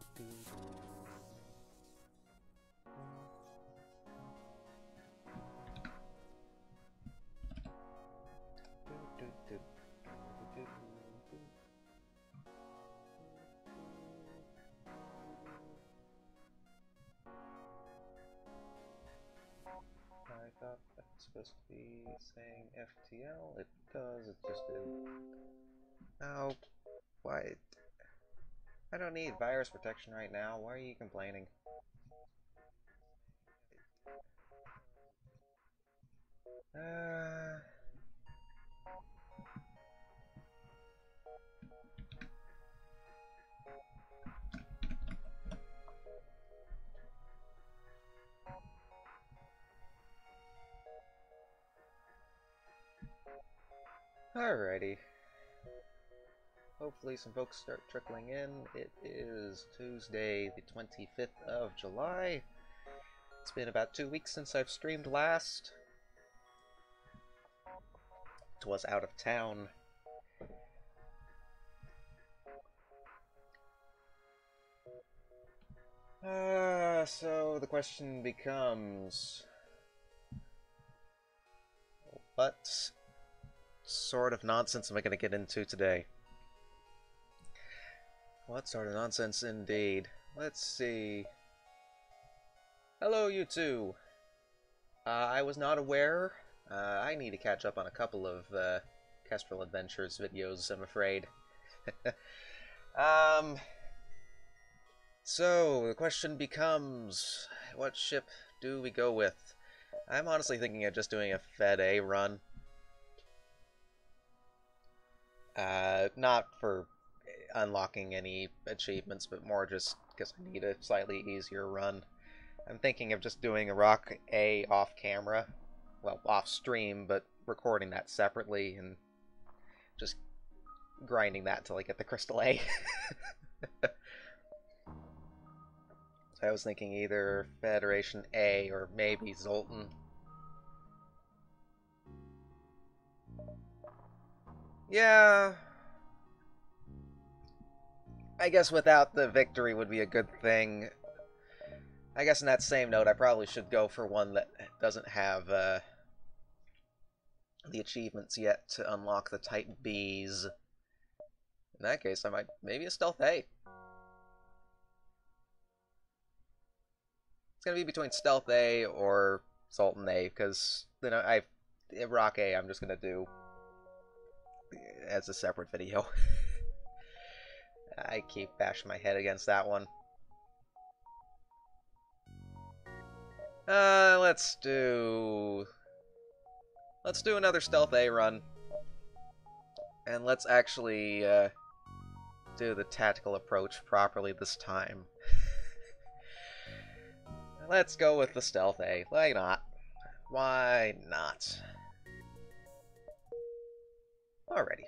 I thought that was supposed to be saying FTL. It does, it just didn't. Oh, why? I don't need virus protection right now. Why are you complaining? Alrighty. Hopefully some folks start trickling in. It is Tuesday, the 25th of July. It's been about 2 weeks since I've streamed last. It was out of town. So the question becomes, what sort of nonsense am I going to get into today? What sort of nonsense indeed? Let's see. Hello, you two. I was not aware. I need to catch up on a couple of Kestrel Adventures videos, I'm afraid. So, the question becomes, what ship do we go with? I'm honestly thinking of just doing a Fed A run. Not for unlocking any achievements, but more just because I need a slightly easier run. I'm thinking of just doing a Rock A off camera. Well, off stream, but recording that separately and just grinding that till I get the Crystal A. So I was thinking either Federation A or maybe Zoltan. Yeah. I guess without the victory would be a good thing. I guess in that same note, I probably should go for one that doesn't have the achievements yet to unlock the Type Bs. In that case, I might maybe a Stealth A. It's gonna be between Stealth A or Sultan A, because you know Rock A I'm just gonna do as a separate video. I keep bashing my head against that one. Let's do another Stealth A run. And let's actually do the tactical approach properly this time. Let's go with the Stealth A. Why not? Why not? Alrighty.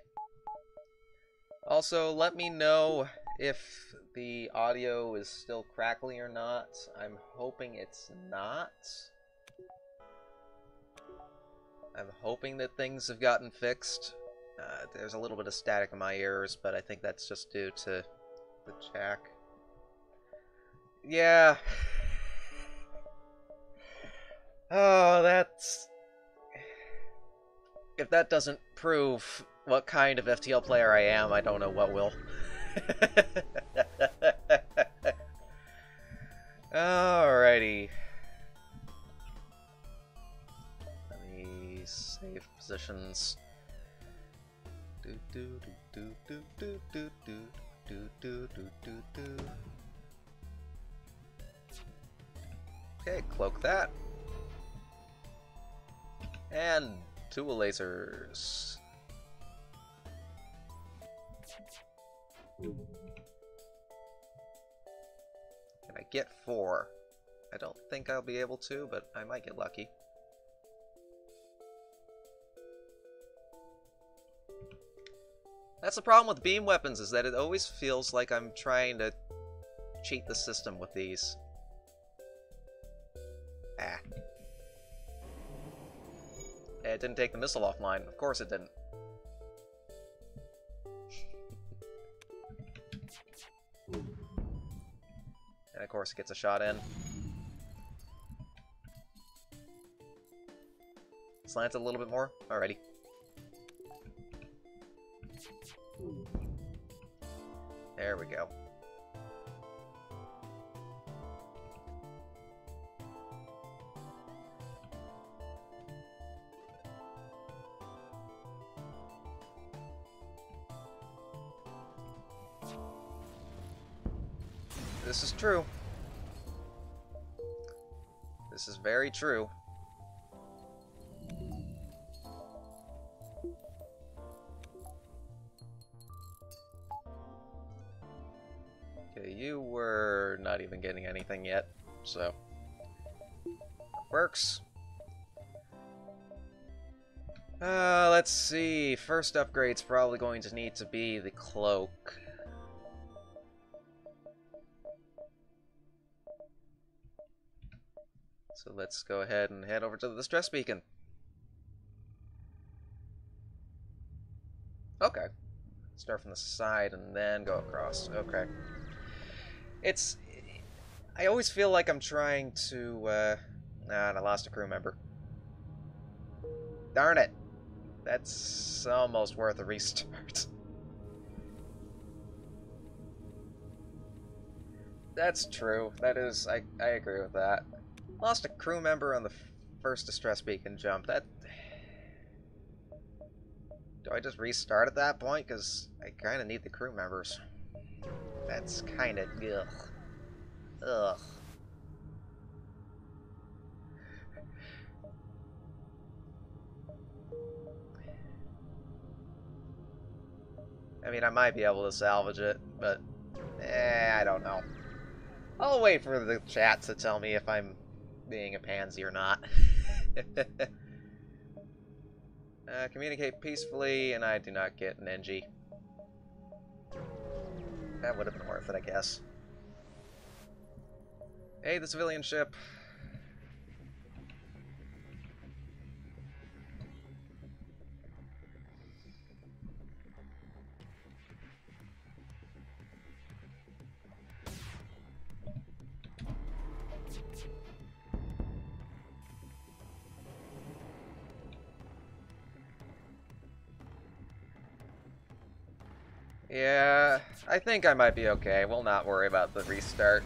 Also, let me know if the audio is still crackly or not. I'm hoping it's not. I'm hoping that things have gotten fixed. There's a little bit of static in my ears, but I think that's just due to the jack. Yeah. Oh, that's... If that doesn't prove what kind of FTL player I am, I don't know what will. Alrighty. Let me save positions. Okay, cloak that. And dual lasers. Can I get 4? I don't think I'll be able to, but I might get lucky. That's the problem with beam weapons, is that it always feels like I'm trying to cheat the system with these. Ah. It didn't take the missile offline. Of course it didn't. And of course it gets a shot in. Slant it a little bit more. Alrighty. There we go. This is true. This is very true. Okay, you were not even getting anything yet, so works. Let's see. First upgrade's probably going to need to be the cloak. So let's go ahead and head over to the distress beacon. Okay. Start from the side and then go across. Okay. I always feel like I'm trying to, and I lost a crew member. Darn it. That's almost worth a restart. That's true. That is, I agree with that. Lost a crew member on the first distress beacon jump. That... Do I just restart at that point? Because I kind of need the crew members. That's kind of... Ugh. Ugh. I mean, I might be able to salvage it, but... I don't know. I'll wait for the chat to tell me if I'm being a pansy or not. Communicate peacefully, and I do not get an NG. That would have been worth it, I guess. Hey, the civilian ship. Yeah, I think I might be okay. We'll not worry about the restart.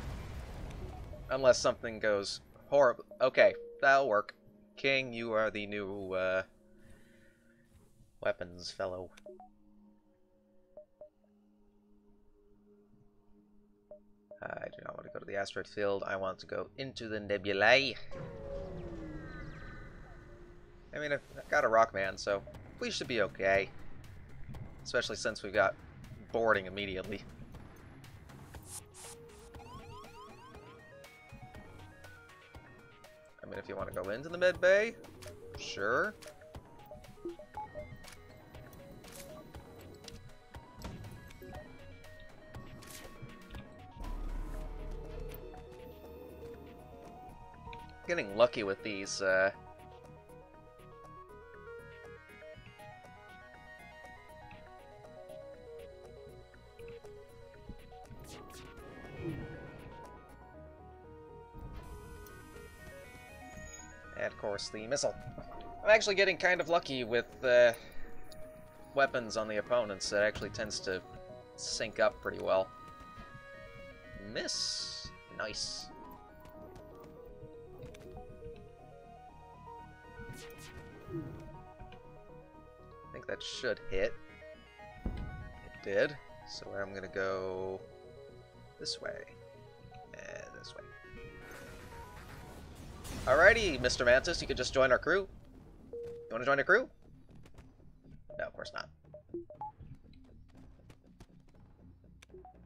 Unless something goes horrible. Okay, that'll work. King, you are the new, weapons fellow. I do not want to go to the asteroid field. I want to go into the nebulae. I mean, I've got a Rockman, so we should be okay. Especially since we've got boarding immediately. I mean, if you want to go into the med bay, sure. Getting lucky with these, and of course the missile. I'm actually getting kind of lucky with weapons on the opponents. It actually tends to sync up pretty well. Miss. Nice. I think that should hit. It did. So I'm gonna go this way. And this way. Alrighty, Mr. Mantis, you could just join our crew. You want to join our crew? No, of course not.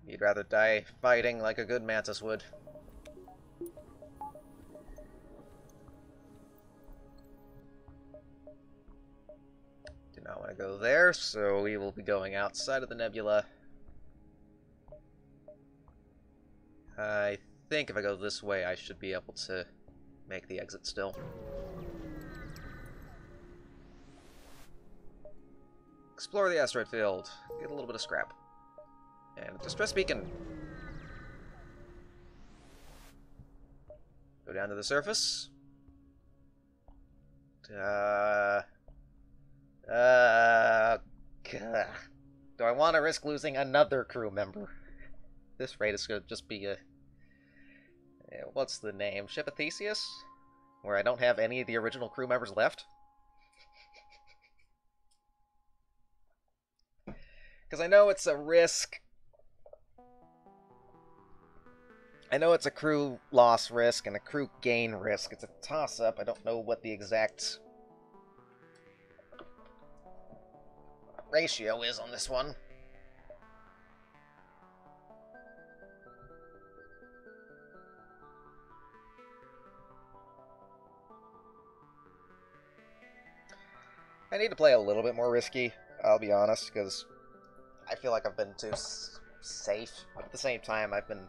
You'd rather die fighting like a good Mantis would. Do not want to go there, so we will be going outside of the nebula. I think if I go this way, I should be able to make the exit still. Explore the asteroid field. Get a little bit of scrap. And distress beacon. Go down to the surface. God. Do I want to risk losing another crew member? This rate is going to just be a... what's the name? Ship of Theseus? Where I don't have any of the original crew members left? Because I know it's a risk. I know it's a crew loss risk and a crew gain risk. It's a toss-up. I don't know what the exact ratio is on this one. I need to play a little bit more risky, I'll be honest, because I feel like I've been too safe. But at the same time, I've been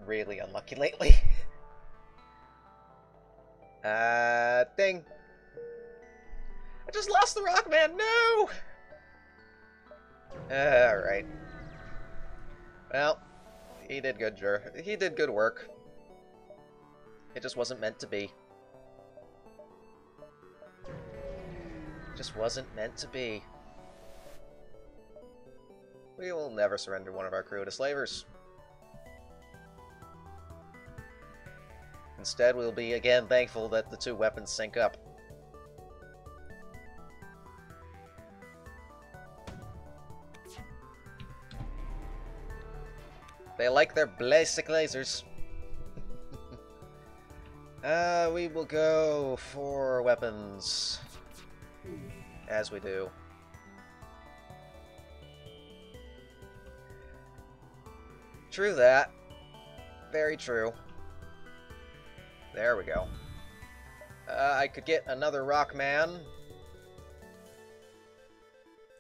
really unlucky lately. Ding. I just lost the Rockman, no! Alright. Well, he did good work. It just wasn't meant to be. Just wasn't meant to be. We will never surrender one of our crew to slavers. Instead, we'll be again thankful that the two weapons sync up. They like their basic lasers. We will go for weapons. As we do. True that. Very true. There we go. I could get another Rockman.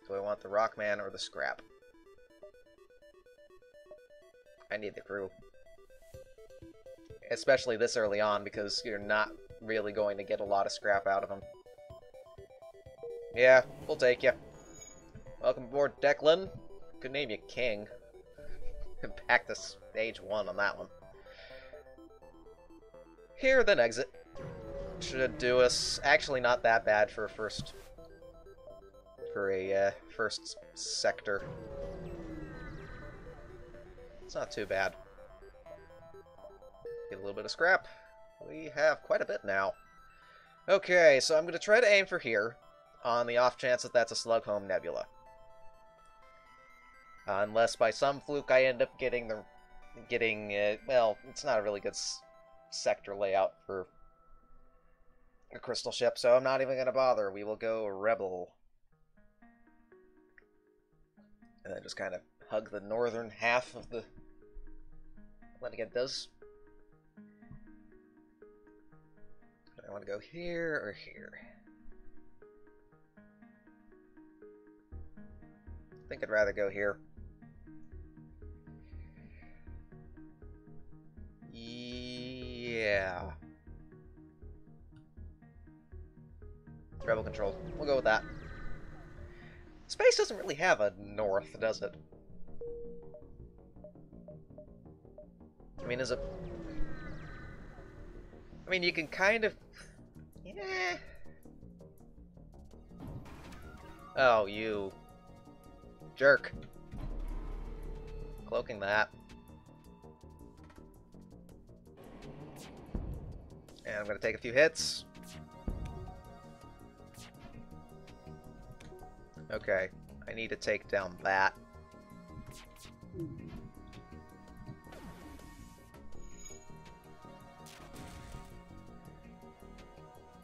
Do I want the Rockman or the scrap? I need the crew. Especially this early on, because you're not really going to get a lot of scrap out of them. Yeah, we'll take you. Welcome aboard, Declan. Could name you King. Back to stage 1 on that one. Here, then exit. Should do us actually not that bad for a first sector. It's not too bad. Get a little bit of scrap. We have quite a bit now. Okay, so I'm going to try to aim for here, on the off chance that that's a Slughome Nebula. Unless by some fluke I end up getting well, it's not a really good sector layout for a crystal ship, so I'm not even going to bother. We will go Rebel. And then just kind of hug the northern half of the... Let me get those. I want to go here or here. I think I'd rather go here. Yeah. Rebel control. We'll go with that. Space doesn't really have a north, does it? I mean, is it... I mean, you can kind of... Yeah. Oh, you... jerk. Cloaking that. And I'm gonna take a few hits. Okay, I need to take down that.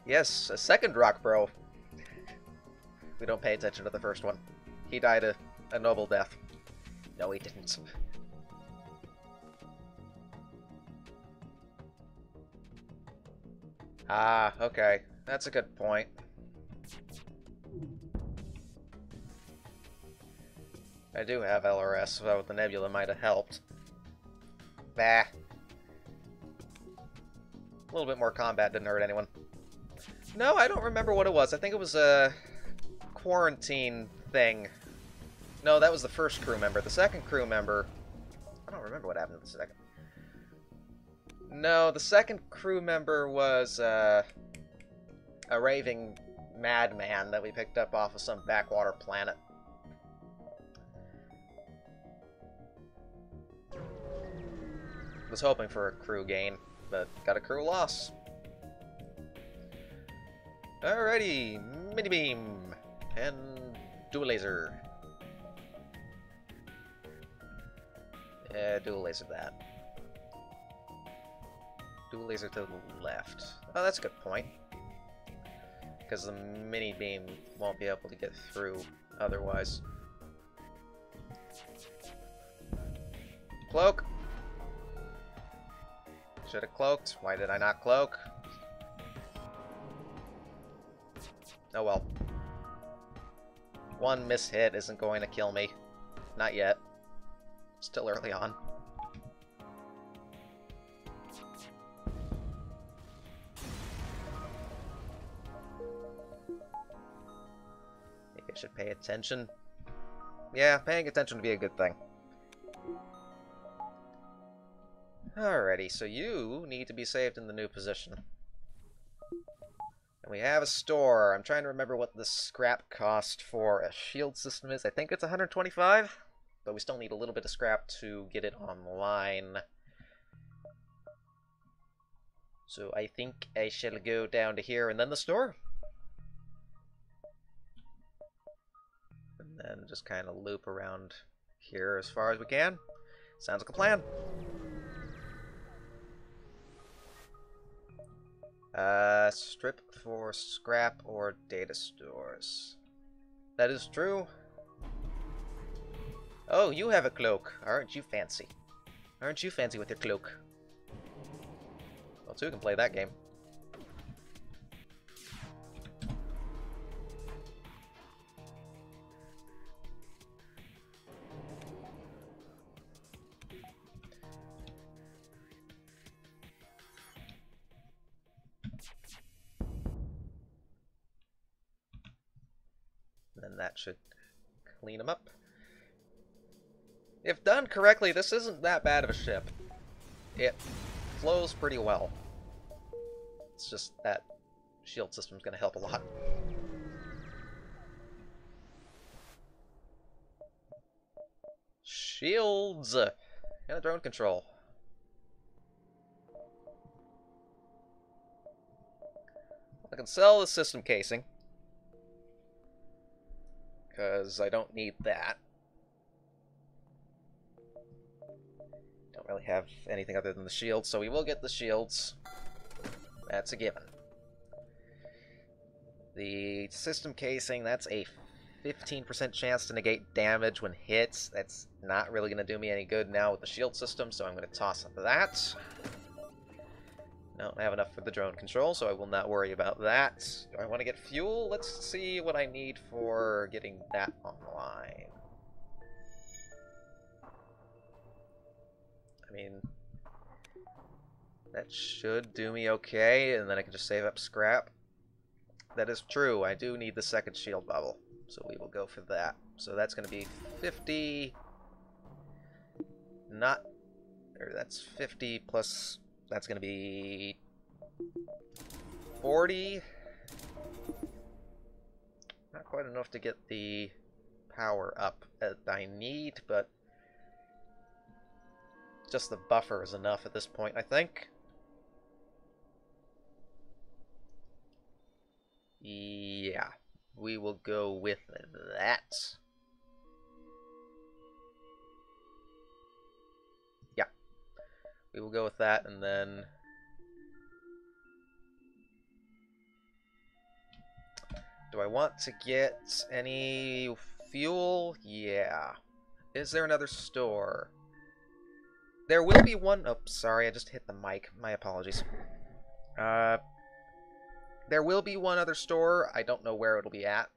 Yes, a second rock bro. We don't pay attention to the first one. He died a noble death. No, he didn't. Ah, okay. That's a good point. I do have LRS, so the nebula might have helped. Bah. A little bit more combat didn't hurt anyone. No, I don't remember what it was. I think it was a quarantine thing. No, that was the first crew member. The second crew member... I don't remember what happened to the second. No, the second crew member was a raving madman that we picked up off of some backwater planet. Was hoping for a crew gain, but got a crew loss. Alrighty, mini beam and dual laser. Yeah, dual laser that. Dual laser to the left. Oh, that's a good point. Because the mini beam won't be able to get through otherwise. Cloak! Should have cloaked. Why did I not cloak? Oh well. One mishit isn't going to kill me. Not yet. Still early on. Maybe I should pay attention. Yeah, paying attention would be a good thing. Alrighty, so you need to be saved in the new position. And we have a store. I'm trying to remember what the scrap cost for a shield system is. I think it's 125, but we still need a little bit of scrap to get it online. So I think I shall go down to here and then the store. And then just kind of loop around here as far as we can. Sounds like a plan. Strip for scrap or data stores. That is true. Oh, you have a cloak. Aren't you fancy? Aren't you fancy with your cloak? Well, two can play that game. Then that should clean them up. If done correctly, this isn't that bad of a ship. It flows pretty well. It's just that shield system's going to help a lot. Shields! And drone control. I can sell the system casing, because I don't need that. Don't really have anything other than the shields, so we will get the shields. That's a given. The system casing, that's a 15% chance to negate damage when hits. That's not really going to do me any good now with the shield system, so I'm going to toss that. Don't have enough for the drone control, so I will not worry about that. Do I want to get fuel? Let's see what I need for getting that online. I mean, that should do me okay, and then I can just save up scrap. That is true, I do need the second shield bubble, so we will go for that. So that's going to be 50... that's 50 plus... That's going to be 40. Not quite enough to get the power up that I need, but just the buffer is enough at this point, I think. Yeah, we will go with that. We will go with that, and then... Do I want to get any fuel? Yeah. Is there another store? There will be one... Oh, sorry, I just hit the mic. My apologies. There will be one other store. I don't know where it'll be at.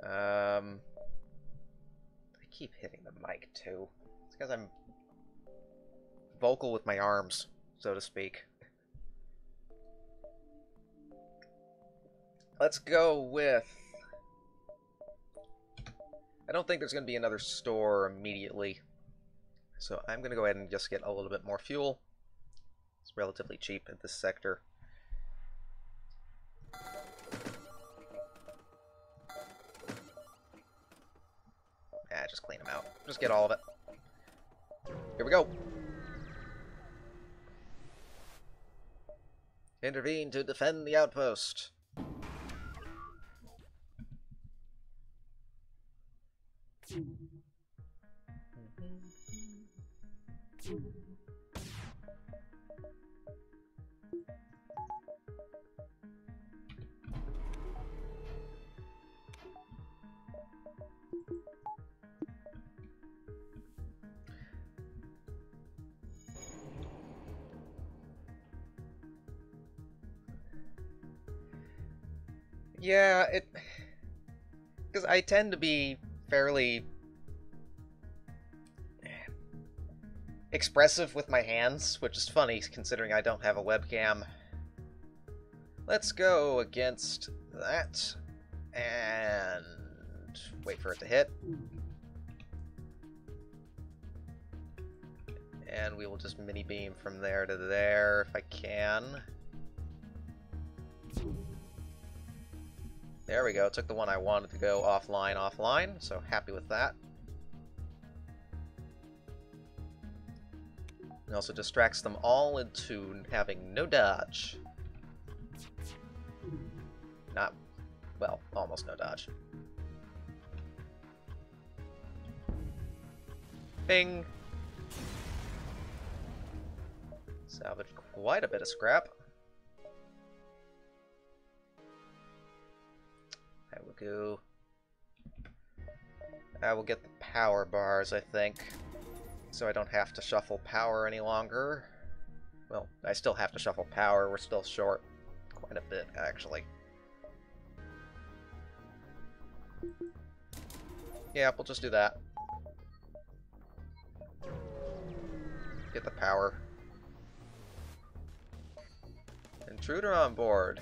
I keep hitting the mic, too. It's because I'm vocal with my arms, so to speak. Let's go with... I don't think there's going to be another store immediately. So I'm going to go ahead and just get a little bit more fuel. It's relatively cheap at this sector. Just clean them out. Just get all of it. Here we go. Intervene to defend the outpost. Yeah, because I tend to be fairly expressive with my hands, which is funny considering I don't have a webcam. Let's go against that and wait for it to hit. And we will just mini beam from there to there if I can. There we go, took the one I wanted to go offline, so happy with that. It also distracts them all into having no dodge. Not, well, almost no dodge. Ping! Salvaged quite a bit of scrap. I will get the power bars, I think, so I don't have to shuffle power any longer. Well, I still have to shuffle power, we're still short quite a bit, actually. Yeah, we'll just do that. Get the power. Intruder on board.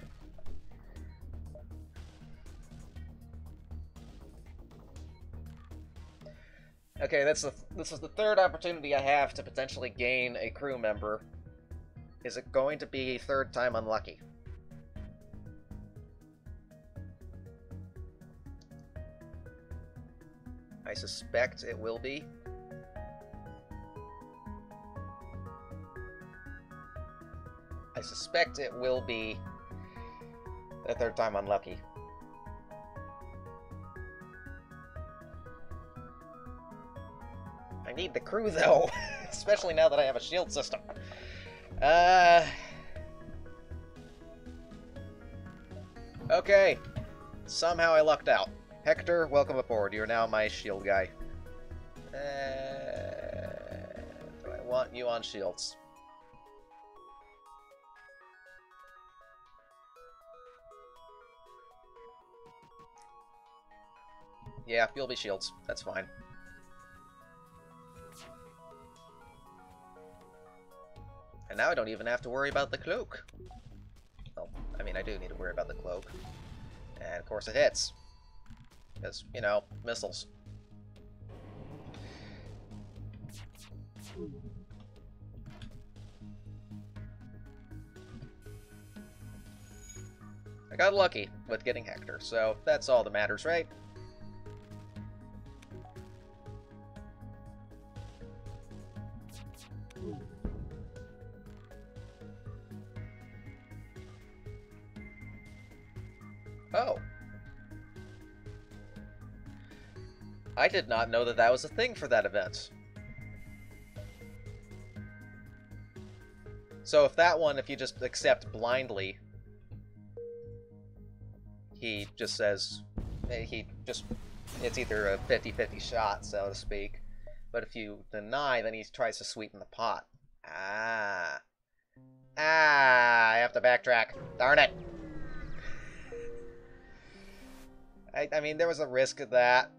Okay, this is the third opportunity I have to potentially gain a crew member. Is it going to be third time unlucky? I suspect it will be. I suspect it will be a third time unlucky. I need the crew, though, especially now that I have a shield system. Okay. Somehow I lucked out. Hector, welcome aboard. You're now my shield guy. Do I want you on shields? Yeah, you'll be shields. That's fine. And now I don't even have to worry about the cloak. Well, I mean, I do need to worry about the cloak. And of course it hits. Because, you know, missiles. I got lucky with getting Hector, so that's all that matters, right? Oh. I did not know that that was a thing for that event. So if that one, if you just accept blindly, he just says, it's either a 50-50 shot, so to speak. But if you deny, then he tries to sweeten the pot. I have to backtrack. Darn it. I mean, there was a risk of that.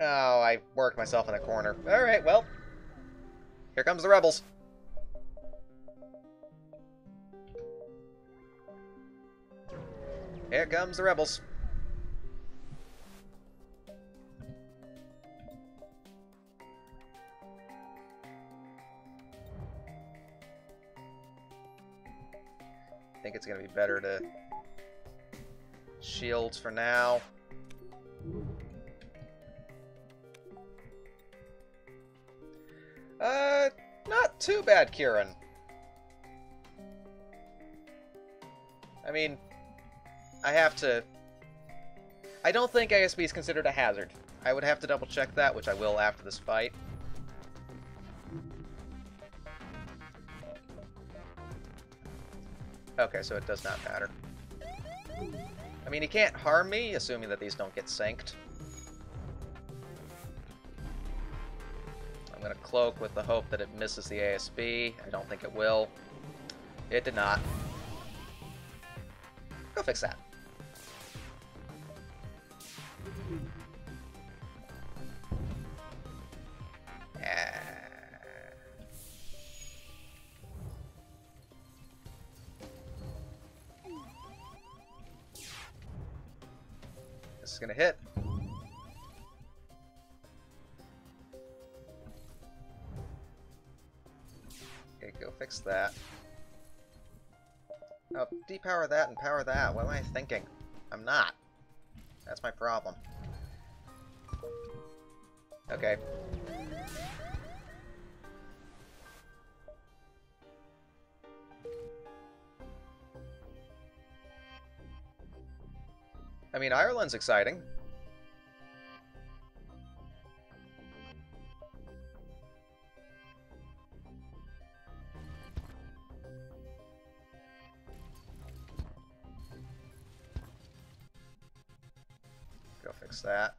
Oh, I worked myself in a corner. Alright, well. Here comes the rebels. Here comes the rebels. it's gonna be better to shield for now. Not too bad, Kieran. I mean, I don't think ASB is considered a hazard. I would have to double check that, which I will after this fight. Okay, so it does not matter. I mean, he can't harm me, assuming that these don't get synced. I'm gonna cloak with the hope that it misses the ASB. I don't think it will. It did not. Go fix that. This is gonna hit. Okay, go fix that. Oh, depower that and power that. What am I thinking? I'm not. That's my problem. Okay. I mean, Ireland's exciting. Go fix that.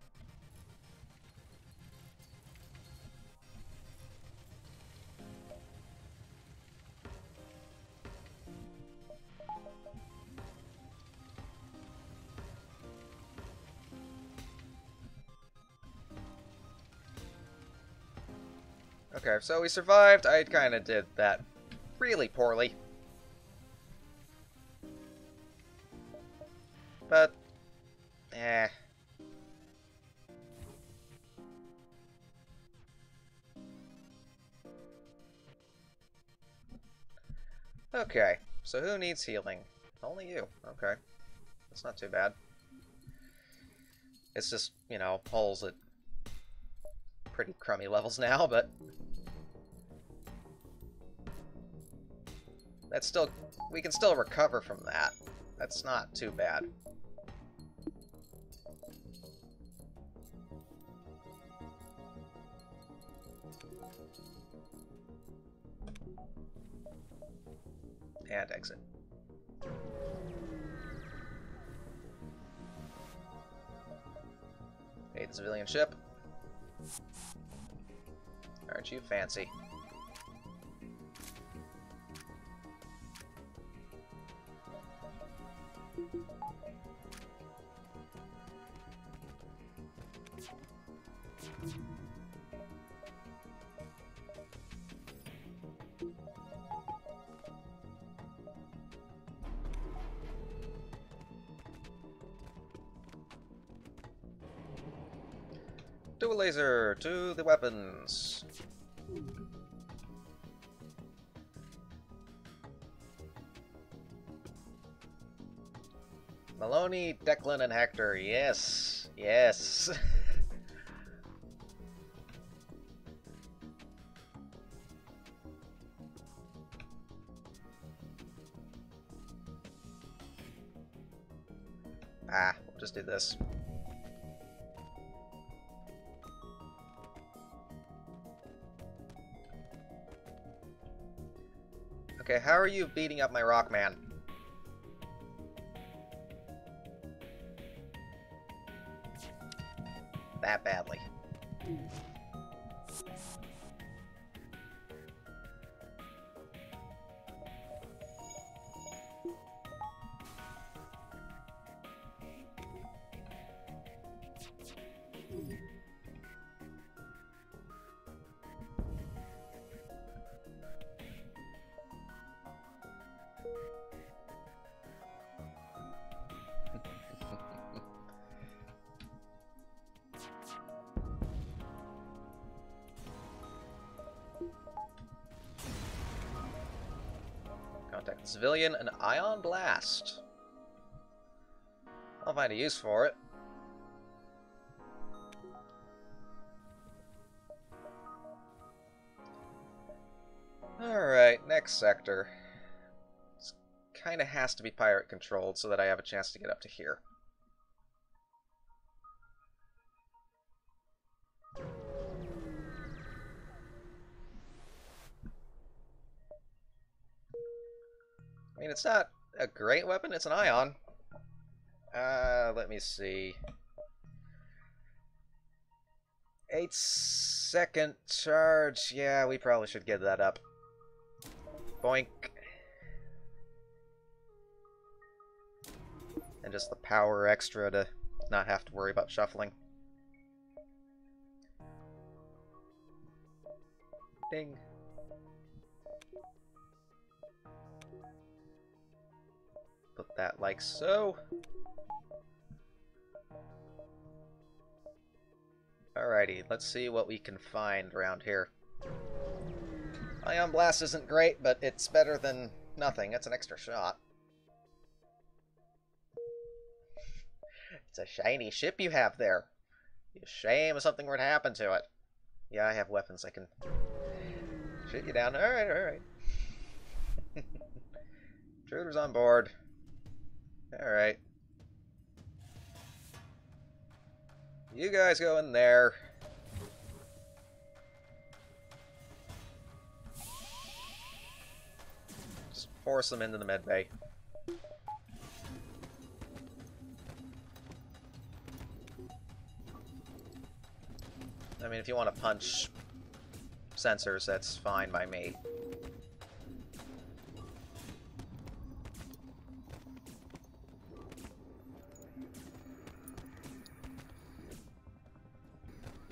Okay, so we survived. I kind of did that really poorly. But, eh. Okay, so who needs healing? Only you. Okay. That's not too bad. It's just, you know, holes at pretty crummy levels now, but that's still, we can still recover from that. That's not too bad. And exit. Hey, the civilian ship. Aren't you fancy? Do a laser to the weapons. Maloney, Declan, and Hector. Yes. Yes. We'll just do this. Okay, how are you beating up my Rockman? That badly. Civilian, an ion blast. I'll find a use for it. Alright, next sector. This kinda has to be pirate controlled so that I have a chance to get up to here. I mean, it's not a great weapon, it's an ion. Let me see. 8-second charge. Yeah, we probably should get that up. Boink. And just the power extra to not have to worry about shuffling. Ding. Put that like so. Alrighty, let's see what we can find around here. Ion Blast isn't great, but it's better than nothing. It's an extra shot. It's a shiny ship you have there. Be a shame if something were to happen to it. Yeah, I have weapons. I can shoot you down. Alright, alright. Intruders on board. Alright. You guys go in there. Just force them into the med bay. I mean, if you want to punch sensors, that's fine by me.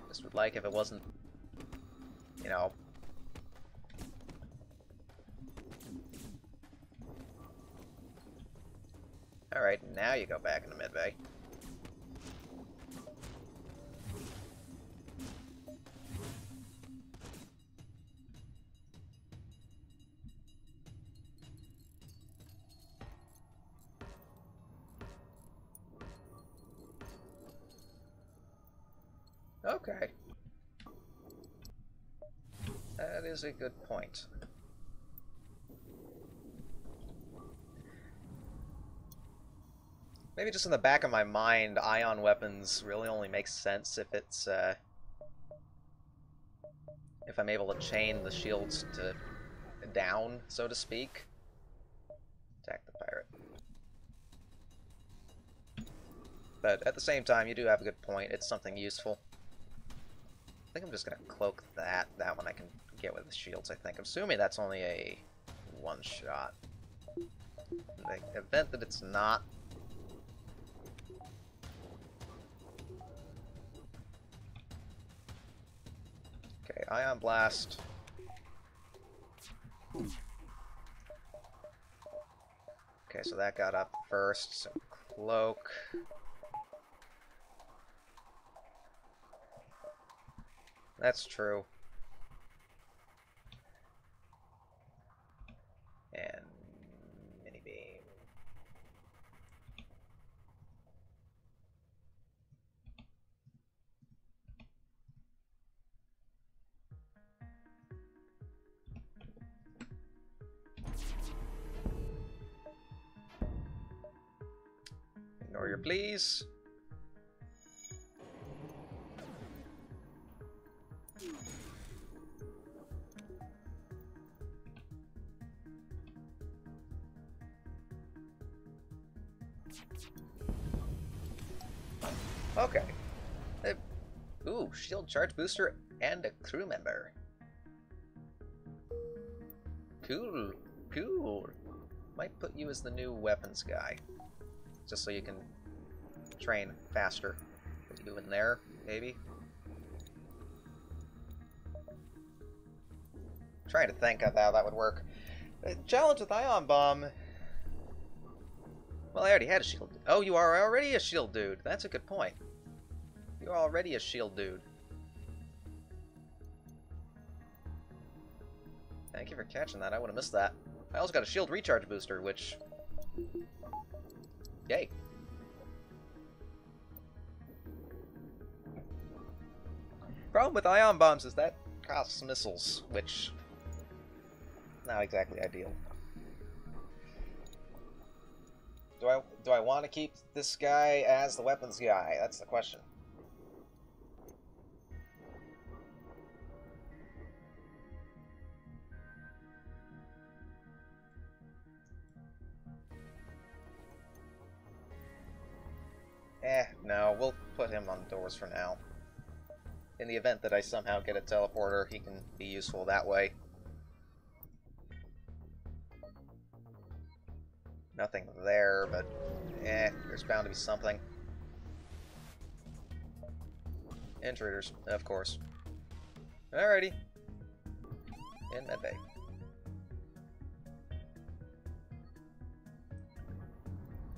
Just would like if it wasn't, you know. Alright, now you go back in the medbay. Okay. That is a good point. Maybe just in the back of my mind, ion weapons really only make sense if it's, if I'm able to chain the shields to down, so to speak. Attack the pirate. But at the same time, you do have a good point. It's something useful. I think I'm just gonna cloak that. That one I can get with the shields, I think. I'm assuming that's only a one-shot. In the event that it's not, okay, Ion Blast. Okay, so that got up first. So cloak. That's true. And mini beam. Ignore your please. Okay. Ooh, shield charge booster and a crew member. Cool. Cool. Might put you as the new weapons guy. Just so you can train faster. Put you in there, maybe? I'm trying to think of how that would work. Challenge with Ion Bomb. Well, I already had a shield. Oh, you are already a shield dude. That's a good point. You're already a shield dude. Thank you for catching that. I would have missed that. I also got a shield recharge booster, which... Yay. Problem with ion bombs is that costs missiles, which... not exactly ideal. Do I want to keep this guy as the weapons guy? That's the question. No, we'll put him on doors for now. In the event that I somehow get a teleporter, he can be useful that way. Nothing there, but there's bound to be something. Intruders, of course. Alrighty. In medbay.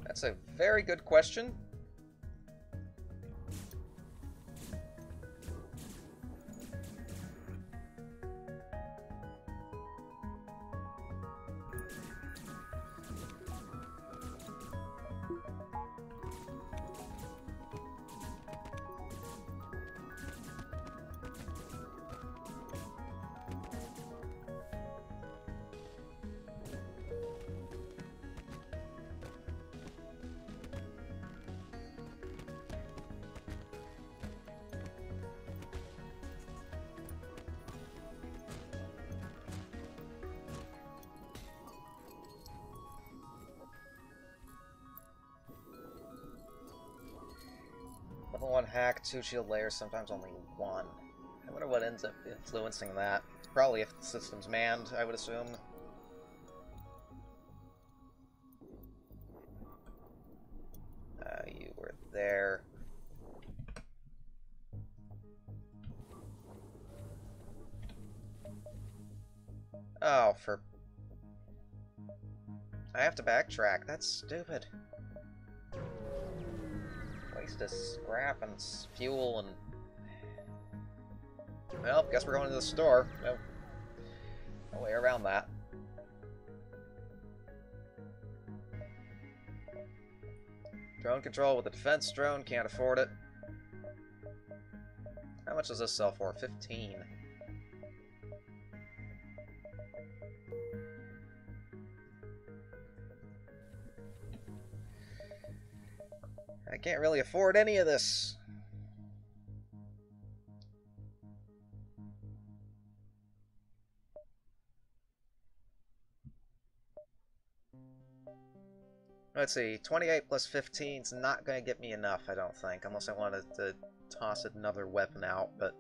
That's a very good question. Level 1 hack, 2 shield layers, sometimes only 1. I wonder what ends up influencing that. Probably if the system's manned, I would assume. You were there. Oh, for... I have to backtrack. That's stupid. Waste of scrap and fuel and... Well, guess we're going to the store. No way around that. Drone control with a defense drone. Can't afford it. How much does this sell for? 15. I can't really afford any of this. Let's see, 28 plus 15 is not going to get me enough, I don't think, unless I wanted to toss another weapon out, but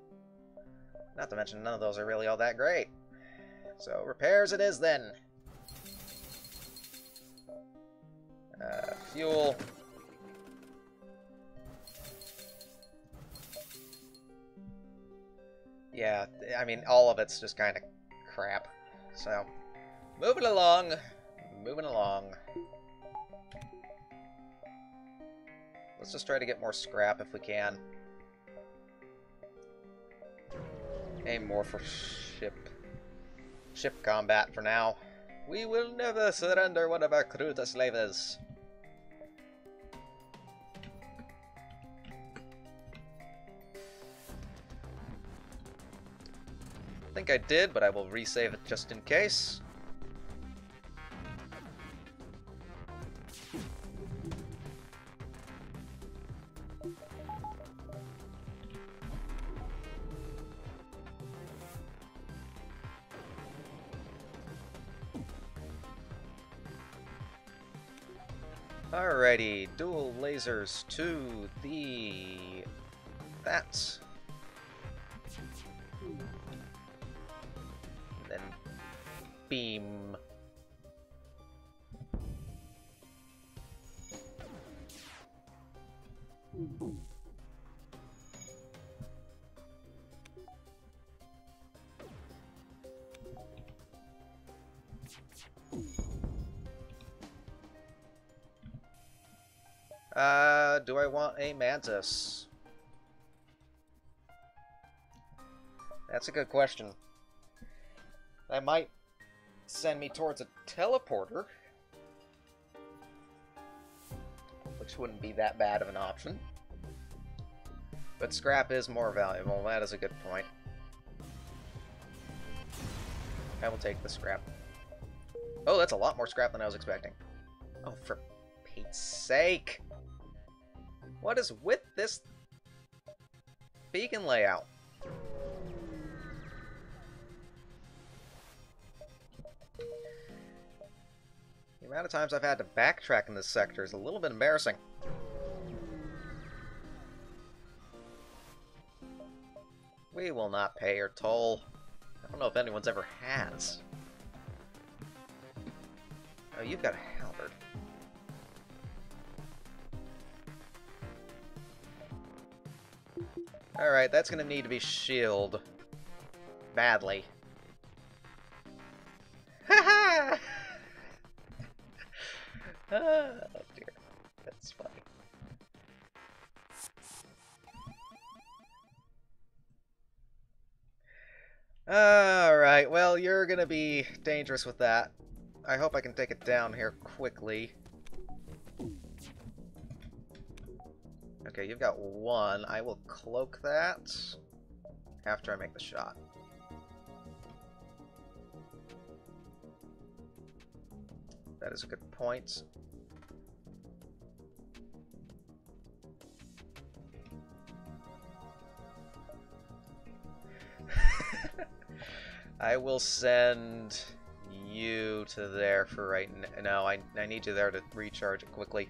not to mention none of those are really all that great. So, repairs it is then. Fuel. Yeah, I mean, all of it's just kind of crap. So, moving along. Moving along. Let's just try to get more scrap if we can. Aim more for ship combat for now. We will never surrender one of our crew to slavers. I think I did, but I will resave it just in case. Alrighty, dual lasers to the... that. And then beam. Do I want a mantis? That's a good question. I might send me towards a teleporter, which wouldn't be that bad of an option. But scrap is more valuable. That is a good point. I will take the scrap. Oh, that's a lot more scrap than I was expecting. Oh, for Pete's sake! What is with this beacon layout? The amount of times I've had to backtrack in this sector is a little bit embarrassing. We will not pay your toll. I don't know if anyone's ever has. Oh, you've got a halberd. Alright, that's gonna need to be shielded. Badly. Haha! Oh dear. That's funny. Alright, well, you're gonna be dangerous with that. I hope I can take it down here quickly. Okay, you've got one. I will cloak that after I make the shot. That is a good point. I will send you to there for right now. I need you there to recharge it quickly.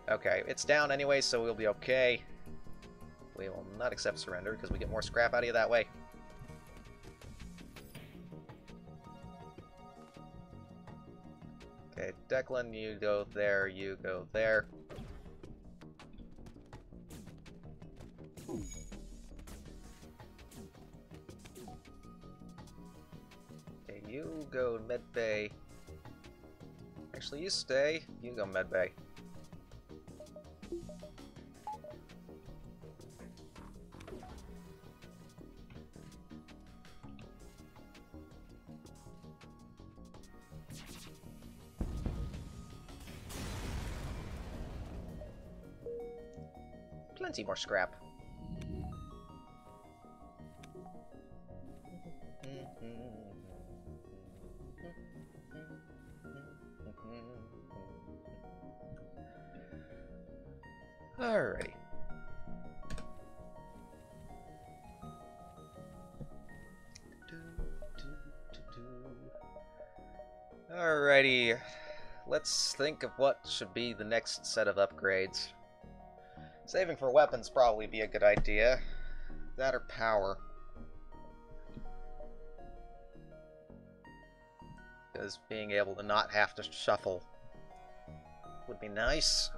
Okay, it's down anyway, so we'll be okay. We will not accept surrender because we get more scrap out of you that way. Okay, Declan, you go there, you go there. Okay, you go medbay. Actually, you stay. You go medbay. Plenty more scrap. Alrighty. Alrighty. Let's think of what should be the next set of upgrades. Saving for weapons probably be a good idea. That or power. Because being able to not have to shuffle would be nice.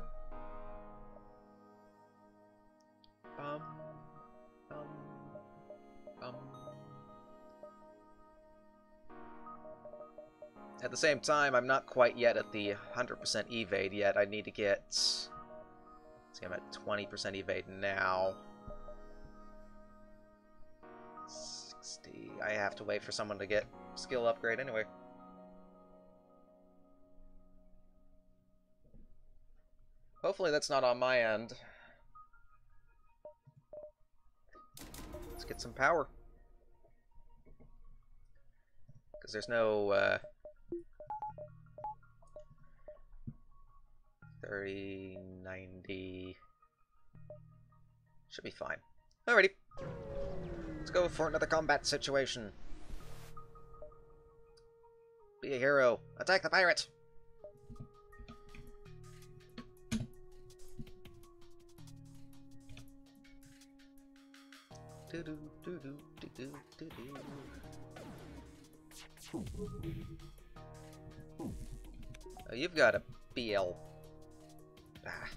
At the same time, I'm not quite yet at the 100% evade yet. I need to get... See, I'm at 20% evade now. 60. I have to wait for someone to get skill upgrade anyway. Hopefully that's not on my end. Let's get some power. Because there's no... 30, 90... Should be fine. Alrighty. Let's go for another combat situation. Be a hero. Attack the pirate! Oh, you've got a BL. Ah.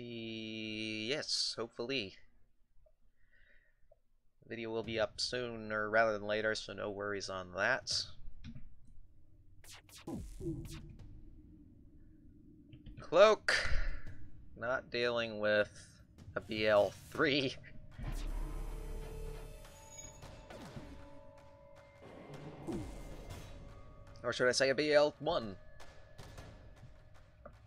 Yes, hopefully. The video will be up sooner rather than later, so no worries on that. Cloak. Not dealing with a BL3. Or should I say a BL1?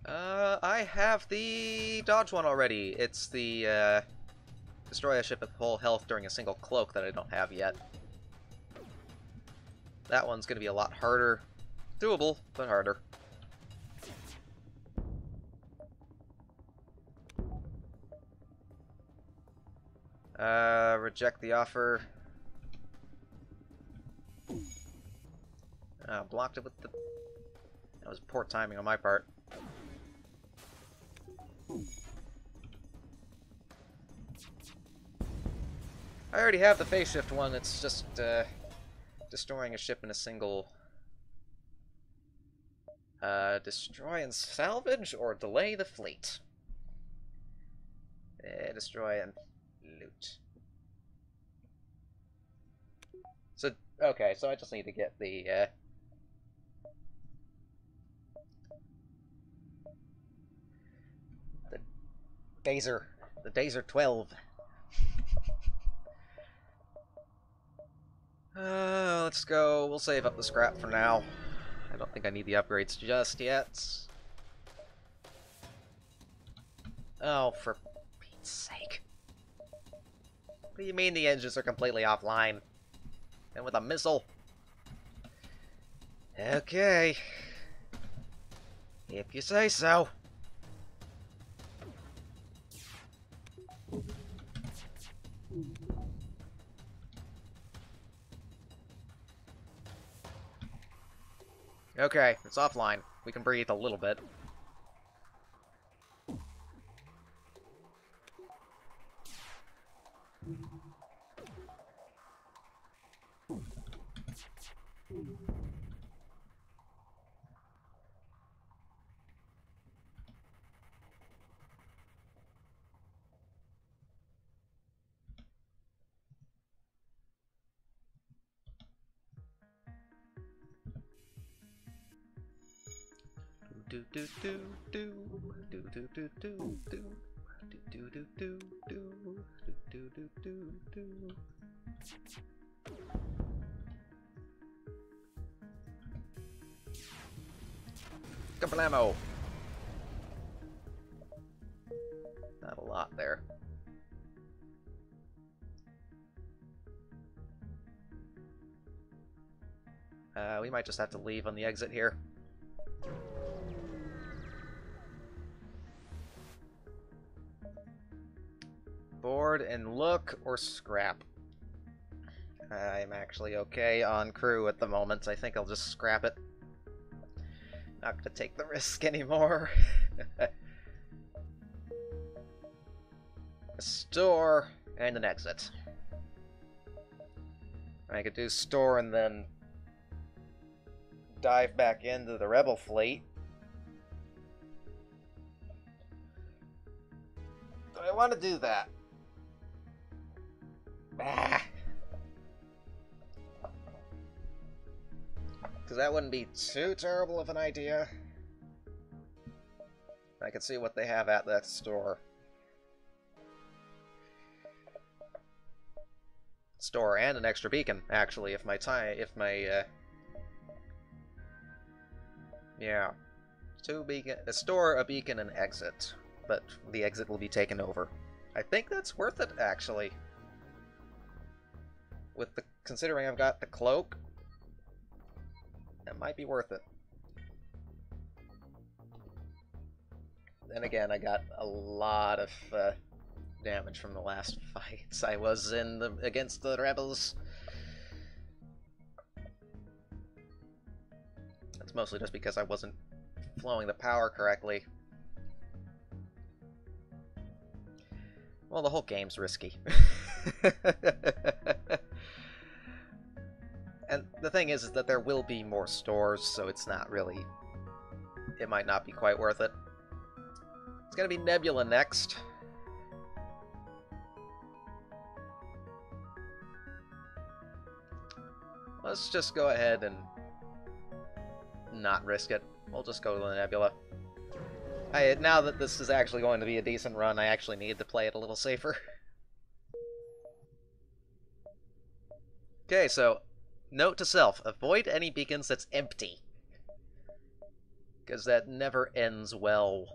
I have the dodge one already. It's the, destroy a ship at full health during a single cloak that I don't have yet. That one's gonna be a lot harder. Doable, but harder. Reject the offer. Blocked it with the... That was poor timing on my part. I already have the phase shift one, it's just, destroying a ship in a single... destroy and salvage, or delay the fleet. Destroy and loot. So, okay, so I just need to get the, the Dazer 12. Let's go. We'll save up the scrap for now. I don't think I need the upgrades just yet. Oh, for Pete's sake. What do you mean the engines are completely offline? And with a missile? Okay. If you say so. Okay, it's offline. We can breathe a little bit. Do do do do do do do do do do do do do do do do. Kablamo! Not a lot there. We might just have to leave on the exit here. Board and look or scrap. I'm actually okay on crew at the moment. I think I'll just scrap it. Not gonna take the risk anymore. A store and an exit. I could do store and then dive back into the rebel fleet. Do I want to do that? Because that wouldn't be too terrible of an idea. I can see what they have at that store. Store and an extra beacon, actually, if my yeah. Two beacon, a store, a beacon, and exit. But the exit will be taken over. I think that's worth it, actually. With the, considering I've got the cloak, it might be worth it. Then again, I got a lot of damage from the last fights I was in against the rebels. That's mostly just because I wasn't flowing the power correctly. Well, the whole game's risky. And the thing is that there will be more stores, so it's not really... It might not be quite worth it. It's gonna be Nebula next. Let's just go ahead and not risk it. We'll just go to the nebula. Now that this is actually going to be a decent run, I actually need to play it a little safer. Okay, so, note to self, avoid any beacons that's empty. Because that never ends well.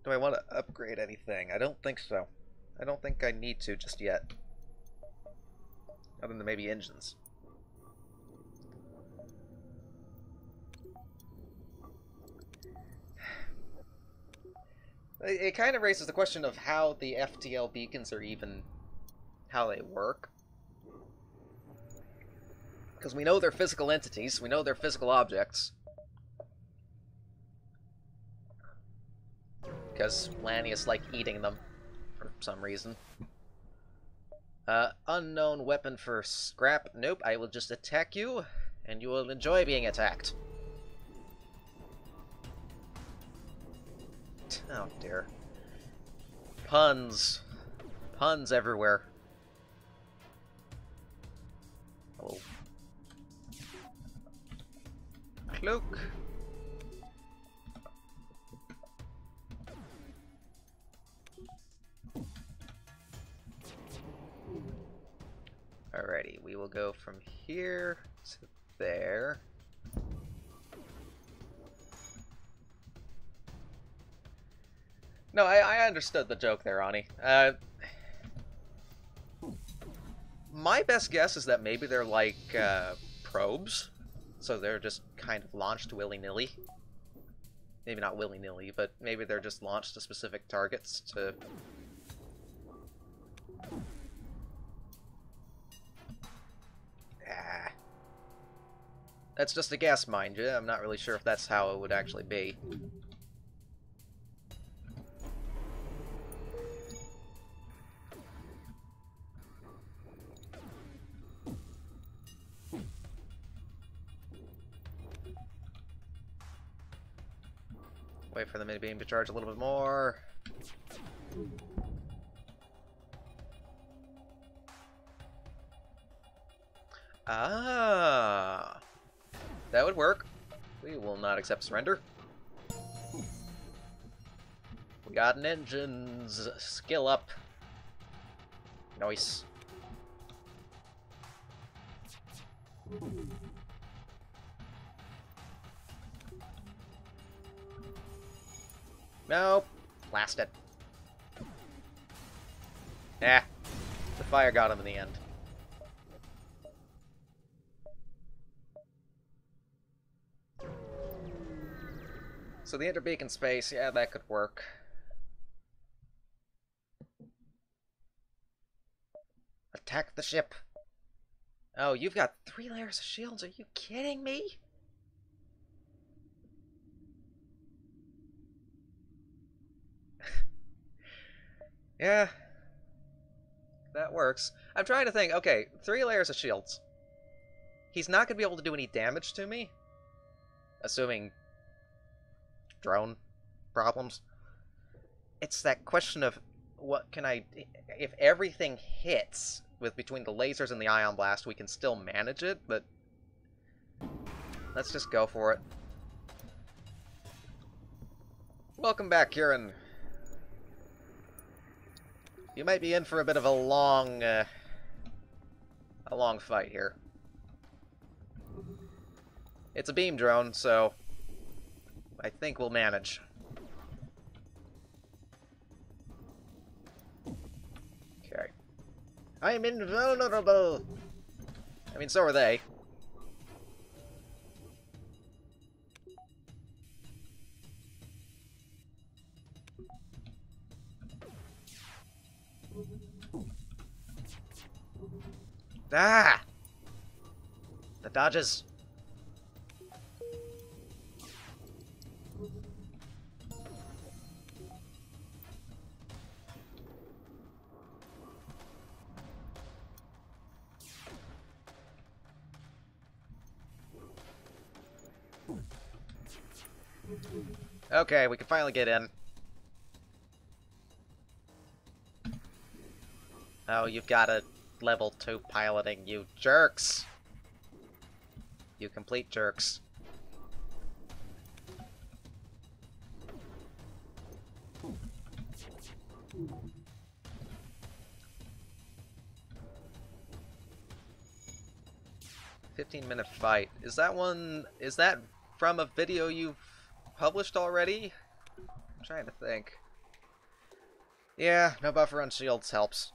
Do I want to upgrade anything? I don't think so. I don't think I need to just yet. Other than maybe engines. It kind of raises the question of how the FTL beacons are even... how they work. Because we know they're physical entities, we know they're physical objects. Because Lanius like eating them, for some reason. Unknown weapon for scrap. Nope, I will just attack you, and you will enjoy being attacked. Oh dear. Puns. Puns everywhere. Oh. Cloak. Alrighty, we will go from here to there. No, I understood the joke there, Ani. My best guess is that maybe they're like probes, so they're just kind of launched willy-nilly. Maybe not willy-nilly, but maybe they're just launched to specific targets to... That's just a guess, mind you. I'm not really sure if that's how it would actually be. Wait for the mini-beam to charge a little bit more. Ah, that would work. We will not accept surrender. We got an engine's skill up. Nice. Nope. Blast it. Eh. The fire got him in the end. So the interbeacon space, yeah, that could work. Attack the ship. Oh, you've got 3 layers of shields. Are you kidding me? Yeah. That works. I'm trying to think. Okay, 3 layers of shields. He's not going to be able to do any damage to me. Assuming drone problems. It's that question of what can I... If everything hits with between the lasers and the ion blast, we can still manage it, but let's just go for it. Welcome back, Kieran. You might be in for a bit of a long fight here. It's a beam drone, so I think we'll manage. Okay. I'm invulnerable! I mean, so are they. Ah! The dodges. Okay, we can finally get in. Oh, you've got a level 2 piloting, you jerks! You complete jerks. "15-minute fight." Is that from a video you've published already? I'm trying to think. Yeah, no buffer on shields helps.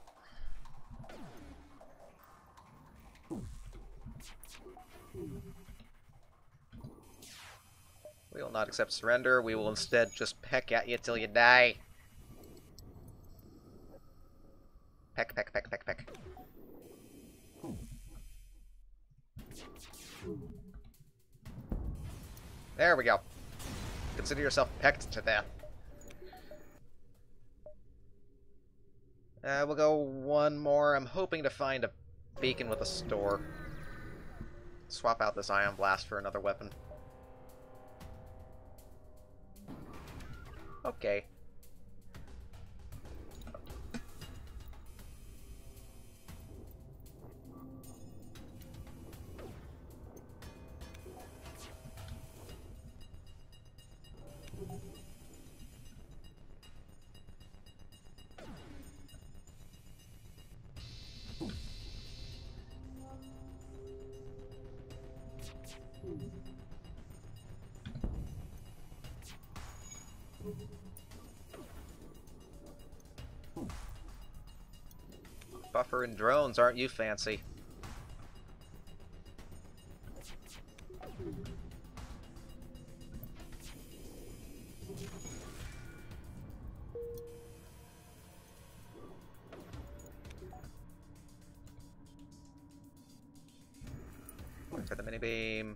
We will not accept surrender. We will instead just peck at you till you die. Peck, peck, peck, peck, peck. There we go. Consider yourself pecked to death. We'll go one more. I'm hoping to find a beacon with a store. Swap out this ion blast for another weapon. Okay. Buffer and drones, aren't you fancy? Wait for the mini beam.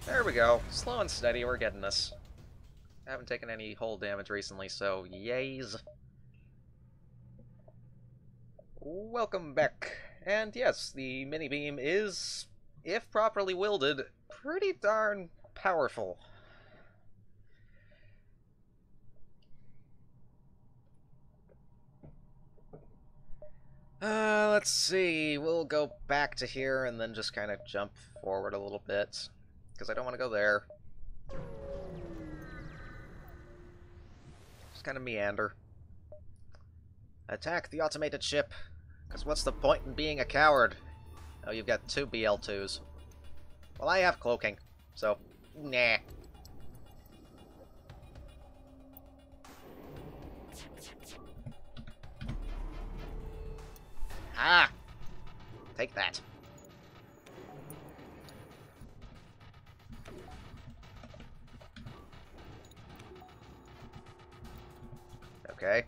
There we go. Slow and steady, we're getting this. I haven't taken any hull damage recently, so yays. Welcome back. And yes, the mini-beam is, if properly wielded, pretty darn powerful. Let's see. We'll go back to here and then just kind of jump forward a little bit, because I don't want to go there. Just kind of meander. Attack the automated ship, because what's the point in being a coward? Oh, you've got 2 BL2s. Well, I have cloaking, so nah. Ah! Take that. Okay.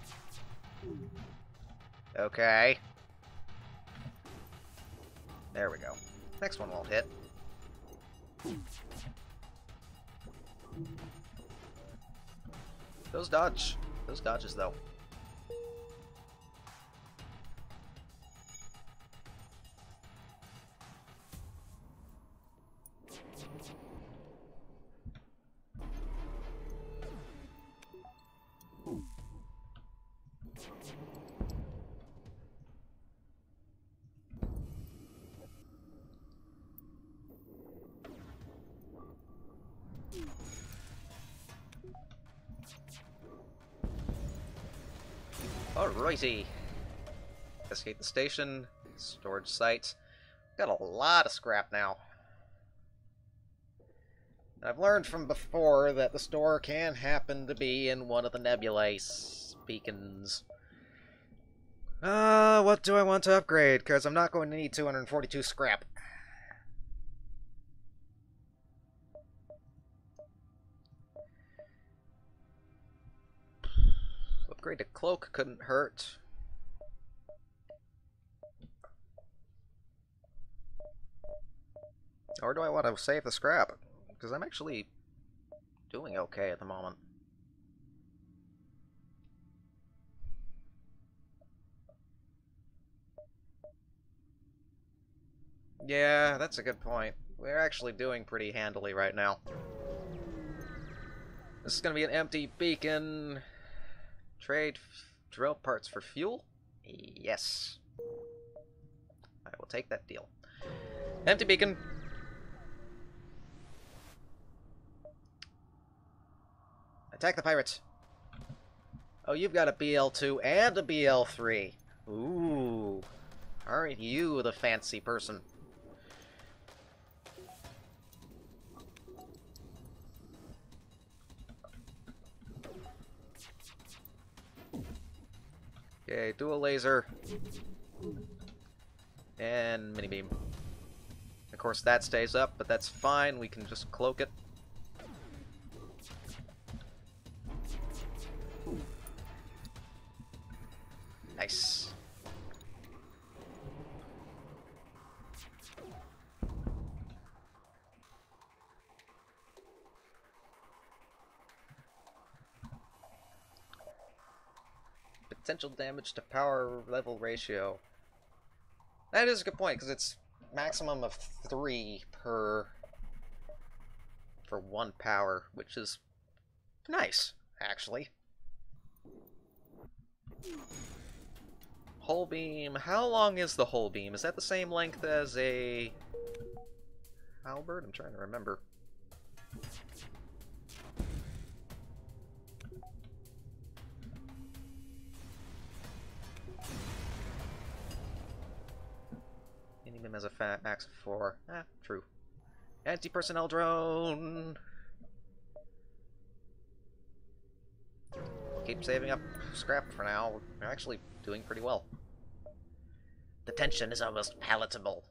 Okay. There we go. Next one won't hit. Those dodges, though. Alrighty. Escape the station. Storage site. Got a lot of scrap now. I've learned from before that the store can happen to be in one of the nebulae beacons. What do I want to upgrade? Because I'm not going to need 242 scrap. Upgrade to cloak couldn't hurt. Or do I want to save the scrap? Because I'm actually doing okay at the moment. Yeah, that's a good point. We're actually doing pretty handily right now. This is gonna be an empty beacon. Trade drill parts for fuel? Yes. I will take that deal. Empty beacon. Attack the pirates. Oh, you've got a BL2 and a BL3. Ooh. Aren't you the fancy person? Okay, dual laser. And mini beam. Of course that stays up, but that's fine. We can just cloak it. Nice. Potential damage to power level ratio. That is a good point, because it's maximum of 3 per... for 1 power, which is nice, actually. Hull beam. How long is the hull beam? Is that the same length as a halberd? I'm trying to remember. Mini beam has a fat max of 4. Ah, true. Anti-personnel drone. Keep saving up scrap for now. We're actually doing pretty well. The tension is almost palatable.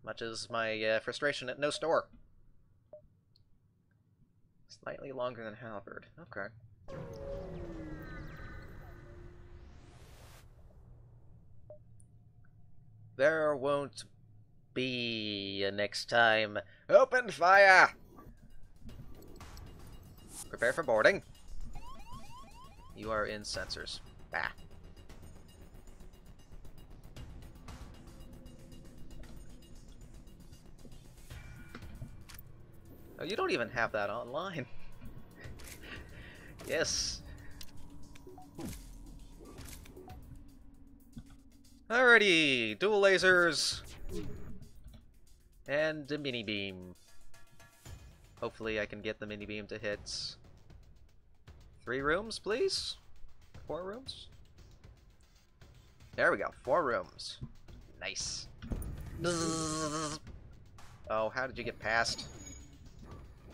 Much as my frustration at no store. Slightly longer than halberd. Okay. There won't be a next time. Open fire! Prepare for boarding. You are in sensors. Bah. Oh, you don't even have that online. Yes. Alrighty, dual lasers. And a mini beam. Hopefully I can get the mini beam to hit 3 rooms, please? 4 rooms? There we go, 4 rooms. Nice. Oh, how did you get past?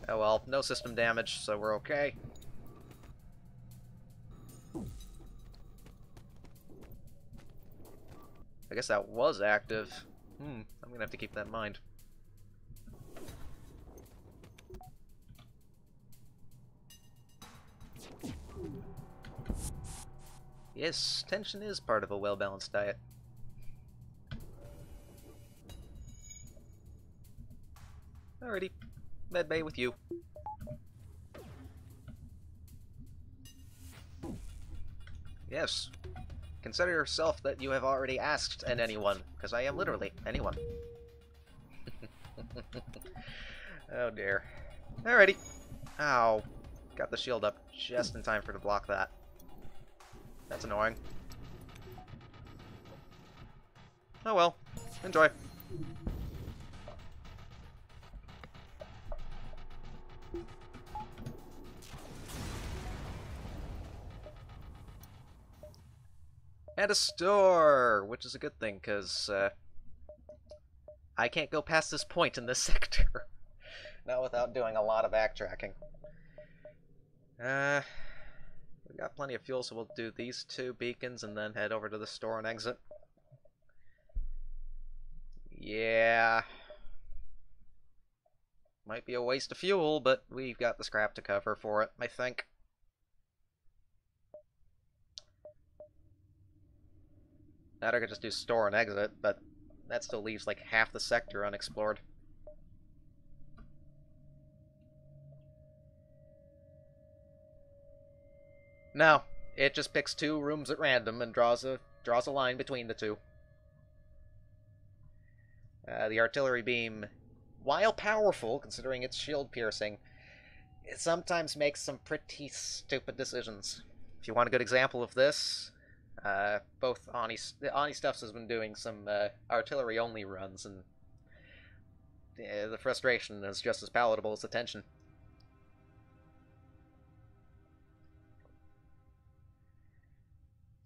Oh well, no system damage, so we're okay. I guess that was active. I'm gonna have to keep that in mind. Yes, tension is part of a well-balanced diet. Alrighty, medbay with you. Yes. Consider yourself that you have already asked an anyone, because I am literally anyone. Oh dear. Alrighty. Ow. Got the shield up just in time for to block that. That's annoying. Oh well. Enjoy. And a store, which is a good thing, because I can't go past this point in this sector. Not without doing a lot of backtracking. We got plenty of fuel, so we'll do these 2 beacons and then head over to the store and exit. Yeah. Might be a waste of fuel, but we've got the scrap to cover for it, I think. Now I could just do store and exit, but that still leaves like half the sector unexplored. No, it just picks 2 rooms at random and draws a line between the 2. The artillery beam, while powerful, considering its shield piercing, it sometimes makes some pretty stupid decisions. If you want a good example of this, both Ani Stuffs has been doing some artillery-only runs, and the frustration is just as palatable as the tension.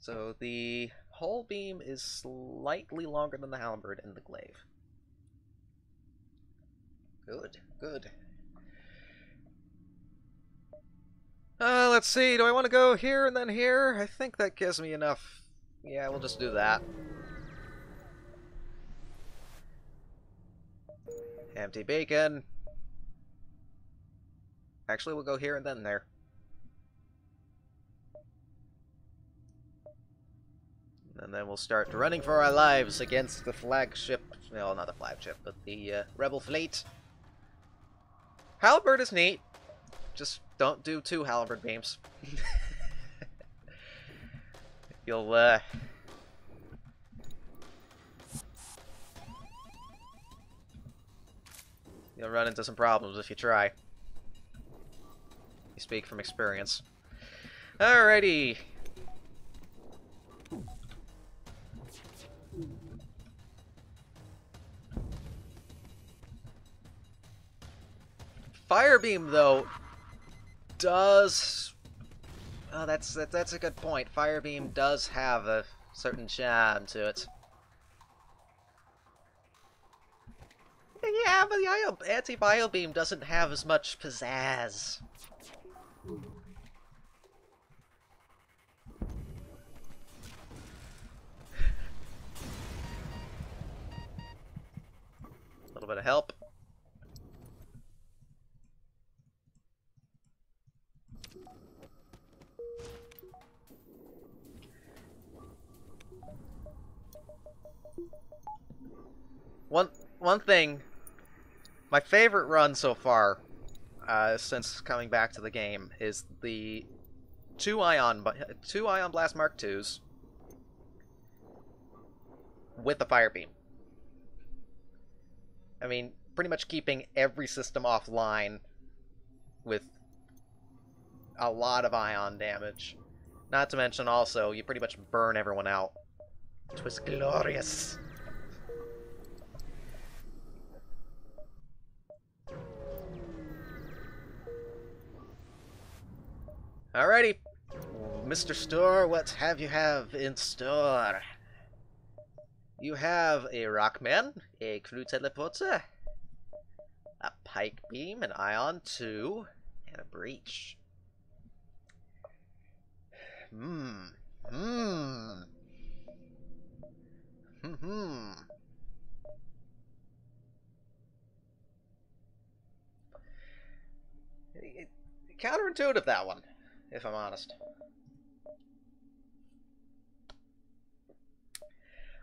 So the hull beam is slightly longer than the halberd and the glaive. Good, good. Let's see, do I want to go here and then here? I think that gives me enough. Yeah, we'll just do that. Empty beacon. Actually, we'll go here and then there. And then we'll start running for our lives against the flagship. Well, not the flagship, but the rebel fleet. Halberd is neat. Just don't do 2 halberd beams. You'll run into some problems if you try. You speak from experience. Alrighty. Firebeam, though, does... Oh, that's a good point. Firebeam does have a certain charm to it. Yeah, but the anti-bio beam doesn't have as much pizzazz. A little bit of help. One thing, my favorite run so far, since coming back to the game, is the two Ion Blast Mark IIs with the Fire Beam. I mean, pretty much keeping every system offline with a lot of ion damage. Not to mention also, you pretty much burn everyone out. It was glorious. Alrighty, Mr. Store, what have you in store? You have a Rockman, a Crew Teleporter, a Pike Beam, an Ion 2, and a Breach. Counterintuitive, that one, if I'm honest.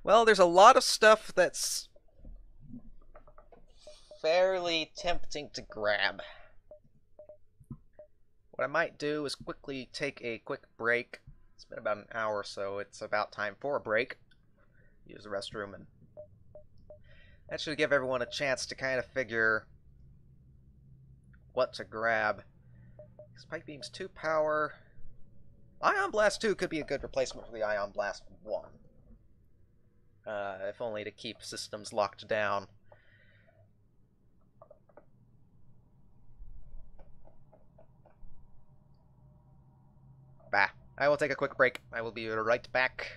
Well, there's a lot of stuff that's fairly tempting to grab. What I might do is quickly take a quick break. It's been about an hour, so it's about time for a break. Use the restroom, and that should give everyone a chance to kind of figure what to grab. Spike Beam's 2 power. Ion Blast 2 could be a good replacement for the Ion Blast 1. If only to keep systems locked down. Bah. I will take a quick break. I will be right back.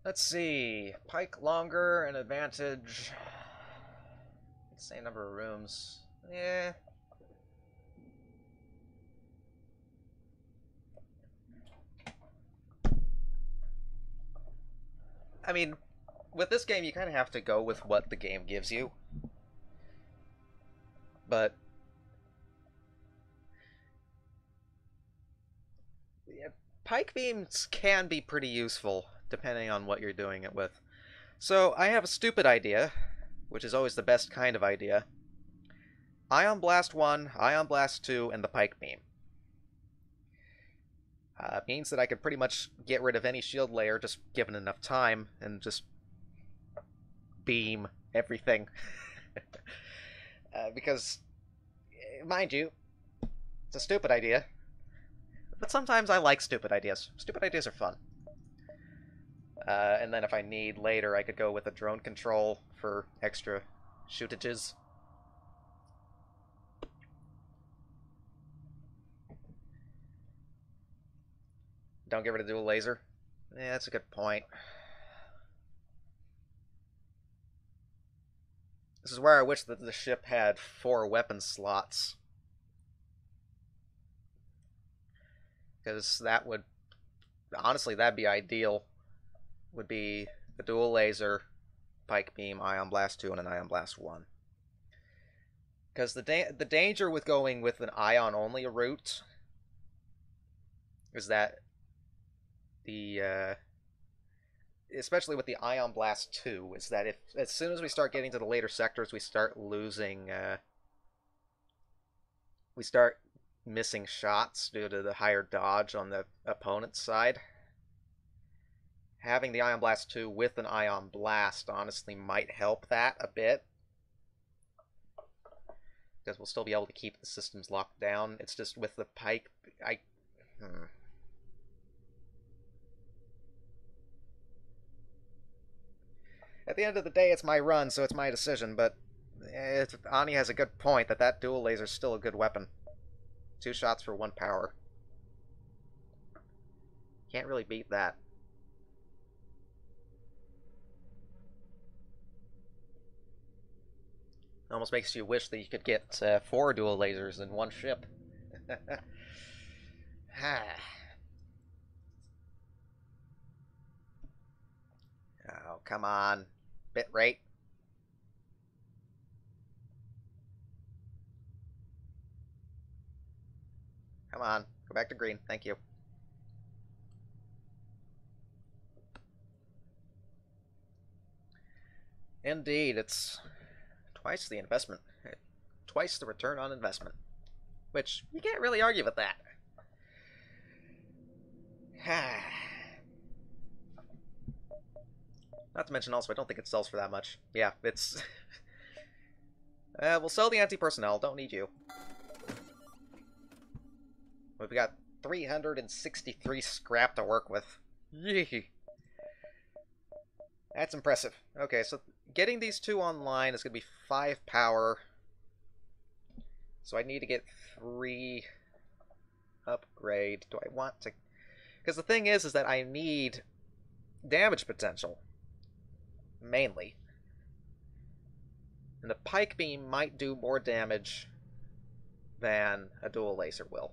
Let's see. Pike longer, an advantage. Same number of rooms. Yeah. I mean, with this game, you kind of have to go with what the game gives you. But yeah, pike beams can be pretty useful, depending on what you're doing it with. So, I have a stupid idea, which is always the best kind of idea. Ion Blast 1, Ion Blast 2, and the pike beam. Means that I could pretty much get rid of any shield layer just given enough time, and just beam everything. Because, mind you, it's a stupid idea. But sometimes I like stupid ideas. Stupid ideas are fun. And then if I need later, I could go with a drone control for extra shootages. Don't get rid of dual laser. Yeah, that's a good point. This is where I wish that the ship had 4 weapon slots. Because that would... Honestly, that'd be ideal. Would be the dual laser, pike beam, Ion Blast 2, and an Ion Blast 1. Because the danger with going with an ion-only route is that especially with the Ion Blast 2, is that if as soon as we start getting to the later sectors, we start losing, we start missing shots due to the higher dodge on the opponent's side. Having the Ion Blast 2 with an Ion Blast honestly might help that a bit, because we'll still be able to keep the systems locked down. It's just with the pike, At the end of the day, it's my run, so it's my decision, but Ani has a good point that that dual laser is still a good weapon. 2 shots for 1 power. Can't really beat that. Almost makes you wish that you could get 4 dual lasers in 1 ship. Oh, come on. Bit rate. Come on. Go back to green. Thank you. Indeed, it's twice the investment. Twice the return on investment. Which, you can't really argue with that. Not to mention also, I don't think it sells for that much. Yeah, it's... we'll sell the anti-personnel. Don't need you. We've got 363 scrap to work with. Yee. That's impressive. Okay, so getting these 2 online is going to be 5 power. So I need to get 3 upgrade. Do I want to... Because the thing is that I need damage potential. Mainly. And the pike beam might do more damage than a dual laser will.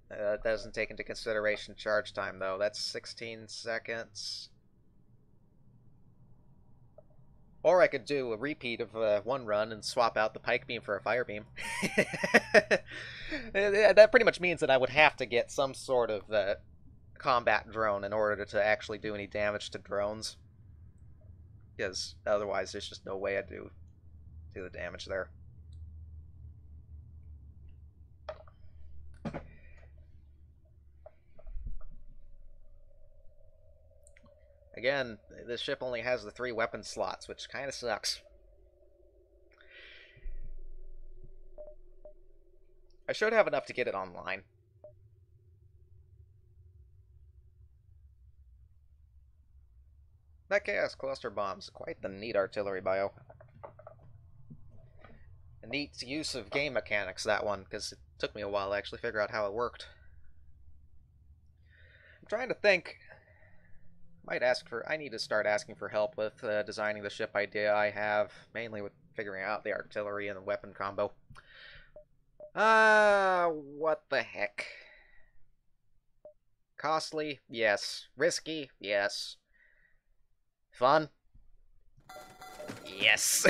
That doesn't take into consideration charge time, though. That's 16 seconds. Or I could do a repeat of 1 run and swap out the pike beam for a fire beam. That pretty much means that I would have to get some sort of combat drone in order to actually do any damage to drones. Because otherwise there's just no way I'd do the damage there. Again, this ship only has the 3 weapon slots, which kind of sucks. I should have enough to get it online. That Chaos Cluster Bomb's quite the neat artillery bio. A neat use of game mechanics, that one, because it took me a while to actually figure out how it worked. I'm trying to think. I need to start asking for help with designing the ship idea I have, mainly with figuring out the artillery and the weapon combo. What the heck? Costly? Yes. Risky? Yes. Fun? Yes.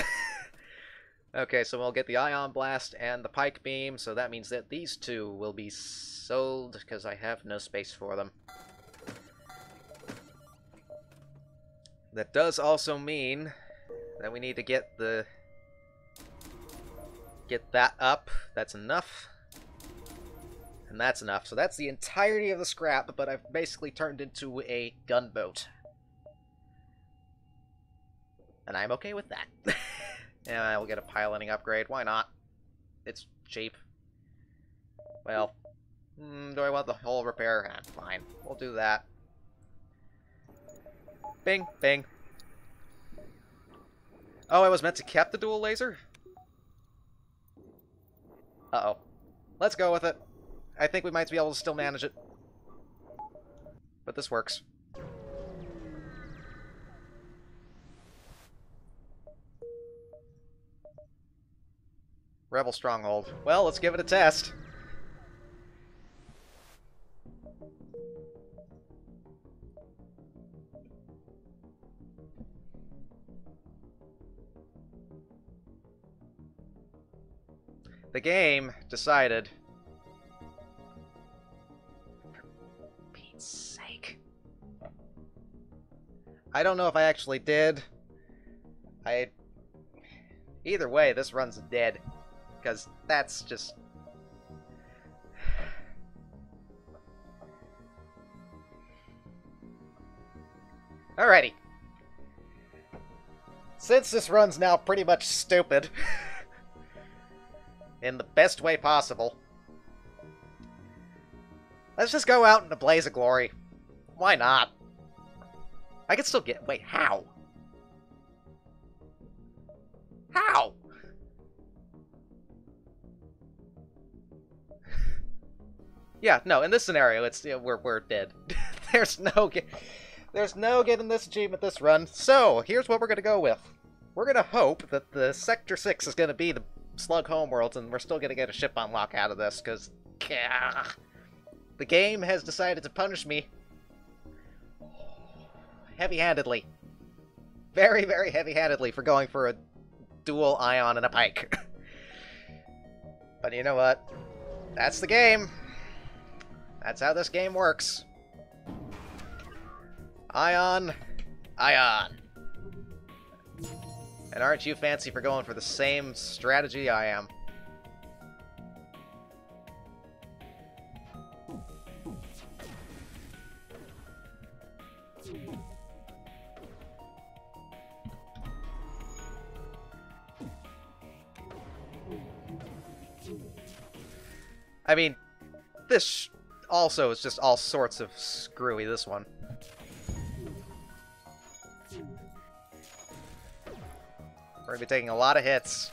Okay, so we'll get the Ion Blast and the Pike Beam, so that means that these two will be sold, because I have no space for them. That does also mean that we need to get that up. That's enough. And that's enough. So that's the entirety of the scrap, but I've basically turned into a gunboat. And I'm okay with that. And I will get a piloting upgrade. Why not? It's cheap. Well, do I want the whole repair? Fine. We'll do that. Bing, bing. Oh, I was meant to keep the dual laser? Uh-oh. Let's go with it. I think we might be able to still manage it. But this works. Rebel Stronghold. Well, let's give it a test. The game decided... For Pete's sake. I don't know if I actually did. Either way, this run's dead. Because that's just... Alrighty. Since this run's now pretty much stupid... in the best way possible. Let's just go out in a blaze of glory. Why not? I can still get... Wait, how? How? Yeah, no, in this scenario, it's we're dead. There's no getting this achievement this run. So, here's what we're going to go with. We're going to hope that the Sector 6 is going to be the Slug homeworlds, and we're still gonna get a ship unlock out of this, because the game has decided to punish me heavy-handedly. Very, very heavy-handedly for going for a dual Ion and a Pike. But you know what? That's the game. That's how this game works. Ion. Ion. And aren't you fancy for going for the same strategy I am? I mean, this also is just all sorts of screwy, this one. We're going to be taking a lot of hits.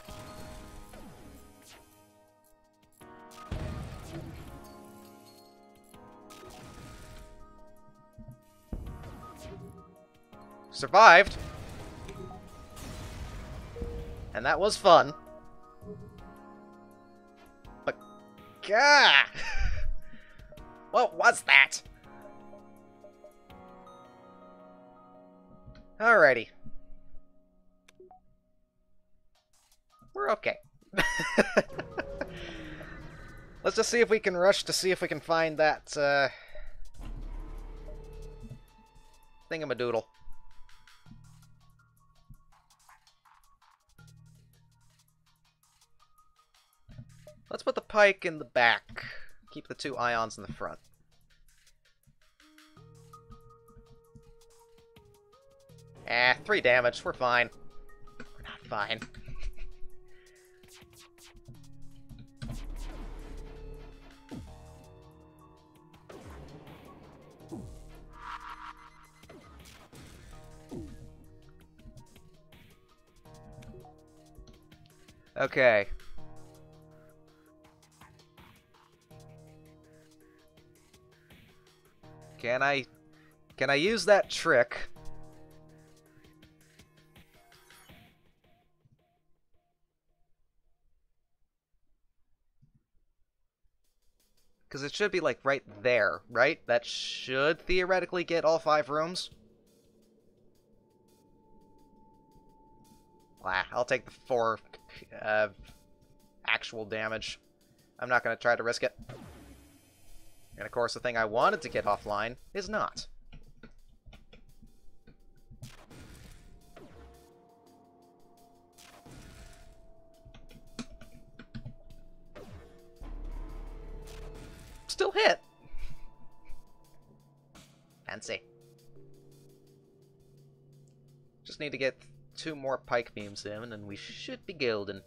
Survived. And that was fun. But, gah! What was that? Alrighty. We're okay. Let's just see if we can rush to see if we can find that, thingamadoodle. Let's put the Pike in the back. Keep the two Ions in the front. Eh, 3 damage. We're fine. We're not fine. Okay. Can I use that trick? Because it should be, like, right there, right? That should theoretically get all 5 rooms. Blah, I'll take the 4 actual damage. I'm not going to try to risk it. And of course, the thing I wanted to get offline is not. Still hit. Fancy. Just need to get 2 more pike beams in, and we should be golden.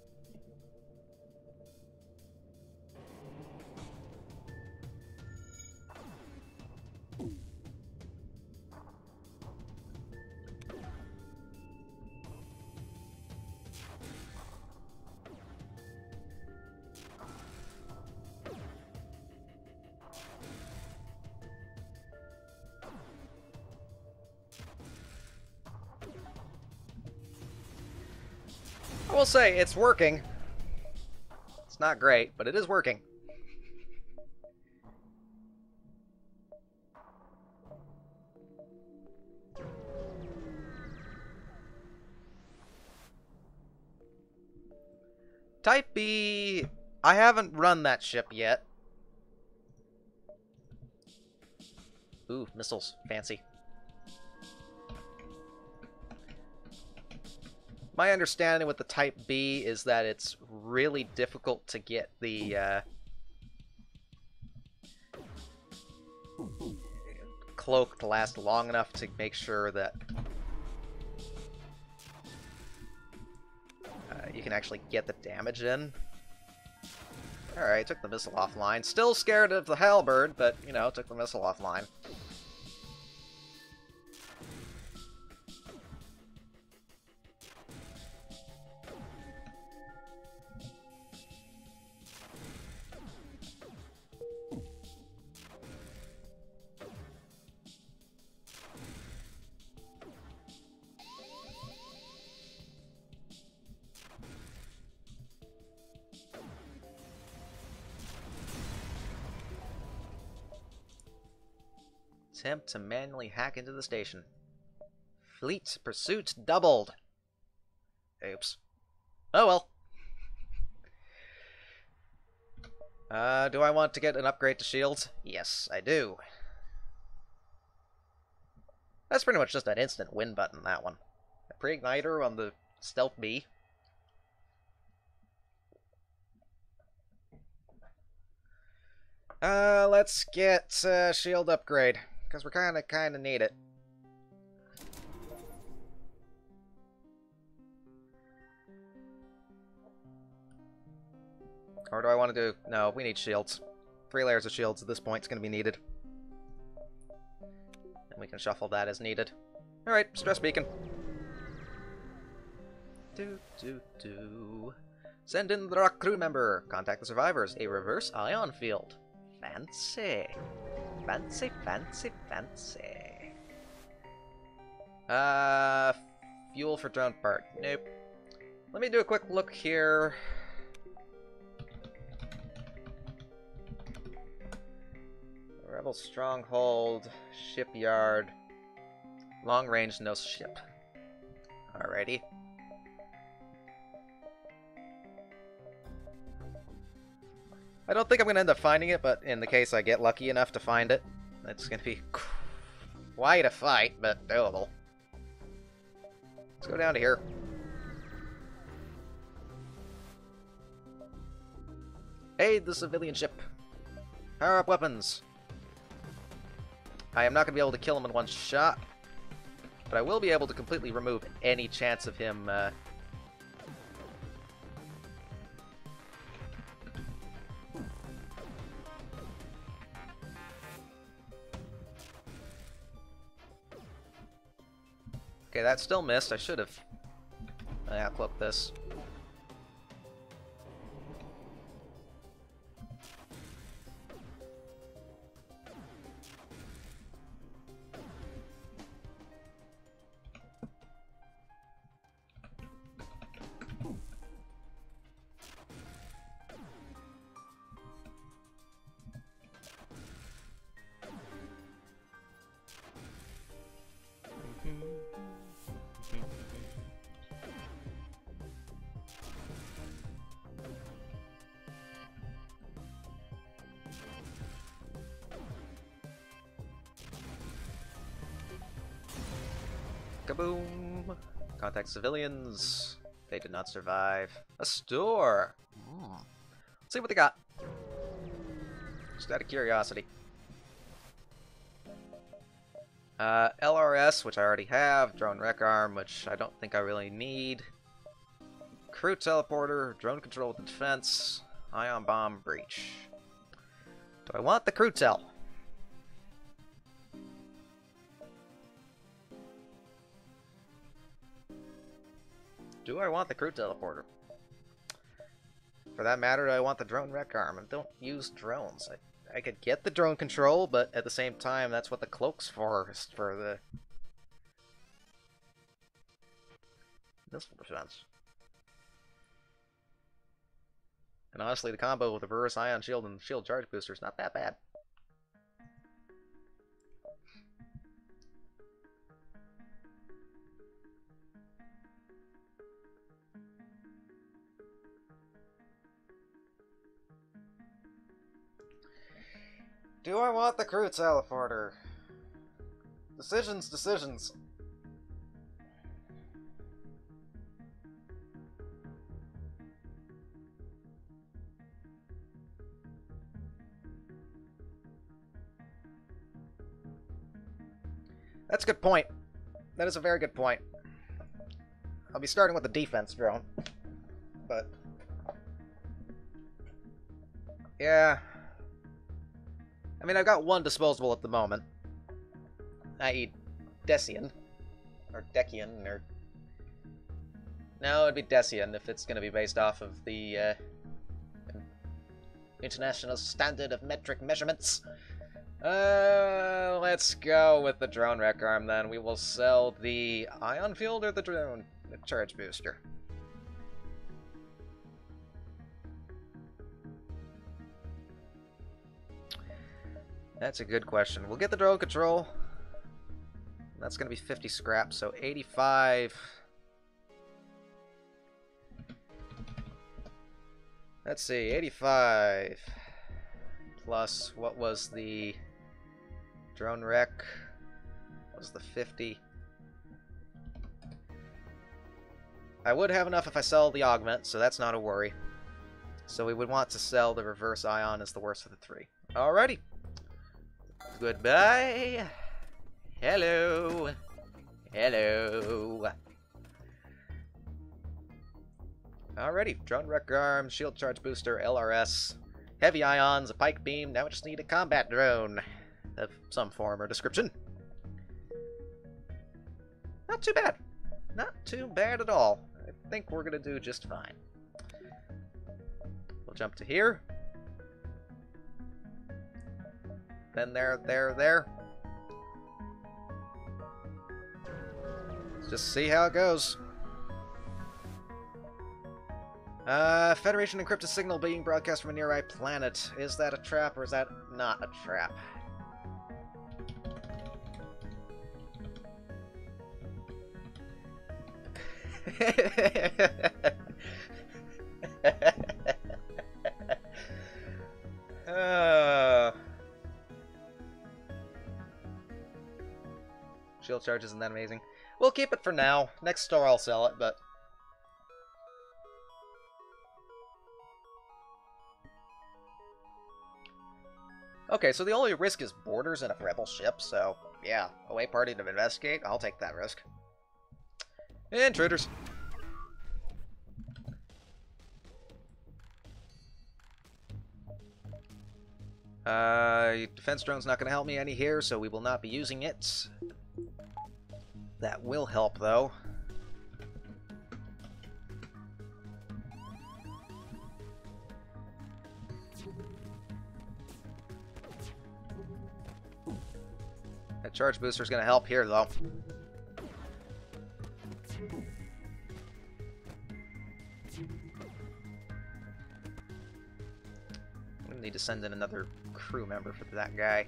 I will say, it's working. It's not great, but it is working. Type B... I haven't run that ship yet. Ooh, missiles. Fancy. My understanding with the Type B is that it's really difficult to get the cloak to last long enough to make sure that you can actually get the damage in. Alright, took the missile offline. Still scared of the halberd, but, you know, took the missile offline. Attempt to manually hack into the station. Fleet pursuit doubled. Oops. Oh well. Do I want to get an upgrade to shields? Yes, I do. That's pretty much just an instant win button, that one. A pre-igniter on the Stealth B. Let's get shield upgrade. Because we're kinda need it. Or do I want to do... No, we need shields. 3 layers of shields at this point is going to be needed. And we can shuffle that as needed. Alright, stress beacon. Send in the rock crew member. Contact the survivors. A reverse ion field. Fancy. Fancy, fancy, fancy. Fuel for drone part. Nope. Let me do a quick look here. Rebel stronghold, shipyard, long range, no ship. Alrighty. I don't think I'm going to end up finding it, but in the case I get lucky enough to find it, it's going to be quite a fight, but doable. Let's go down to here. Aid the civilian ship. Power up weapons. I am not going to be able to kill him in one shot, but I will be able to completely remove any chance of him Okay, that still missed. I should have outcloaked this. Kaboom! Contact civilians. They did not survive. A store! Let's see what they got. Just out of curiosity. LRS, which I already have. Drone wreck arm, which I don't think I really need. Crew teleporter. Drone control with defense. Ion bomb breach. Do I want the crew tel? Do I want the crew teleporter? For that matter, do I want the drone wreck arm? I don't use drones. I could get the drone control, but at the same time, that's what the cloak's for, is for the missile defense. And honestly, the combo with the reverse ion shield and shield charge booster is not that bad. Do I want the crew teleporter? Decisions, decisions. That's a good point. That is a very good point. I'll be starting with the defense drone. But yeah. I mean, I've got one disposable at the moment, i.e. Decian, or Decian, or... No, it'd be Decian if it's going to be based off of the International Standard of Metric Measurements. Let's go with the drone wreck arm then. We will sell the ion field or the drone charge booster. That's a good question. We'll get the drone control. That's going to be 50 scrap, so 85. Let's see, 85 plus what was the drone wreck? What was the 50? I would have enough if I sell the augment, so that's not a worry. So we would want to sell the reverse ion as the worst of the three. Alrighty. Goodbye. Hello. Hello. Alrighty. Drone wreck arm, shield charge booster, LRS, heavy ions, a pike beam. Now we just need a combat drone of some form or description. Not too bad. Not too bad at all. I think we're gonna do just fine. We'll jump to here. Then there. Let's just see how it goes. Federation encrypted signal being broadcast from a nearby planet. Is that a trap or is that not a trap? Shield charge isn't that amazing. We'll keep it for now. Next store I'll sell it, but... Okay, so the only risk is borders in a rebel ship, so yeah, away party to investigate, I'll take that risk. Intruders. Defense drone's not going to help me any here, so we will not be using it. That will help, though. That charge booster's going to help here, though. I'm going to need to send in another crew member for that guy.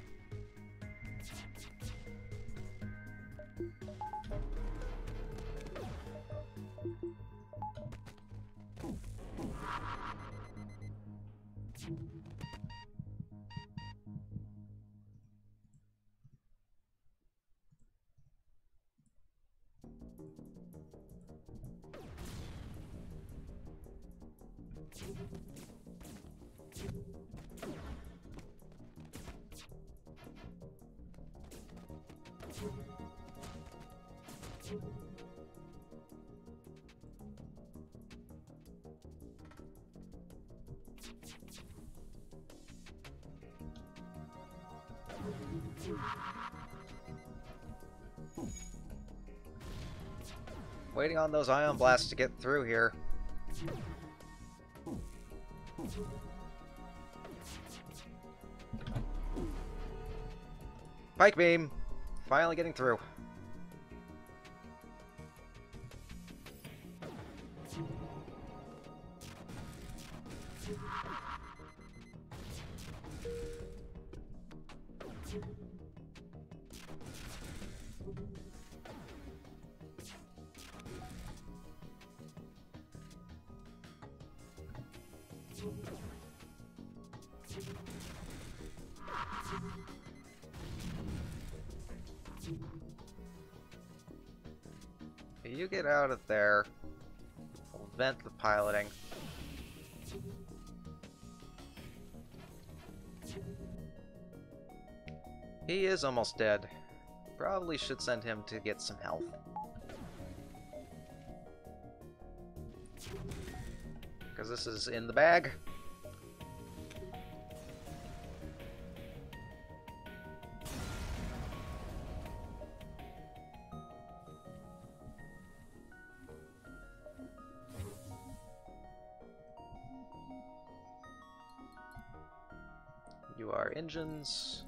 Waiting on those ion blasts to get through here. Pike beam! Finally getting through. You get out of there. I'll vent the piloting. He is almost dead. Probably should send him to get some health. Because this is in the bag. You are engines.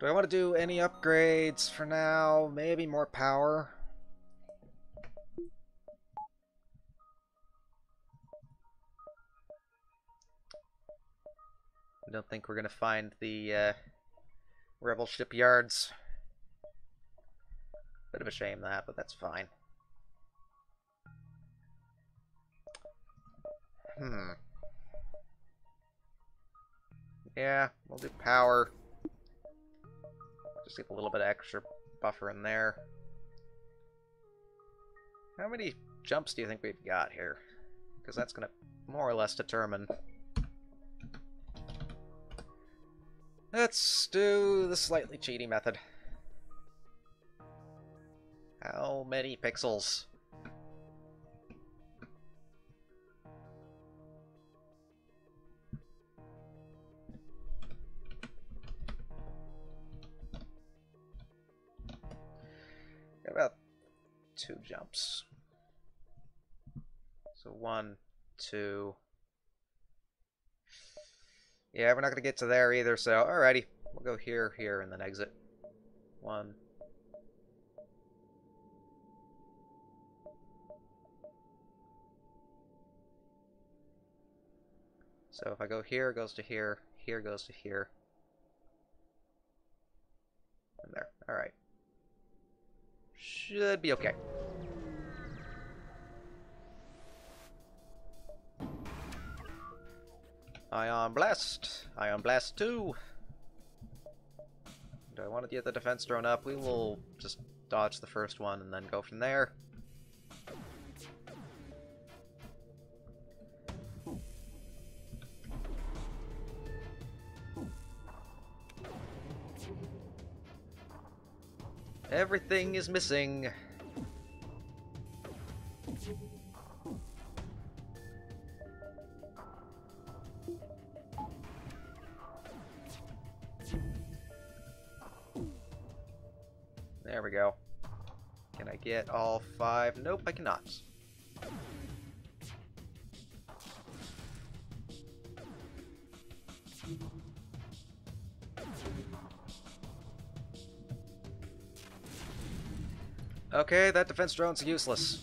Do I want to do any upgrades for now? Maybe more power? I don't think we're going to find the rebel shipyards. Bit of a shame that, but that's fine. Yeah, we'll do power. Just get a little bit of extra buffer in there. How many jumps do you think we've got here? Because that's going to more or less determine. Let's do the slightly cheaty method. How many pixels? About 2 jumps. So 1, 2. Yeah, we're not going to get to there either, so alrighty. We'll go here, here, and then exit. 1. So if I go here, it goes to here, here goes to here. And there. Alright. Should be okay. Ion Blast. Ion Blast 2. Do I want to get the defense drone up? We will just dodge the first one and then go from there. Everything is missing. There we go. Can I get all 5? Nope, I cannot. Okay, that defense drone's useless.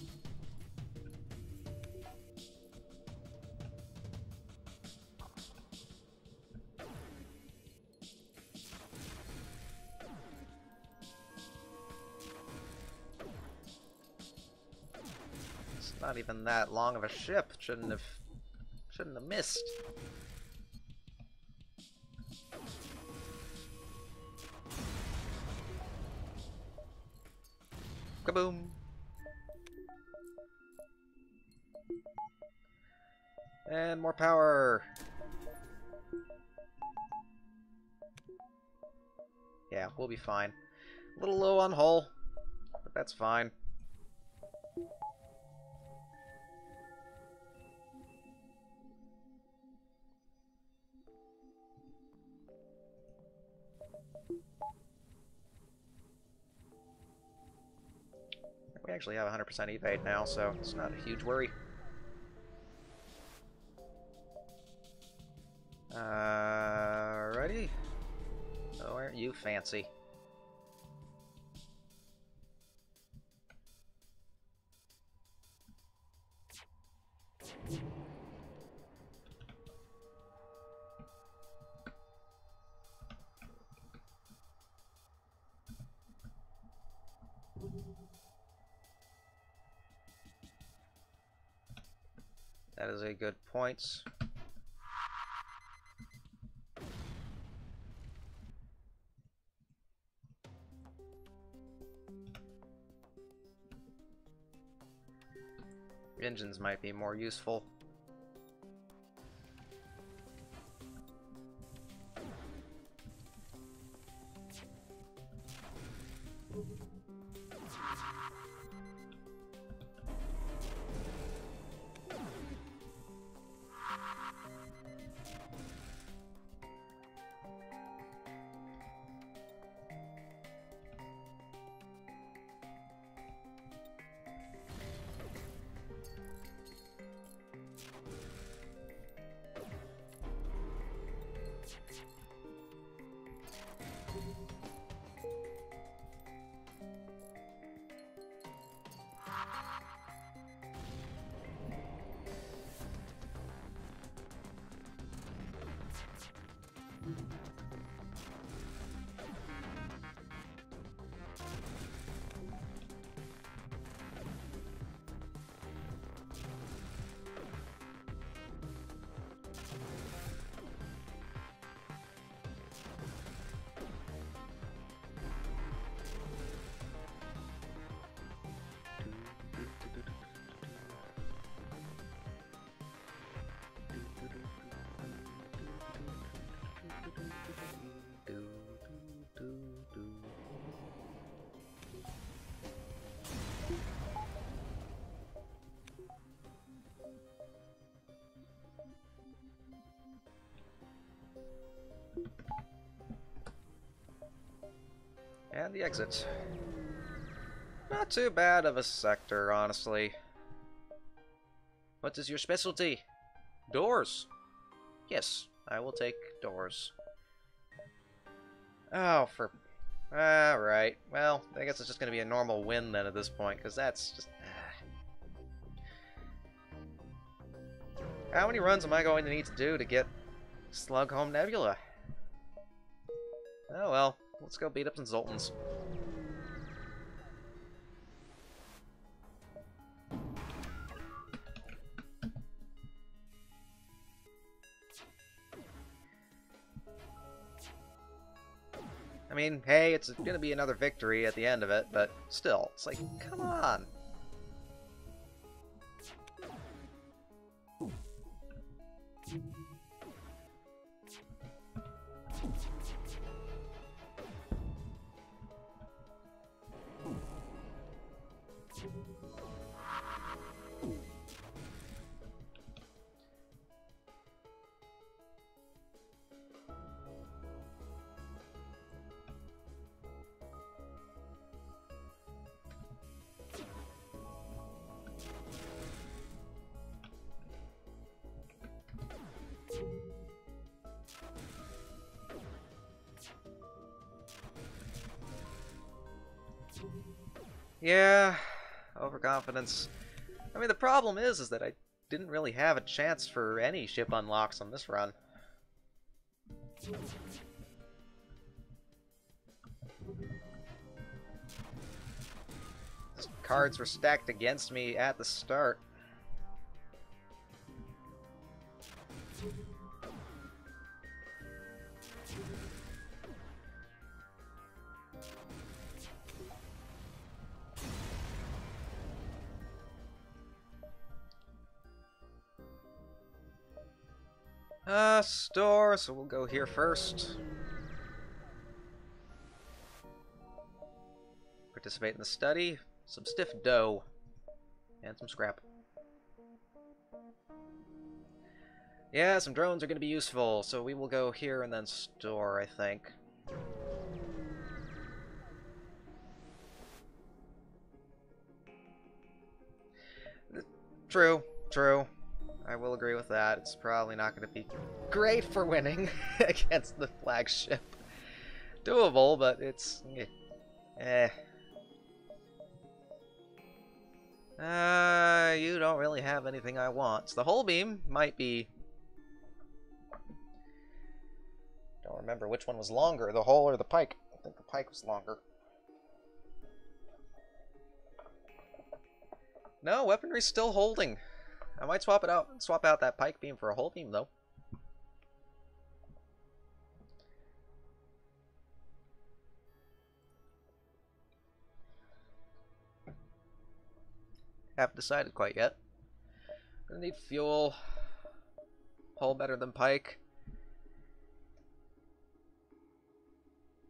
It's not even that long of a ship. Shouldn't have missed. Kaboom! And more power! Yeah, we'll be fine. A little low on hull, but that's fine. We actually have 100% evade now, so it's not a huge worry. Ready? Oh, aren't you fancy? That is a good point. Engines might be more useful. And the exit. Not too bad of a sector, honestly. What is your specialty? Doors. Yes, I will take doors. Oh, for... Alright. Well, I guess it's just going to be a normal win then at this point, because that's just... How many runs am I going to need to do to get Slughome Nebula? Oh well, let's go beat up some Zoltans. I mean, hey, it's gonna be another victory at the end of it, but still, it's like, come on. Yeah, overconfidence. I mean, the problem is that I didn't really have a chance for any ship unlocks on this run. Cards were stacked against me at the start. Store, so we'll go here first. Participate in the study. Some stiff dough. And some scrap. Yeah, some drones are going to be useful, so we will go here and then store, I think. True, true. I will agree with that. It's probably not going to be great for winning against the flagship. Doable, but it's... you don't really have anything I want. So the hull beam might be... Don't remember which one was longer, the hull or the pike. I think the pike was longer. No, weaponry's still holding. I might swap out that pike beam for a hull beam, though. Haven't decided quite yet. Gonna need fuel. Hull better than pike.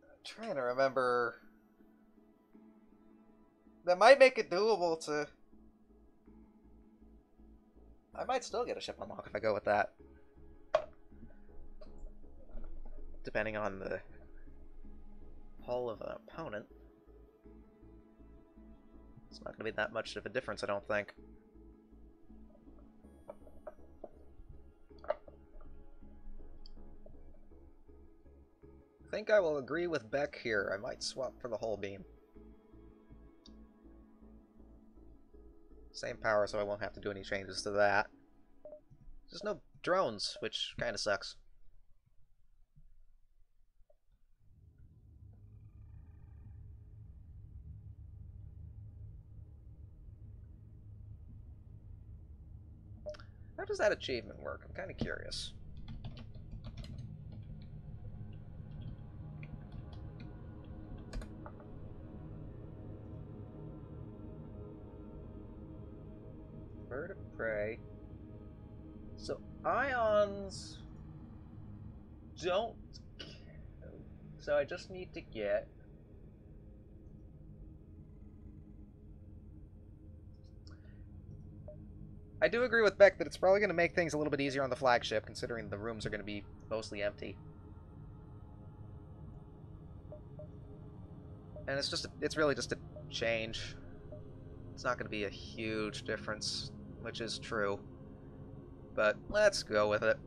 I'm trying to remember. That might make it doable to... I might still get a ship unlock if I go with that. Depending on the hull of an opponent. It's not going to be that much of a difference, I don't think. I think I will agree with Beck here. I might swap for the hull beam. Same power, so I won't have to do any changes to that. There's no drones, which kind of sucks. How does that achievement work? I'm kind of curious. Bird of prey. So ions don't. So I just need to get. I do agree with Beck that it's probably going to make things a little bit easier on the flagship, considering the rooms are going to be mostly empty. And it's really just a change. It's not going to be a huge difference, which is true. But let's go with it.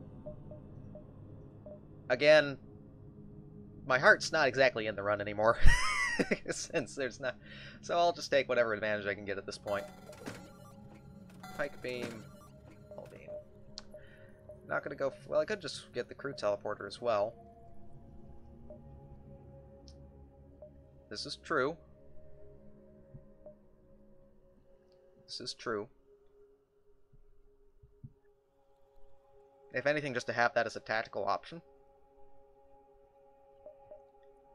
Again, my heart's not exactly in the run anymore, since there's not. So I'll just take whatever advantage I can get at this point. Pike beam, hull beam. Not gonna go. Well, I could just get the crew teleporter as well. This is true. This is true. If anything, just to have that as a tactical option.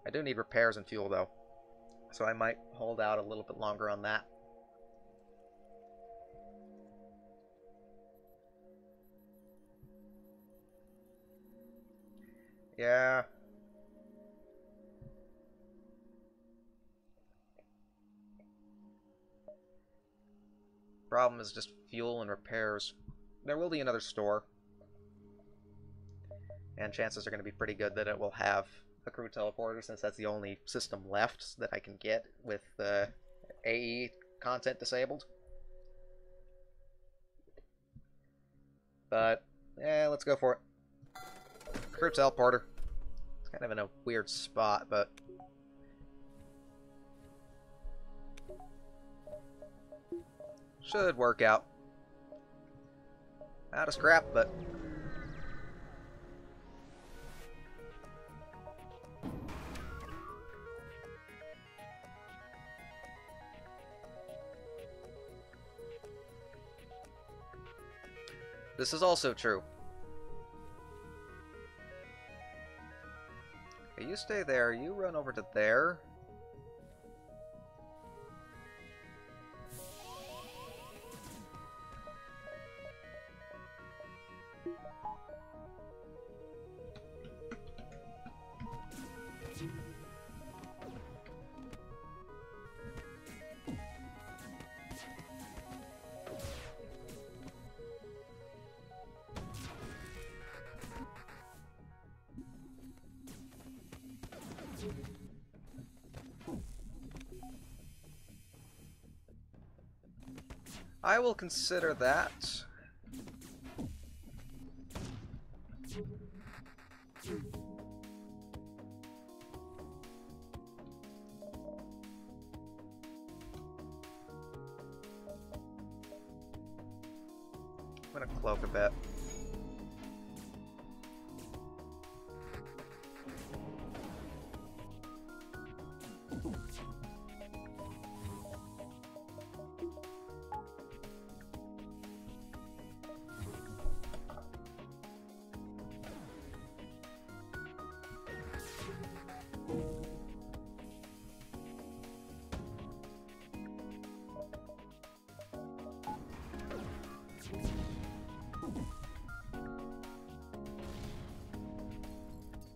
I do need repairs and fuel, though, so I might hold out a little bit longer on that. Yeah. Problem is just fuel and repairs. There will be another store. And chances are going to be pretty good that it will have a crew teleporter, since that's the only system left that I can get with the AE content disabled. But, let's go for it. Crew teleporter. It's kind of in a weird spot, but... Should work out. Out of scrap, but... This is also true. Okay, you stay there. You run over to there. I will consider that. I'm gonna cloak a bit.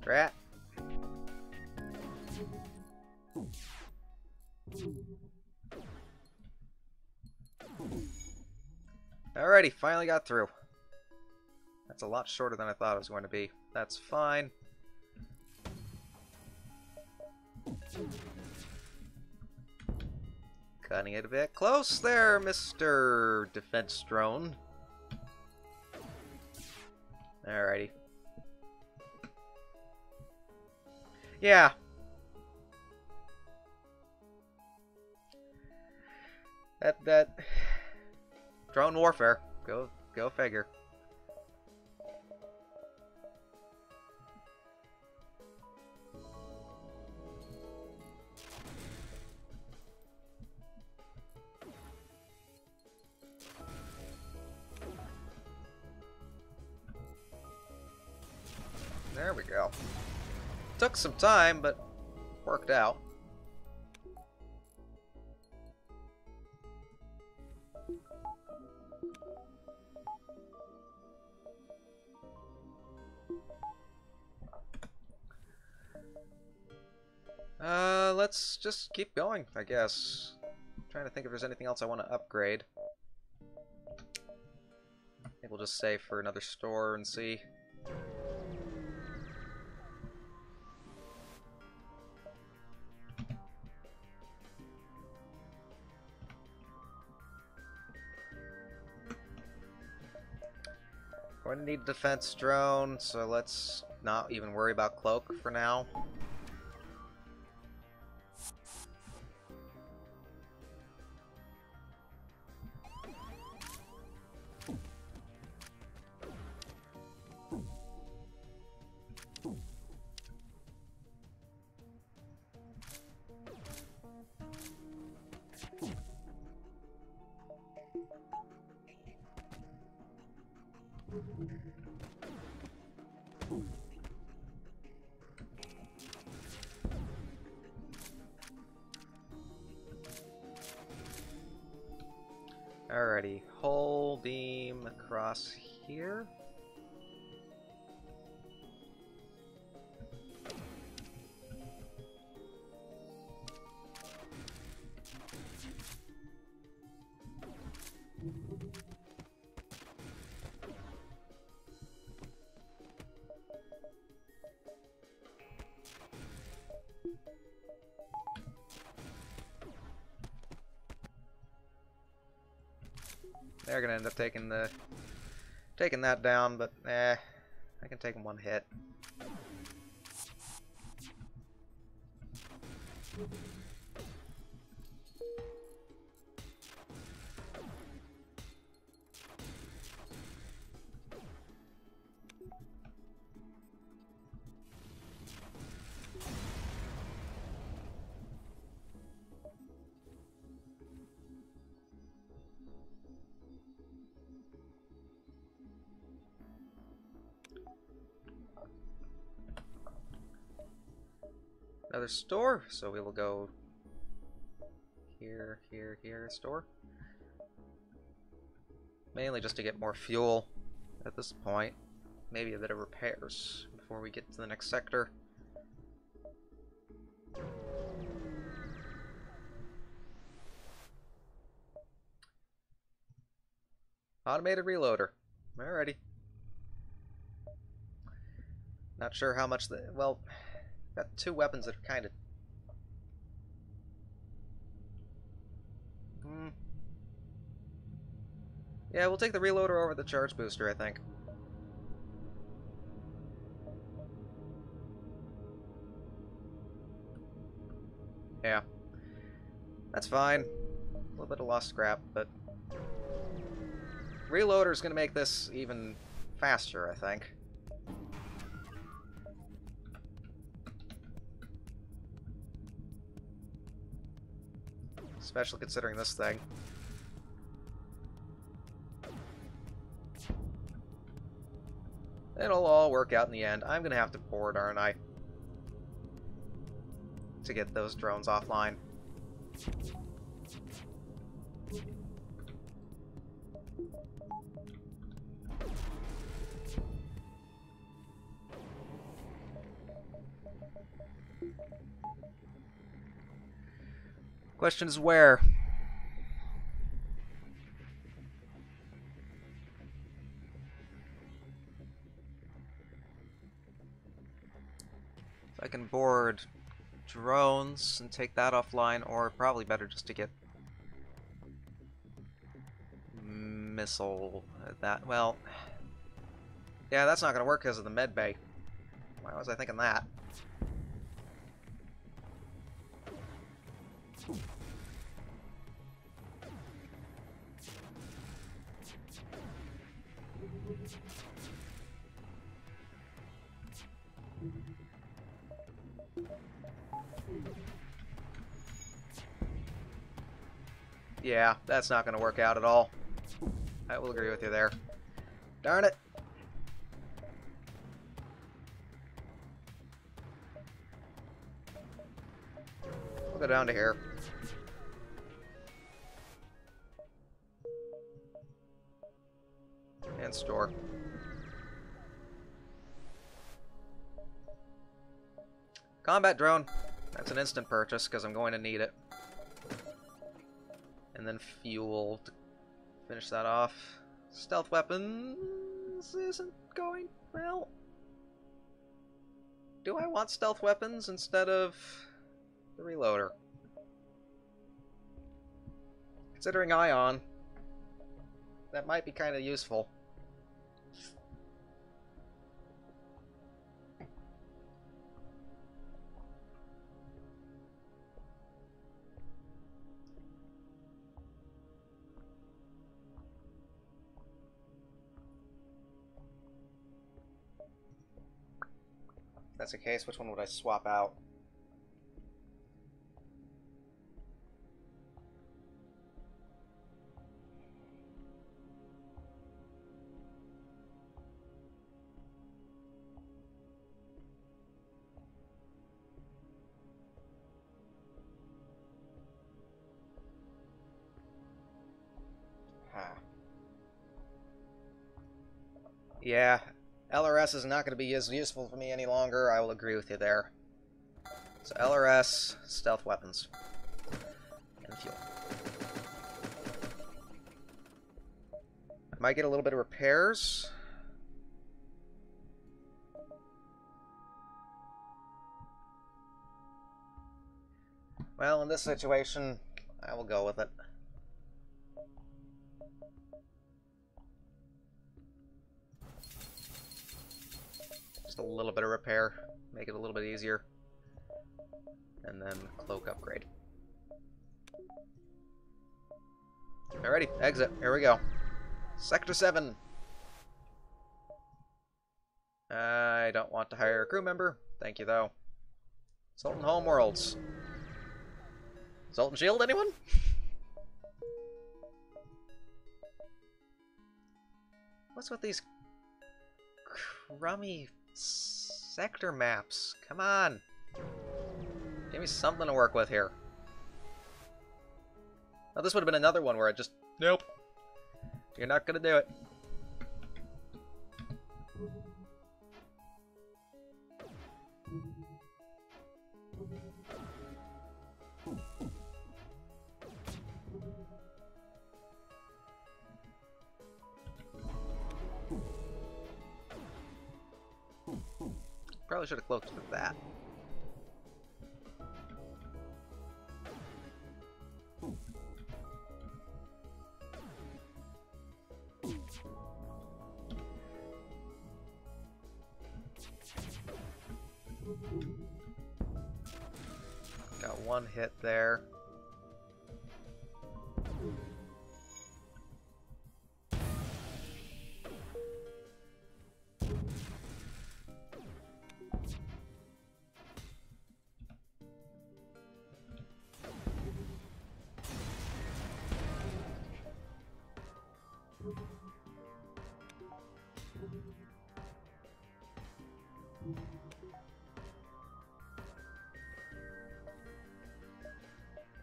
Rat. Alrighty, finally got through. That's a lot shorter than I thought it was going to be. That's fine. Cutting it a bit close there, Mr. Defense Drone. Alrighty. Yeah. That drone warfare. Go figure. There we go. Took some time, but worked out. Let's just keep going, I guess. I'm trying to think if there's anything else I want to upgrade. I think we'll just save for another store and see. Going to need defense drone, so let's not even worry about cloak for now. Alrighty, whole beam across here. They're gonna end up taking that down, but I can take them one hit. another store, so we will go here, here, here, store. Mainly just to get more fuel at this point. Maybe a bit of repairs before we get to the next sector. Automated reloader. Alrighty. Not sure how much the... Well, got two weapons that are kind of... Yeah, we'll take the reloader over the charge booster, I think. Yeah. That's fine. A little bit of lost scrap, but... Reloader's gonna make this even faster, I think. Especially considering this thing. It'll all work out in the end. I'm gonna have to board, aren't I? To get those drones offline. Question is where? I can board drones and take that offline, or probably better just to get missile. That, well, yeah, that's not going to work because of the med bay. Why was I thinking that? Yeah, that's not going to work out at all. I will agree with you there. Darn it. We'll go down to here. And store. Combat drone. That's an instant purchase because I'm going to need it. And then fuel to finish that off. Stealth weapons isn't going well. Do I want stealth weapons instead of the reloader? Considering ion, that might be kind of useful. If that's the case, which one would I swap out? Yeah, LRS is not going to be as useful for me any longer. I will agree with you there. So LRS, stealth weapons, and fuel. I might get a little bit of repairs. Well, in this situation, I will go with it. Just a little bit of repair, make it a little bit easier. And then cloak upgrade. Alrighty, exit. Here we go. Sector 7. I don't want to hire a crew member. Thank you, though. Sultan Homeworlds. Sultan Shield, anyone? What's with these crummy sector maps? Come on. Give me something to work with here. Now this would have been another one where I just... Nope. You're not gonna do it. Probably should have cloaked with that. Got one hit there.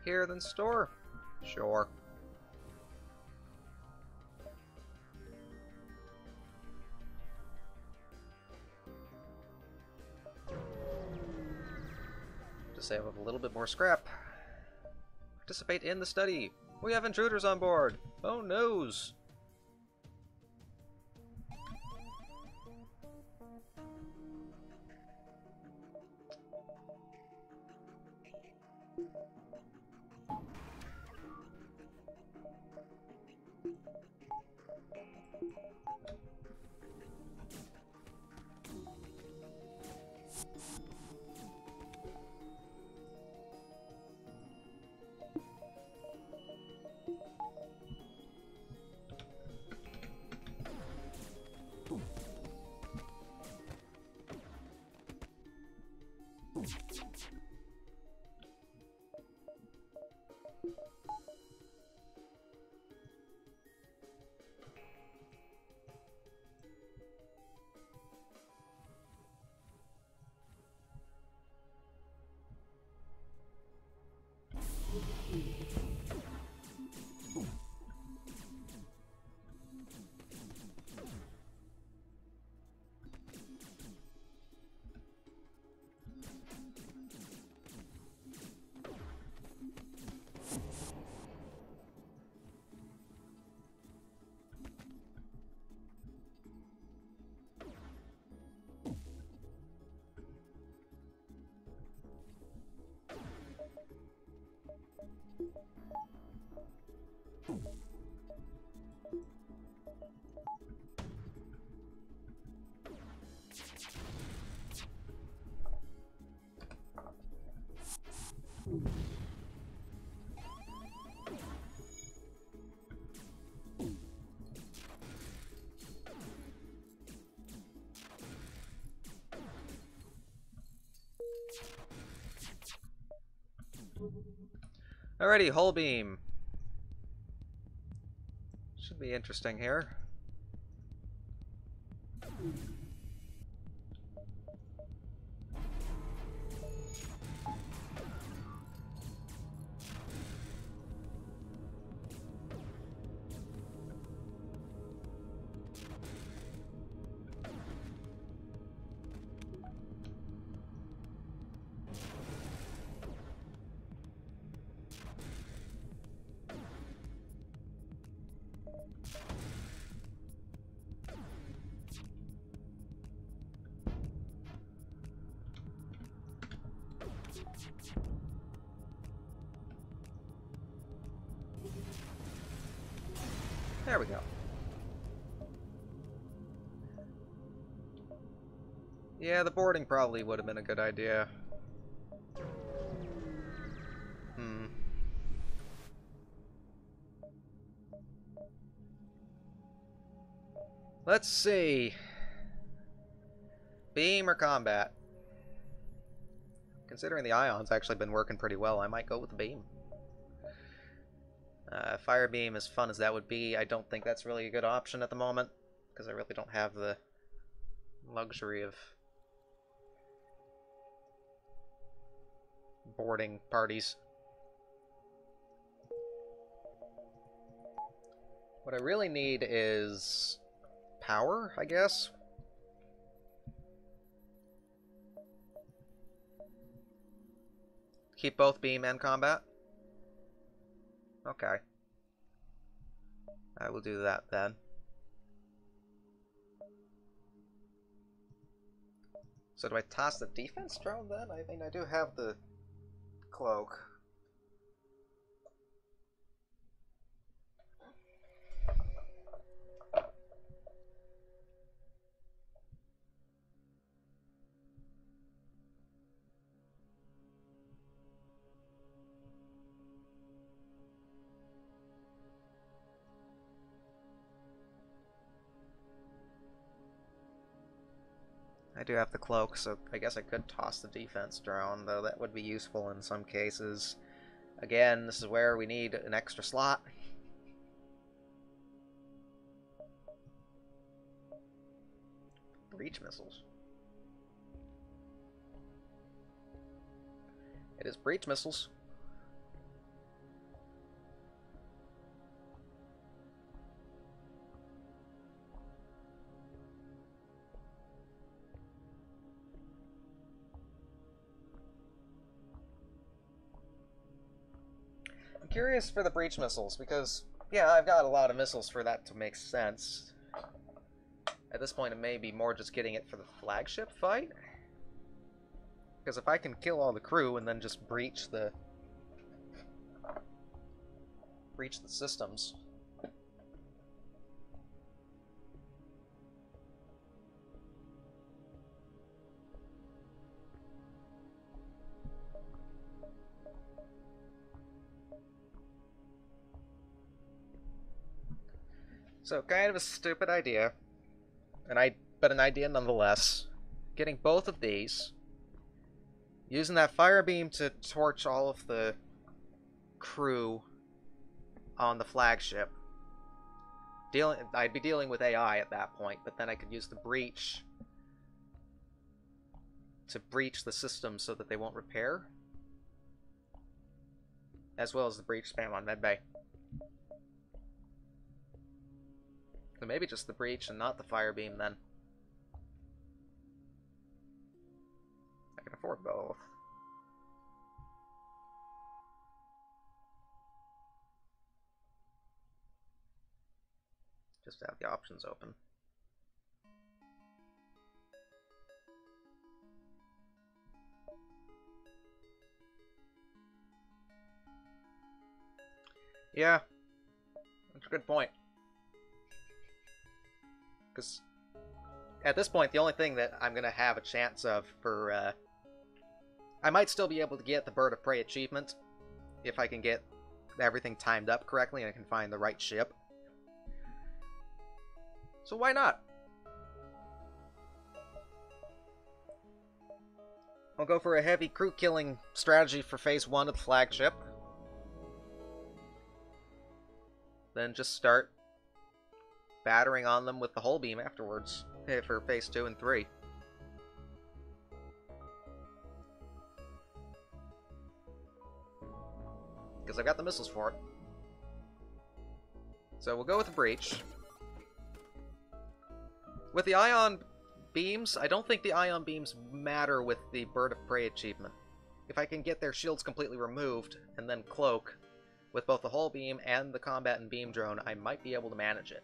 Here than store? Sure. To save up a little bit more scrap. Participate in the study. We have intruders on board. Oh noes. Alrighty, hull beam. Should be interesting here. There we go. Yeah, the boarding probably would have been a good idea. Let's see. Beam or combat? Considering the ion's actually been working pretty well, I might go with the beam. Fire beam, as fun as that would be, I don't think that's really a good option at the moment, because I really don't have the luxury of boarding parties. What I really need is power, I guess. Keep both beam and combat? Okay. I will do that then. So do I toss the defense drone then? I mean, I do have the cloak. I do have the cloak, so I guess I could toss the defense drone, though that would be useful in some cases. Again, this is where we need an extra slot. Breach missiles. It is breach missiles. I'm curious for the breach missiles, because, yeah, I've got a lot of missiles for that to make sense. At this point, it may be more just getting it for the flagship fight. Because if I can kill all the crew and then just breach the systems. So, kind of a stupid idea, but an idea nonetheless. Getting both of these, using that fire beam to torch all of the crew on the flagship. I'd be dealing with AI at that point, but then I could use the breach to breach the system so that they won't repair, as well as the breach spam on medbay. So maybe just the breach and not the fire beam then. I can afford both. Just to have the options open. Yeah, that's a good point. Because at this point, the only thing that I'm going to have a chance of for... I might still be able to get the Bird of Prey achievement if I can get everything timed up correctly and I can find the right ship. So why not? I'll go for a heavy crew killing strategy for phase 1 of the flagship. Then just start battering on them with the hull beam afterwards for phase 2 and 3. Because I've got the missiles for it. So we'll go with the breach. With the ion beams, I don't think the ion beams matter with the Bird of Prey achievement. If I can get their shields completely removed and then cloak with both the hull beam and the combat and beam drone, I might be able to manage it.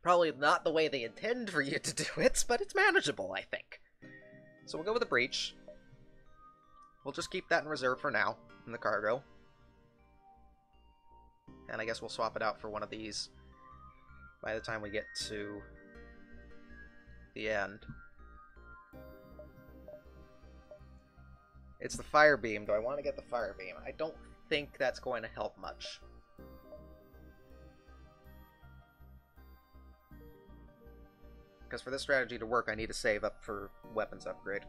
Probably not the way they intend for you to do it, but it's manageable, I think. So we'll go with the breach. We'll just keep that in reserve for now, in the cargo. And I guess we'll swap it out for one of these by the time we get to the end. It's the fire beam. Do I want to get the fire beam? I don't think that's going to help much. Because for this strategy to work, I need to save up for weapons upgrade.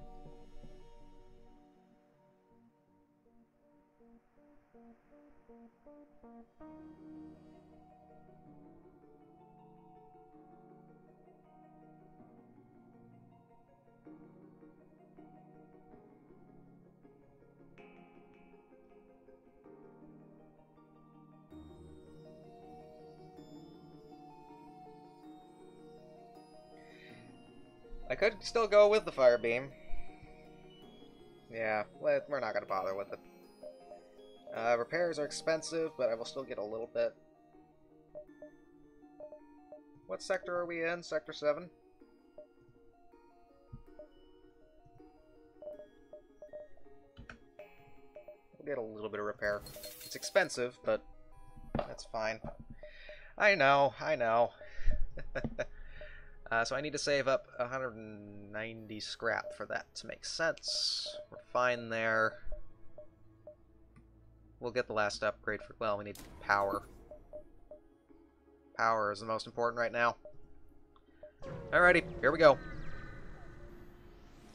I could still go with the fire beam. Yeah, we're not gonna bother with it. Repairs are expensive, but I will still get a little bit. What sector are we in? Sector 7? We'll get a little bit of repair. It's expensive, but that's fine. I know, I know. So I need to save up 190 scrap for that to make sense. We're fine there. We'll get the last upgrade for... Well, we need power. Power is the most important right now. Alrighty, here we go.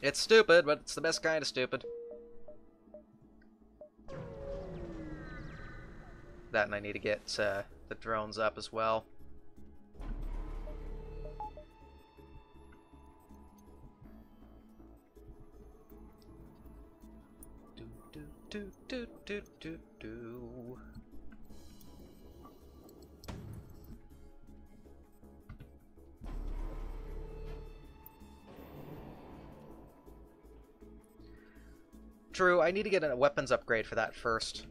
It's stupid, but it's the best kind of stupid. That, and I need to get the drones up as well. Do. True, I need to get a weapons upgrade for that first.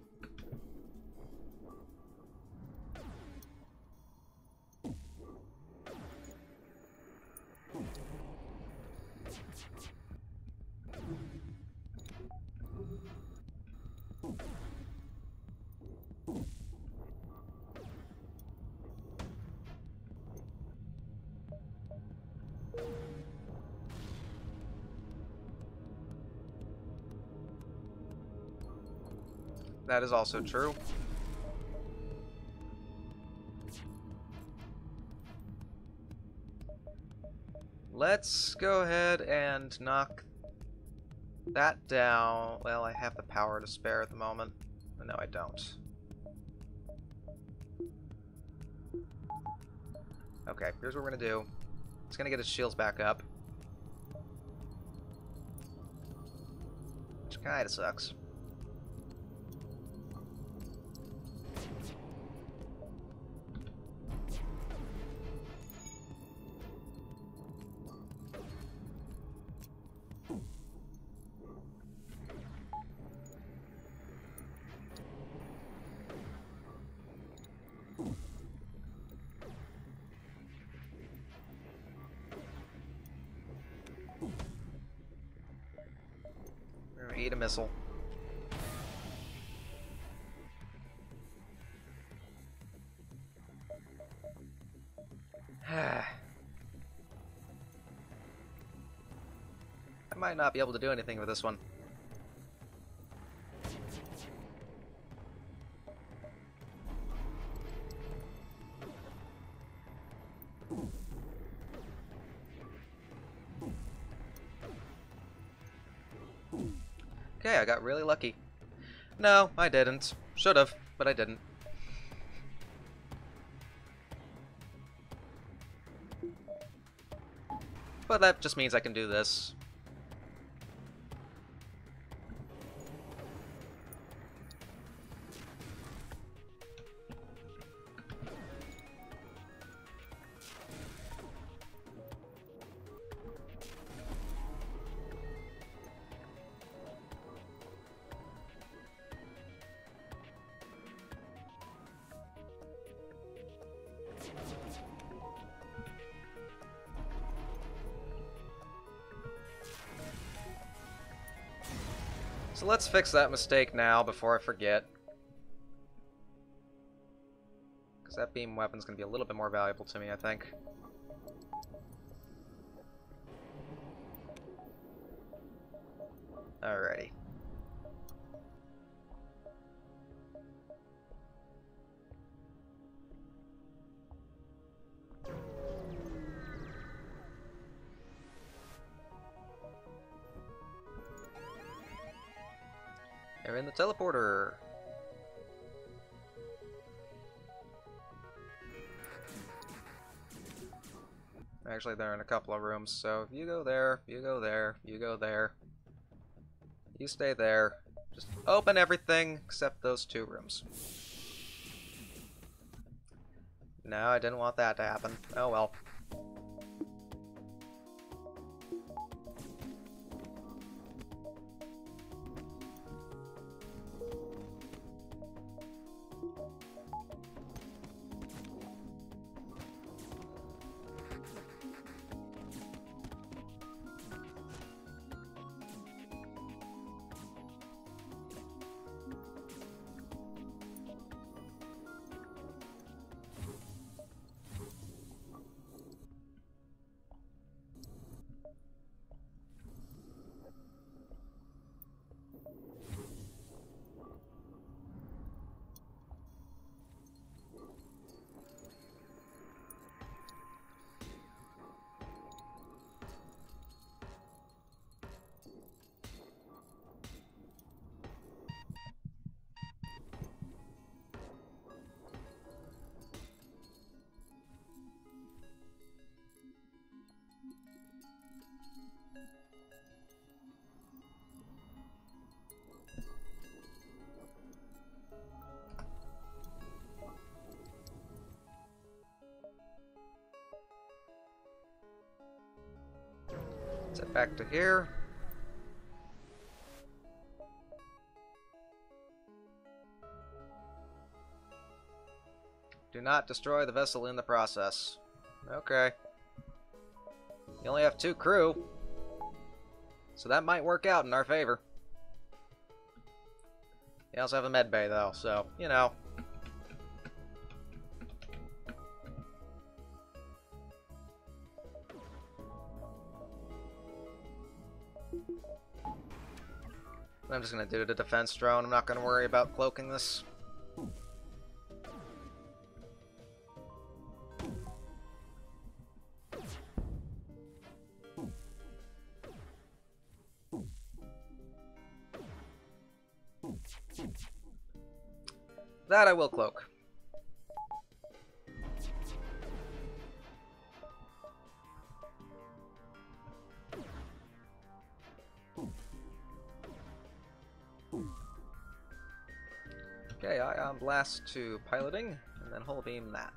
That is also true. Let's go ahead and knock that down. Well, I have the power to spare at the moment. No, I don't. Okay, here's what we're gonna do. It's gonna get its shields back up. Which kinda sucks. Eat a missile. I might not be able to do anything with this one. Okay, I got really lucky. No, I didn't. Should've, but I didn't. But that just means I can do this. So let's fix that mistake now before I forget. Because that beam weapon's going to be a little bit more valuable to me, I think. Alrighty. They're in the teleporter. Actually, they're in a couple of rooms, so if you go there, you go there, you go there. You stay there. Just open everything except those two rooms. No, I didn't want that to happen. Oh well. Set back to here. Do not destroy the vessel in the process. Okay. You only have 2 crew, so that might work out in our favor. You also have a med bay, though, so, you know. I'm just going to do the defense drone. I'm not going to worry about cloaking this. That I will cloak. Okay, ion blast to piloting, and then hull beam that.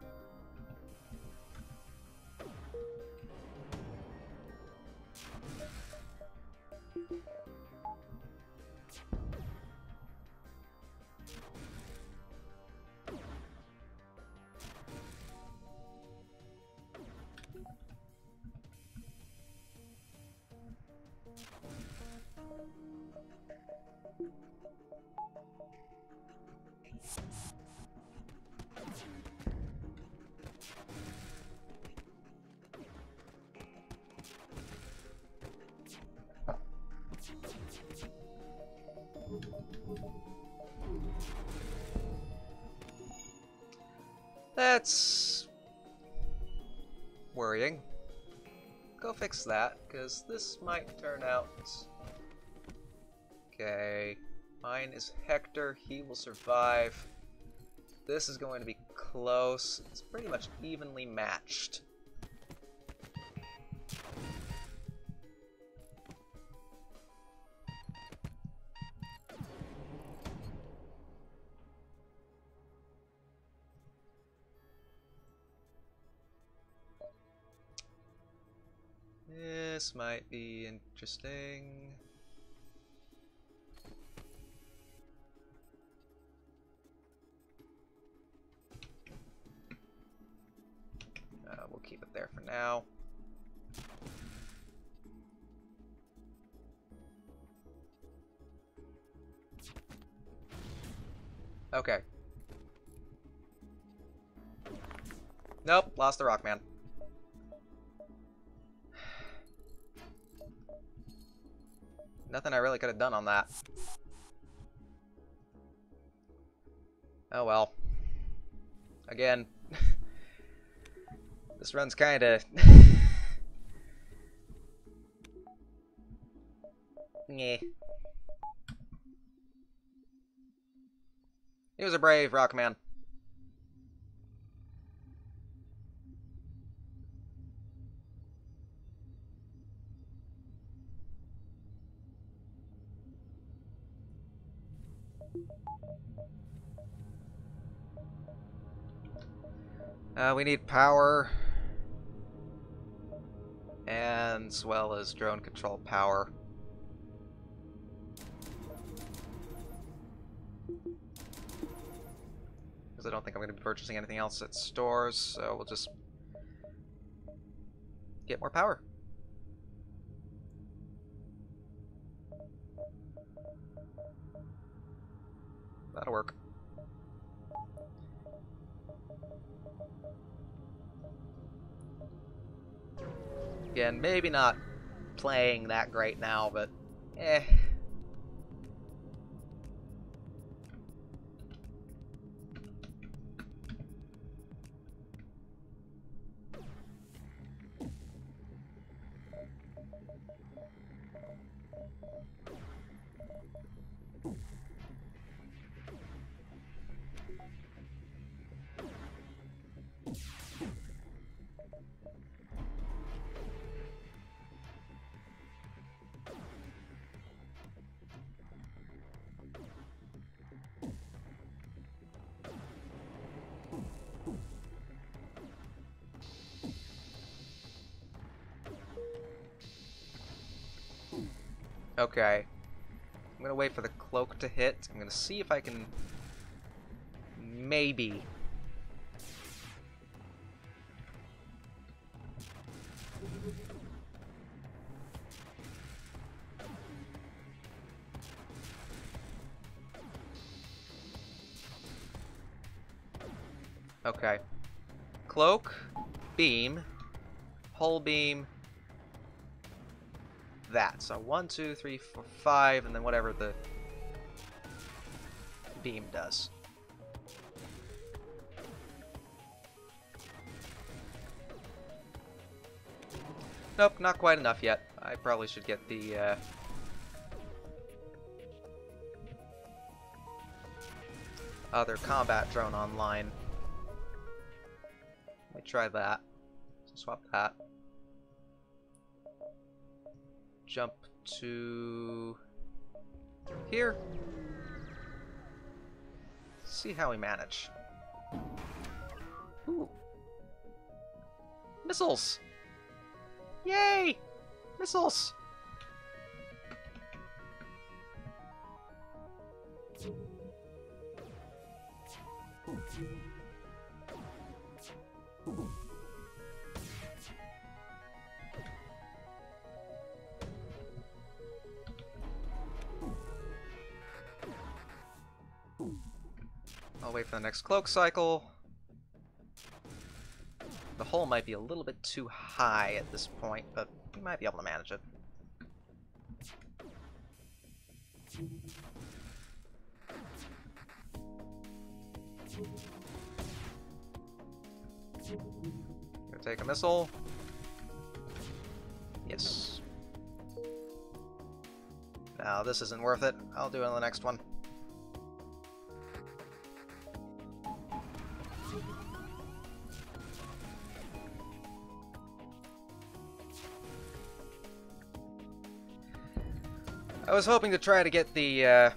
That's worrying. Go fix that, because this might turn out... Okay. Mine is Hector. He will survive. This is going to be close. It's pretty much evenly matched. This might be interesting. We'll keep it there for now. Okay. Nope, lost the Rockman. Nothing I really could have done on that. Oh well. Again. This run's kinda... Nyeh. He was a brave Rockman. We need power, and as well as drone control power. Because I don't think I'm going to be purchasing anything else at stores, so we'll just get more power. That'll work. Again, maybe not playing that great now, but eh. Okay. I'm gonna wait for the cloak to hit. I'm gonna see if I can... maybe... Okay. Cloak, beam, pole beam, that. So 1, 2, 3, 4, 5, and then whatever the beam does. Nope, not quite enough yet. I probably should get the other combat drone online. Let me try that. Swap that. Jump to here. See how we manage. Ooh. Missiles! Yay! Missiles! I'll wait for the next cloak cycle. The hole might be a little bit too high at this point, but we might be able to manage it. Gonna take a missile. Yes. Now this isn't worth it. I'll do it on the next one. I was hoping to try to get the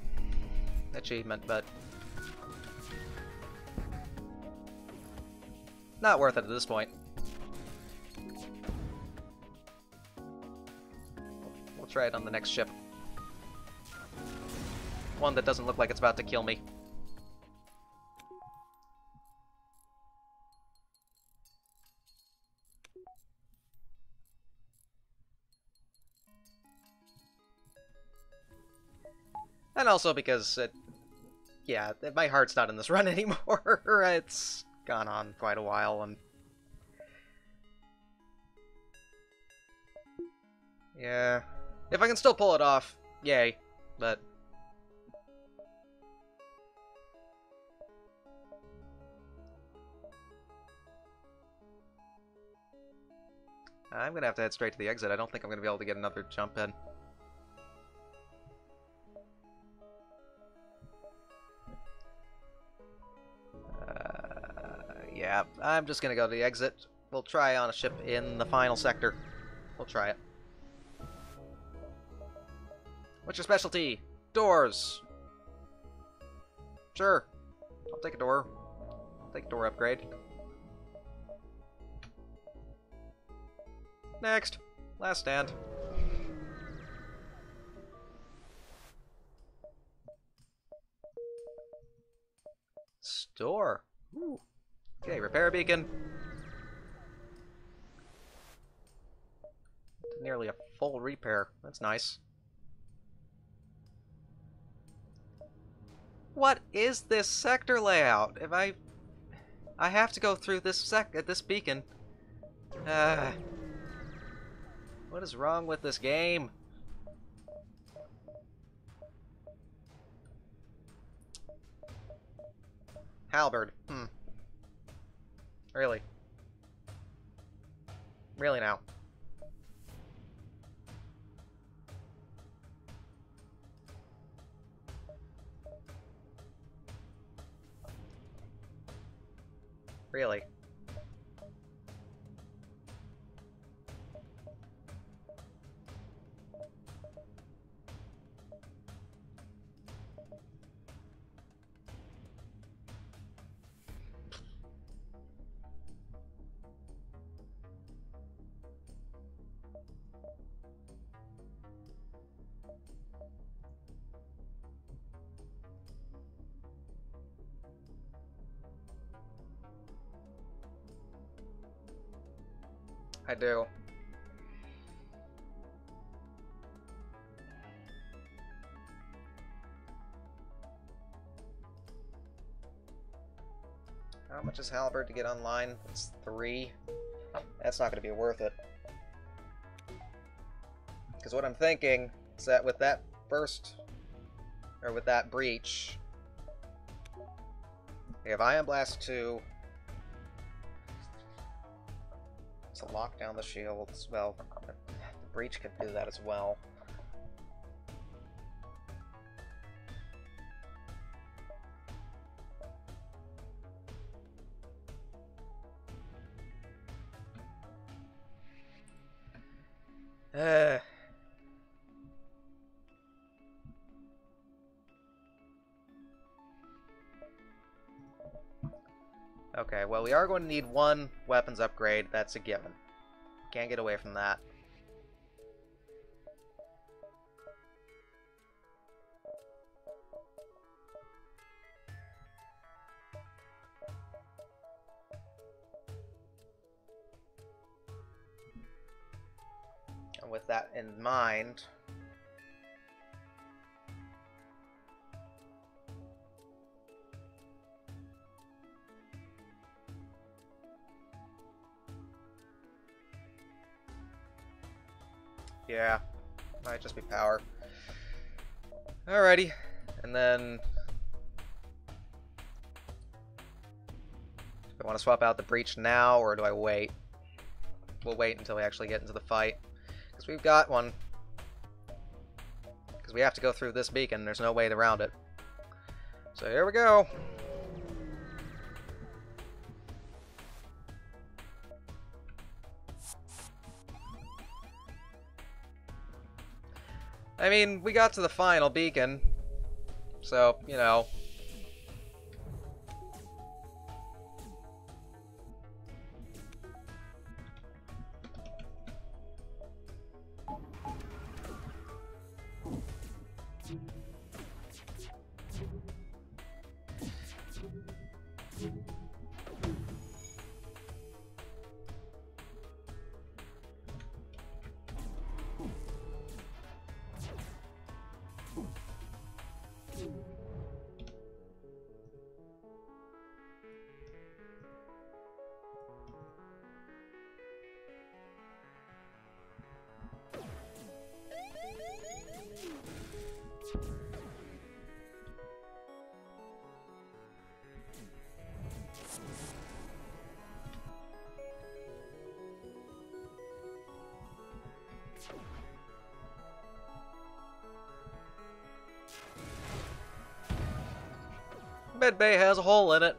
achievement, but not worth it at this point. We'll try it on the next ship. One that doesn't look like it's about to kill me. And also because, yeah, my heart's not in this run anymore. It's gone on quite a while, and... yeah. If I can still pull it off, yay. But... I'm gonna have to head straight to the exit. I don't think I'm gonna be able to get another jump in. Yeah, I'm just gonna go to the exit. We'll try on a ship in the final sector. We'll try it. What's your specialty? Doors! Sure. I'll take a door. I'll take a door upgrade. Next. Last stand. Store. Ooh. Okay, repair beacon. Nearly a full repair. That's nice. What is this sector layout? If I have to go through this this beacon. What is wrong with this game? Halberd. Really? Really now? Really? I do. How much is Halberd to get online? It's 3. That's not going to be worth it. Because what I'm thinking is that with that burst, or with that breach, we have Ion Blast 2. To lock down the shields. Well, the breach could do that as well. Okay, well, we are going to need 1 weapons upgrade. That's a given. Can't get away from that. And with that in mind, yeah, might just be power. Alrighty, and then do I want to swap out the breach now, or do I wait? We'll wait until we actually get into the fight, because we've got one. Because we have to go through this beacon, there's no way around it. So here we go. I mean, we got to the final beacon, so, you know. Medbay has a hole in it.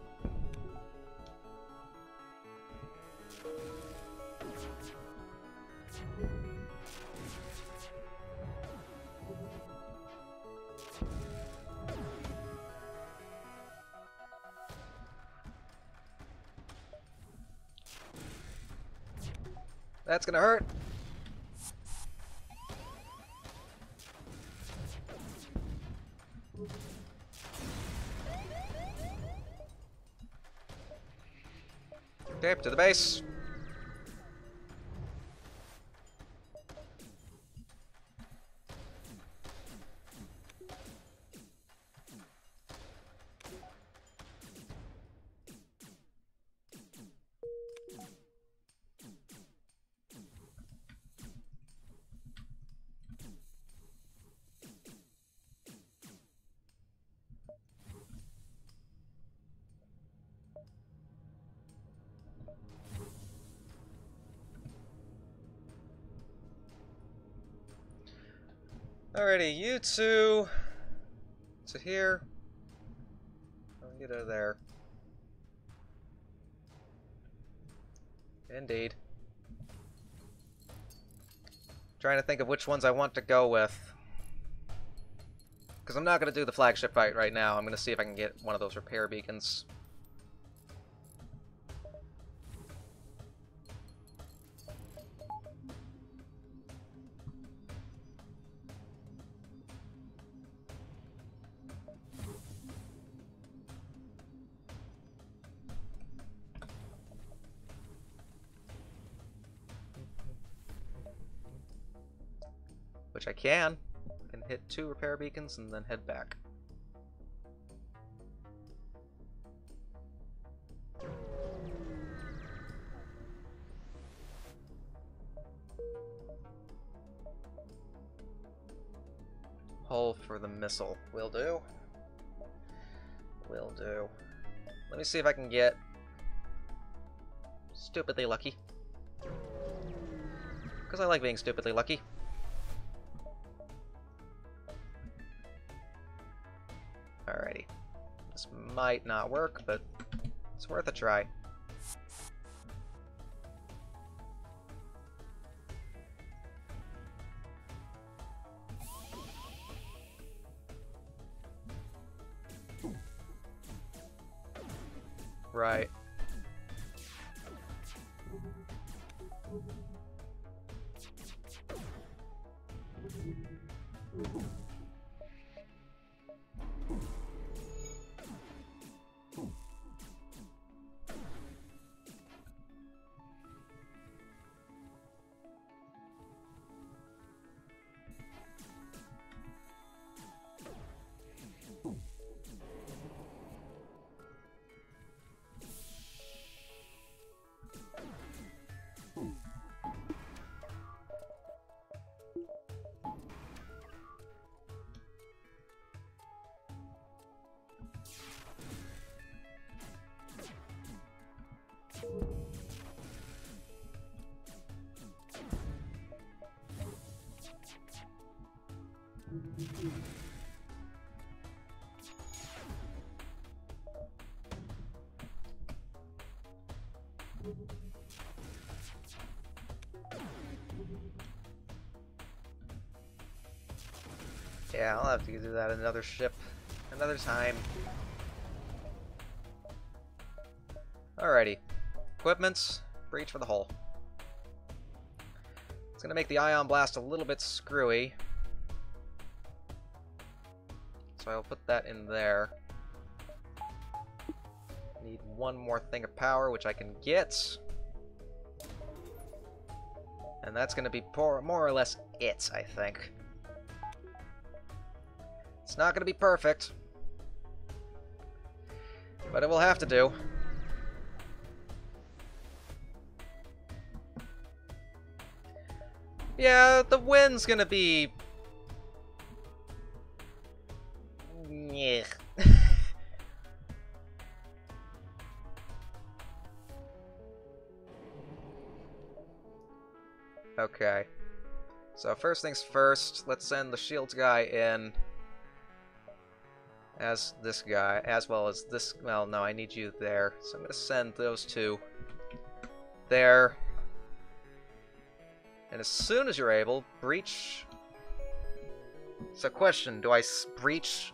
That's gonna hurt. Okay, to the base. Alrighty, you two to here. I'll get out of there. Indeed. Trying to think of which ones I want to go with. Because I'm not going to do the flagship fight right now. I'm going to see if I can get one of those repair beacons. which I can. I can hit 2 repair beacons and then head back. Hole for the missile. Will do. Will do. Let me see if I can get stupidly lucky. Because I like being stupidly lucky. Alrighty. This might not work, but it's worth a try. Right. Yeah, I'll have to do that another ship, another time. Alrighty. Equipments, breach for the hull. It's gonna make the ion blast a little bit screwy. So I'll put that in there. Need one more thing of power, which I can get. And that's gonna be more or less it, I think. It's not gonna be perfect, but it will have to do. Yeah, the wind's gonna be... yeah. Okay. So first things first, let's send the shields guy in as this guy, as well as this. Well, no, I need you there. So I'm going to send those two there. And as soon as you're able, breach. So question, do I breach?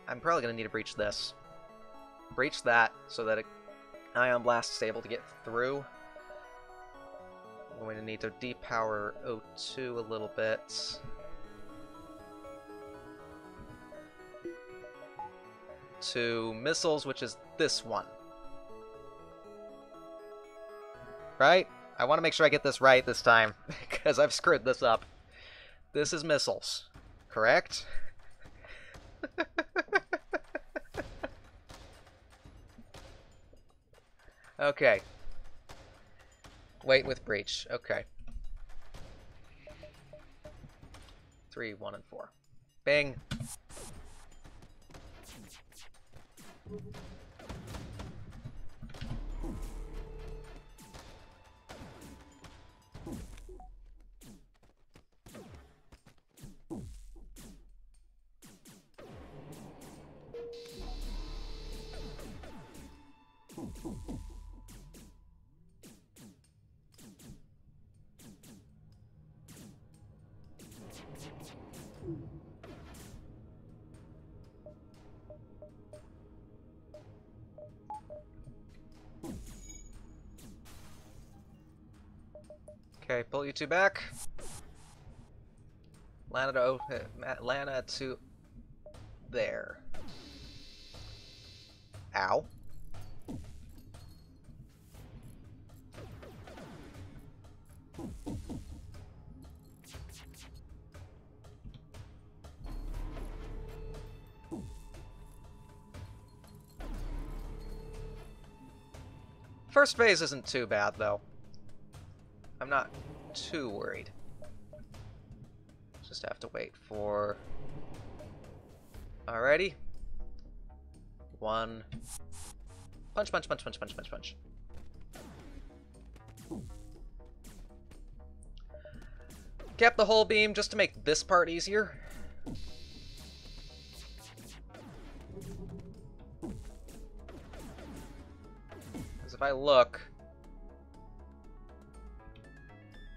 I'm probably going to need to breach this. Breach that so that Ion Blast is able to get through. I'm going to need to depower O2 a little bit. To missiles, which is this one. Right? I want to make sure I get this right this time, because I've screwed this up. This is missiles, correct? Okay. Wait with breach. Okay. 3, 1, and 4. Bing. Okay, pull you two back. Lana to there. Ow. First phase isn't too bad, though. I'm not too worried. Just have to wait for... Alrighty. One. Punch, punch, punch, punch, punch, punch, punch. Kept the whole beam just to make this part easier. Because if I look,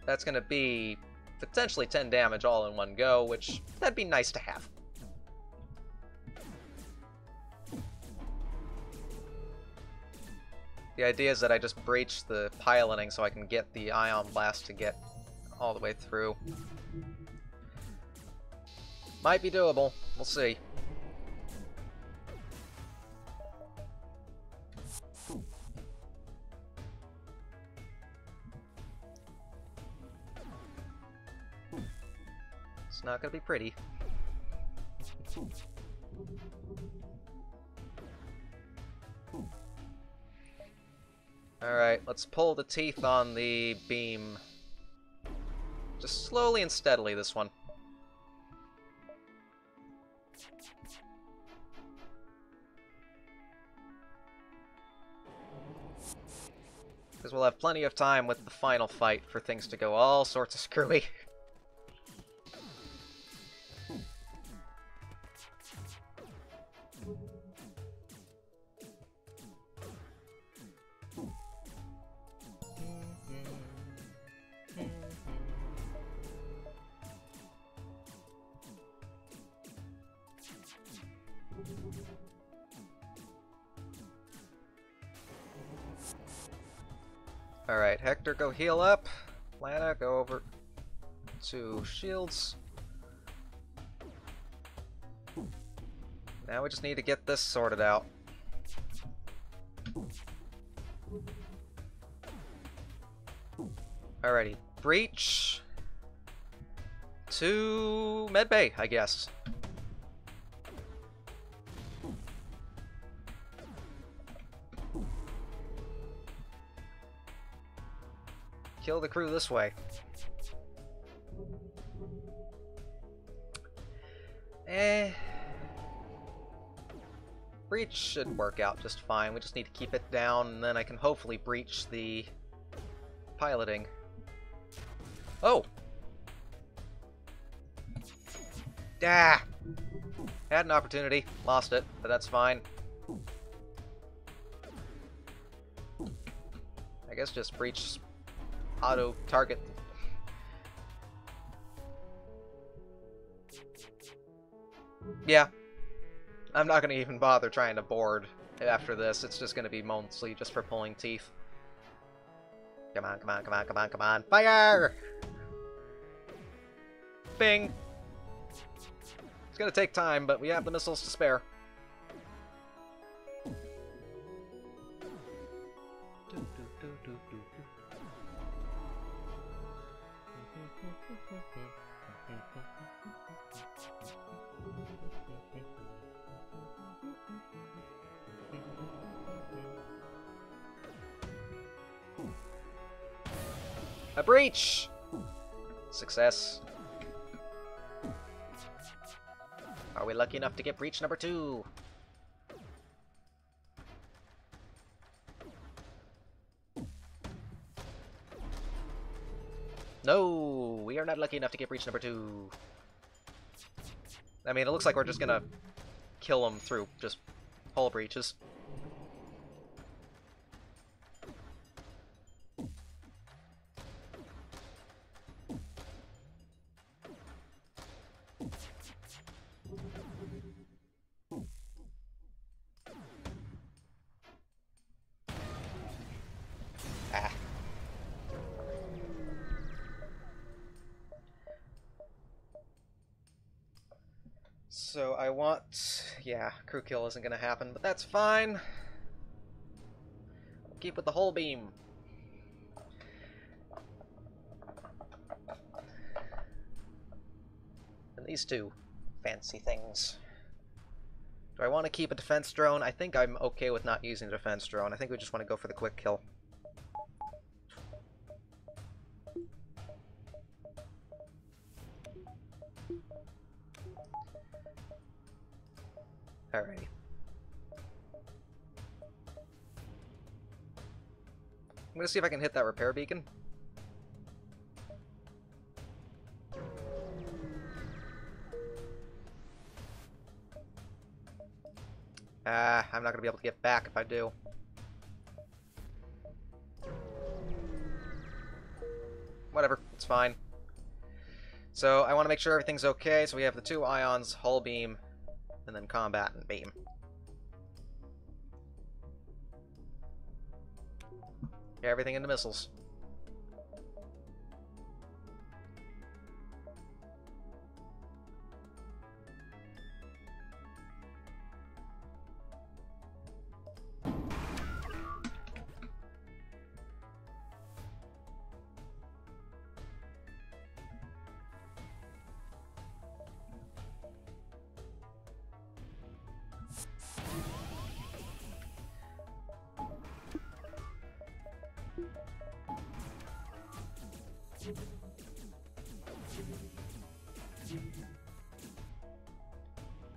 that's going to be potentially 10 damage all in one go, which that'd be nice to have. The idea is that I just breach the piloting so I can get the ion blast to get all the way through. Might be doable. We'll see. It's not gonna be pretty. Alright, let's pull the teeth on the beam. Just slowly and steadily, this one. Because we'll have plenty of time with the final fight for things to go all sorts of screwy. Alright, Hector, go heal up. Lana, go over to shields. Now we just need to get this sorted out. Alrighty, breach to medbay, I guess. Kill the crew this way. Breach should work out just fine. We just need to keep it down, and then I can hopefully breach the piloting. Oh! Ah! Had an opportunity. Lost it, but that's fine. I guess just breach auto target. Yeah. I'm not gonna even bother trying to board after this. It's just gonna be mostly just for pulling teeth. Come on, come on, come on, come on, come on. Fire! Bing! It's gonna take time, but we have the missiles to spare. A breach! Success. Are we lucky enough to get breach number 2? No, we are not lucky enough to get breach number 2. I mean, it looks like we're just gonna kill them through just hull breaches. So I want... yeah, crew kill isn't going to happen, but that's fine. I'll keep with the whole beam. And these two fancy things. Do I want to keep a defense drone? I think I'm okay with not using a defense drone. I think we just want to go for the quick kill. Alrighty. I'm gonna see if I can hit that repair beacon. I'm not gonna be able to get back if I do. Whatever, it's fine. So I want to make sure everything's okay, so we have the 2 ions, hull beam, and then combat and beam. Everything into missiles.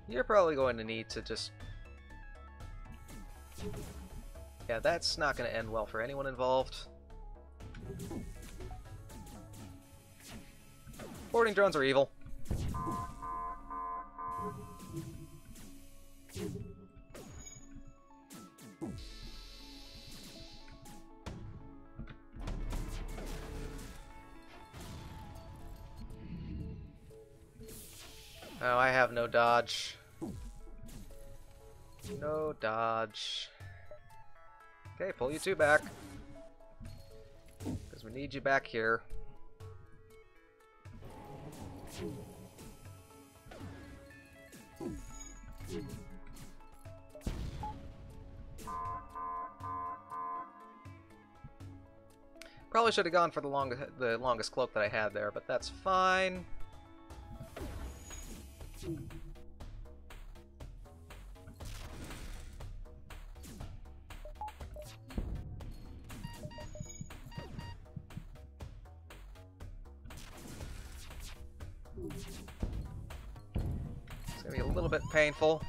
You're probably going to need to just... Yeah, that's not going to end well for anyone involved. Boarding drones are evil. Oh, I have no dodge. No dodge. Okay, pull you 2 back. Because we need you back here. Probably should have gone for the longest cloak that I had there, but that's fine. It's gonna be a little bit painful.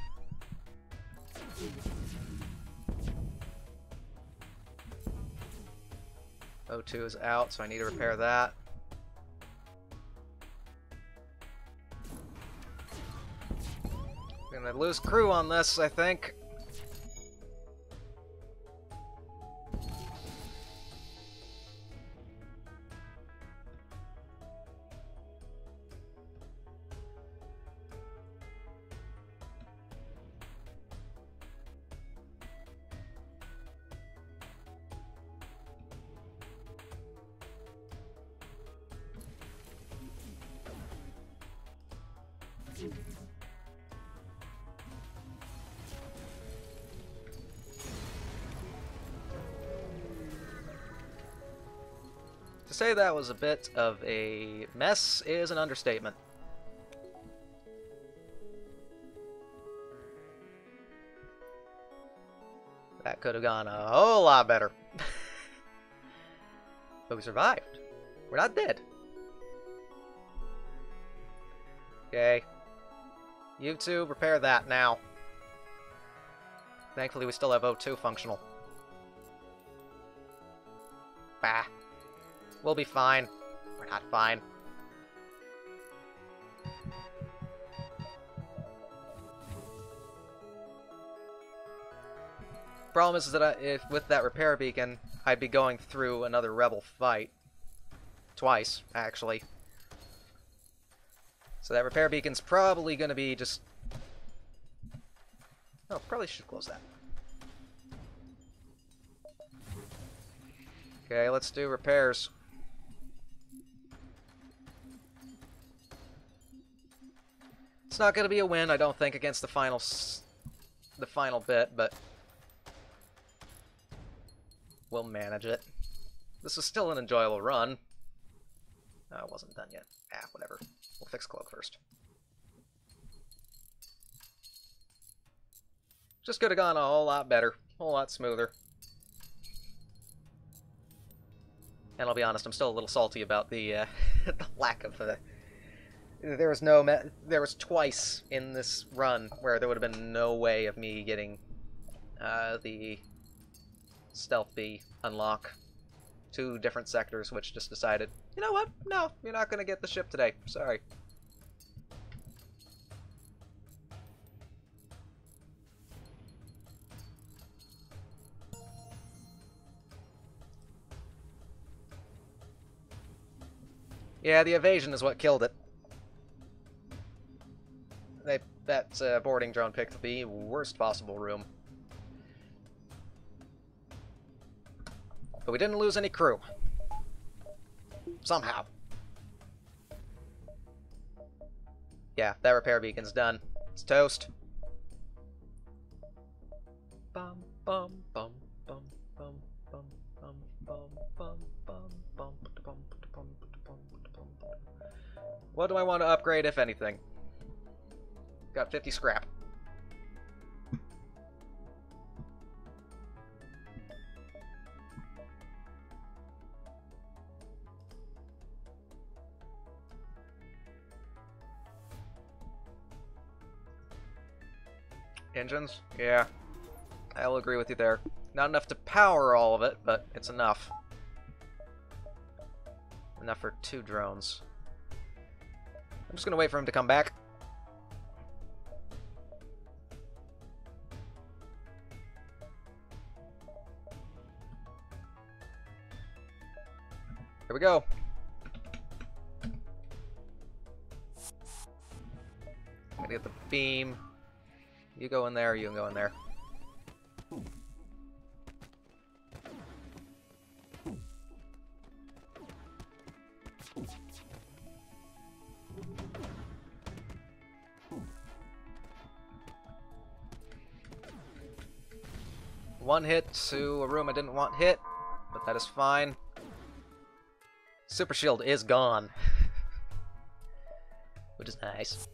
O2 is out, so I need to repair that. I'm gonna lose crew on this, I think. To say that was a bit of a mess is an understatement. That could have gone a whole lot better. But we survived. We're not dead. Okay. You two, repair that now. Thankfully, we still have O2 functional. Bah. We'll be fine. We're not fine. Problem is that if with that repair beacon, I'd be going through another rebel fight. Twice, actually. So that repair beacon's probably going to be just... Oh, probably should close that. Okay, let's do repairs. It's not going to be a win, I don't think, against the final bit, but we'll manage it. This is still an enjoyable run. Oh, it wasn't done yet. Ah, whatever. We'll fix cloak first. Just could have gone a whole lot better, a whole lot smoother. And I'll be honest, I'm still a little salty about the, the lack of there was twice in this run where there would have been no way of me getting the stealth B unlock. 2 different sectors which just decided, you know what? No, you're not gonna get the ship today. Sorry. Yeah, the evasion is what killed it. That boarding drone picked the worst possible room. But we didn't lose any crew. Somehow. Yeah, that repair beacon's done. It's toast. Bum bum bum bum bum bum bum bum bum bum bum bum bum. What do I want to upgrade, if anything? Got 50 scrap. Engines? Yeah. I'll agree with you there. Not enough to power all of it, but it's enough. Enough for 2 drones. I'm just gonna wait for him to come back. Here we go. I'm gonna get the beam. You go in there, you can go in there. One hit to a room I didn't want hit, but that is fine. Super shield is gone, which is nice.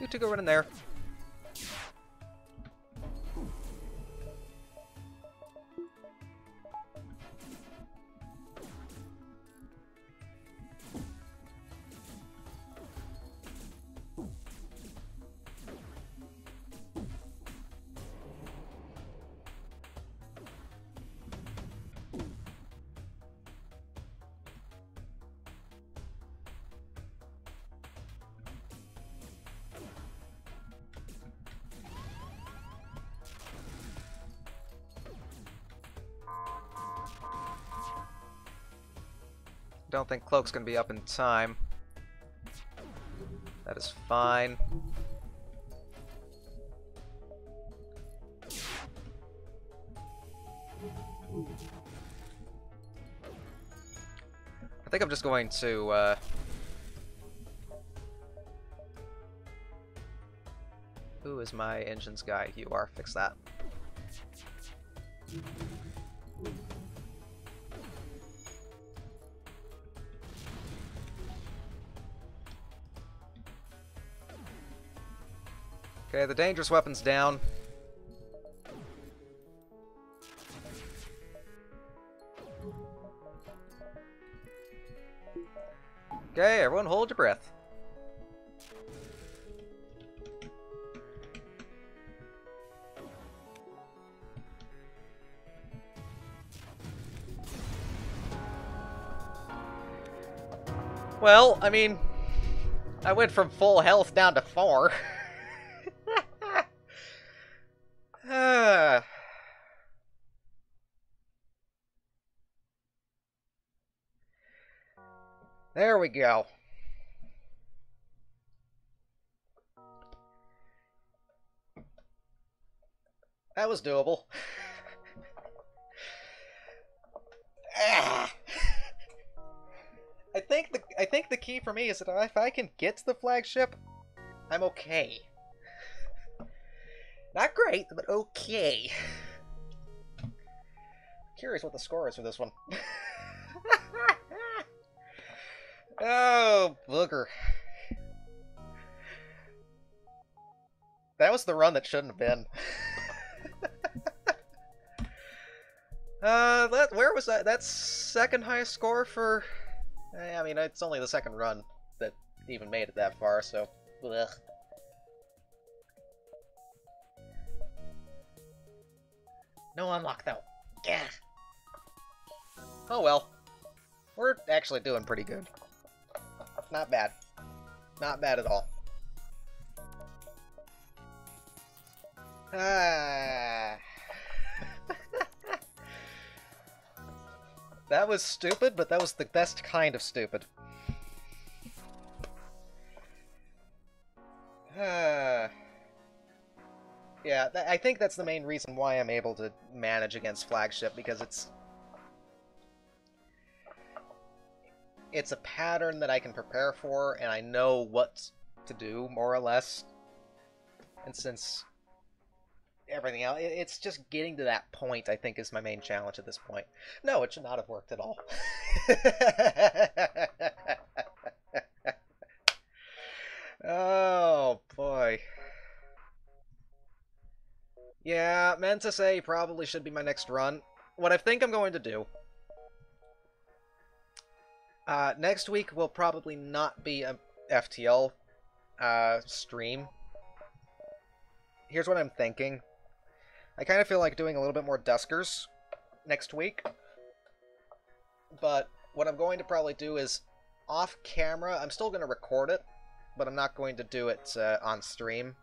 You two go right in there. Don't think Cloak's gonna be up in time. That is fine. I think I'm just going to who is my engines guy? You are. Fix that. Okay, the dangerous weapon's down. Okay, everyone hold your breath. Well, I mean, I went from full health down to 4. There we go. That was doable. I think the key for me is that if I can get to the flagship, I'm okay. Not great, but okay. Curious what the score is for this one. Oh, booger. That was the run that shouldn't have been. Where was that? That's second highest score for... I mean, it's only the second run that even made it that far, so... Ugh. No unlock, though. Yeah. Oh well. We're actually doing pretty good. Not bad. Not bad at all. Ah. That was stupid, but that was the best kind of stupid. Yeah, I think that's the main reason why I'm able to manage against flagship, because it's a pattern that I can prepare for, and I know what to do, more or less. And since everything else, it's just getting to that point, I think, is my main challenge at this point. No, it should not have worked at all. Oh, boy. Yeah, meant to say probably should be my next run. What I think I'm going to do... next week will probably not be a FTL stream. Here's what I'm thinking. I kind of feel like doing a little bit more Duskers next week. But what I'm going to probably do is, off camera, I'm still going to record it, but I'm not going to do it on stream.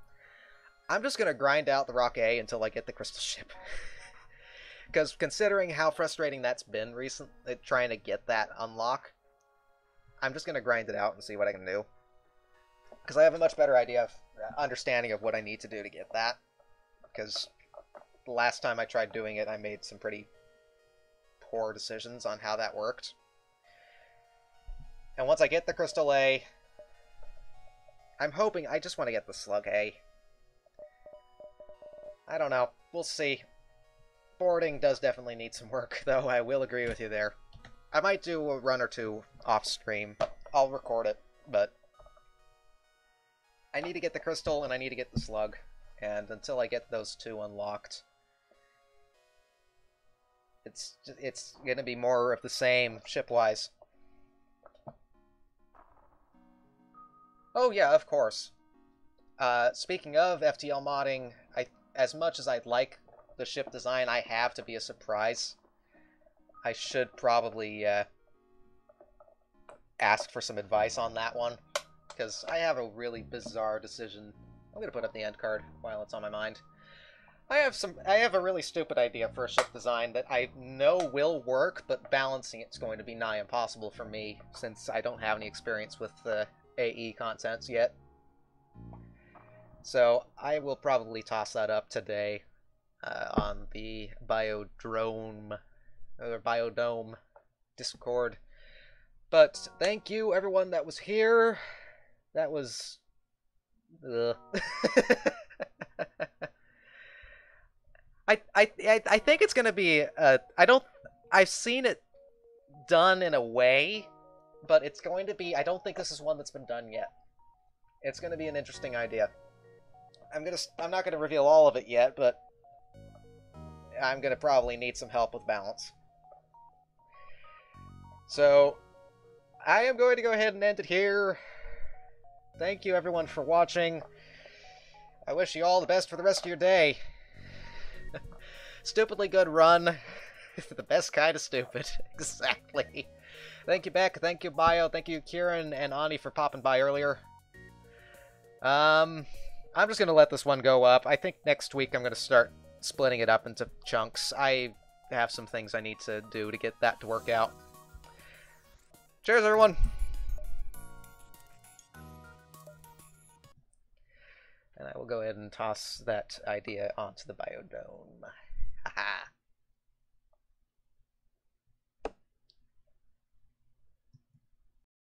I'm just going to grind out the Rock A until I get the Crystal Ship. Because considering how frustrating that's been recently, trying to get that unlock, I'm just going to grind it out and see what I can do. Because I have a much better understanding of what I need to do to get that. Because the last time I tried doing it, I made some pretty poor decisions on how that worked. And once I get the Crystal A, I'm hoping... I just want to get the Slug A. I don't know. We'll see. Boarding does definitely need some work, though. I will agree with you there. I might do a run or two off stream. I'll record it, but I need to get the Crystal and I need to get the Slug. And until I get those two unlocked, it's going to be more of the same ship-wise. Oh yeah, of course. Speaking of FTL modding, as much as I'd like the ship design I have to be a surprise, I should probably ask for some advice on that one, because I have a really bizarre decision. I'm going to put up the end card while it's on my mind. I have a really stupid idea for a ship design that I know will work, but balancing it's going to be nigh impossible for me, since I don't have any experience with the AE contents yet. So I will probably toss that up today on the Biodome Discord. But thank you, everyone that was here. That was... I think it's gonna be I've seen it done in a way, but it's going to be... I don't think this is one that's been done yet. It's gonna be an interesting idea. I'm not gonna reveal all of it yet, but I'm gonna probably need some help with balance. So I am going to go ahead and end it here. Thank you everyone for watching. I wish you all the best for the rest of your day. Stupidly good run. The best kind of stupid. Exactly. Thank you, Beck. Thank you, Bio. Thank you, Kieran and Ani, for popping by earlier. I'm just going to let this one go up. I think next week I'm going to start splitting it up into chunks. I have some things I need to do to get that to work out. Cheers, everyone! And I will go ahead and toss that idea onto the biodome. Haha.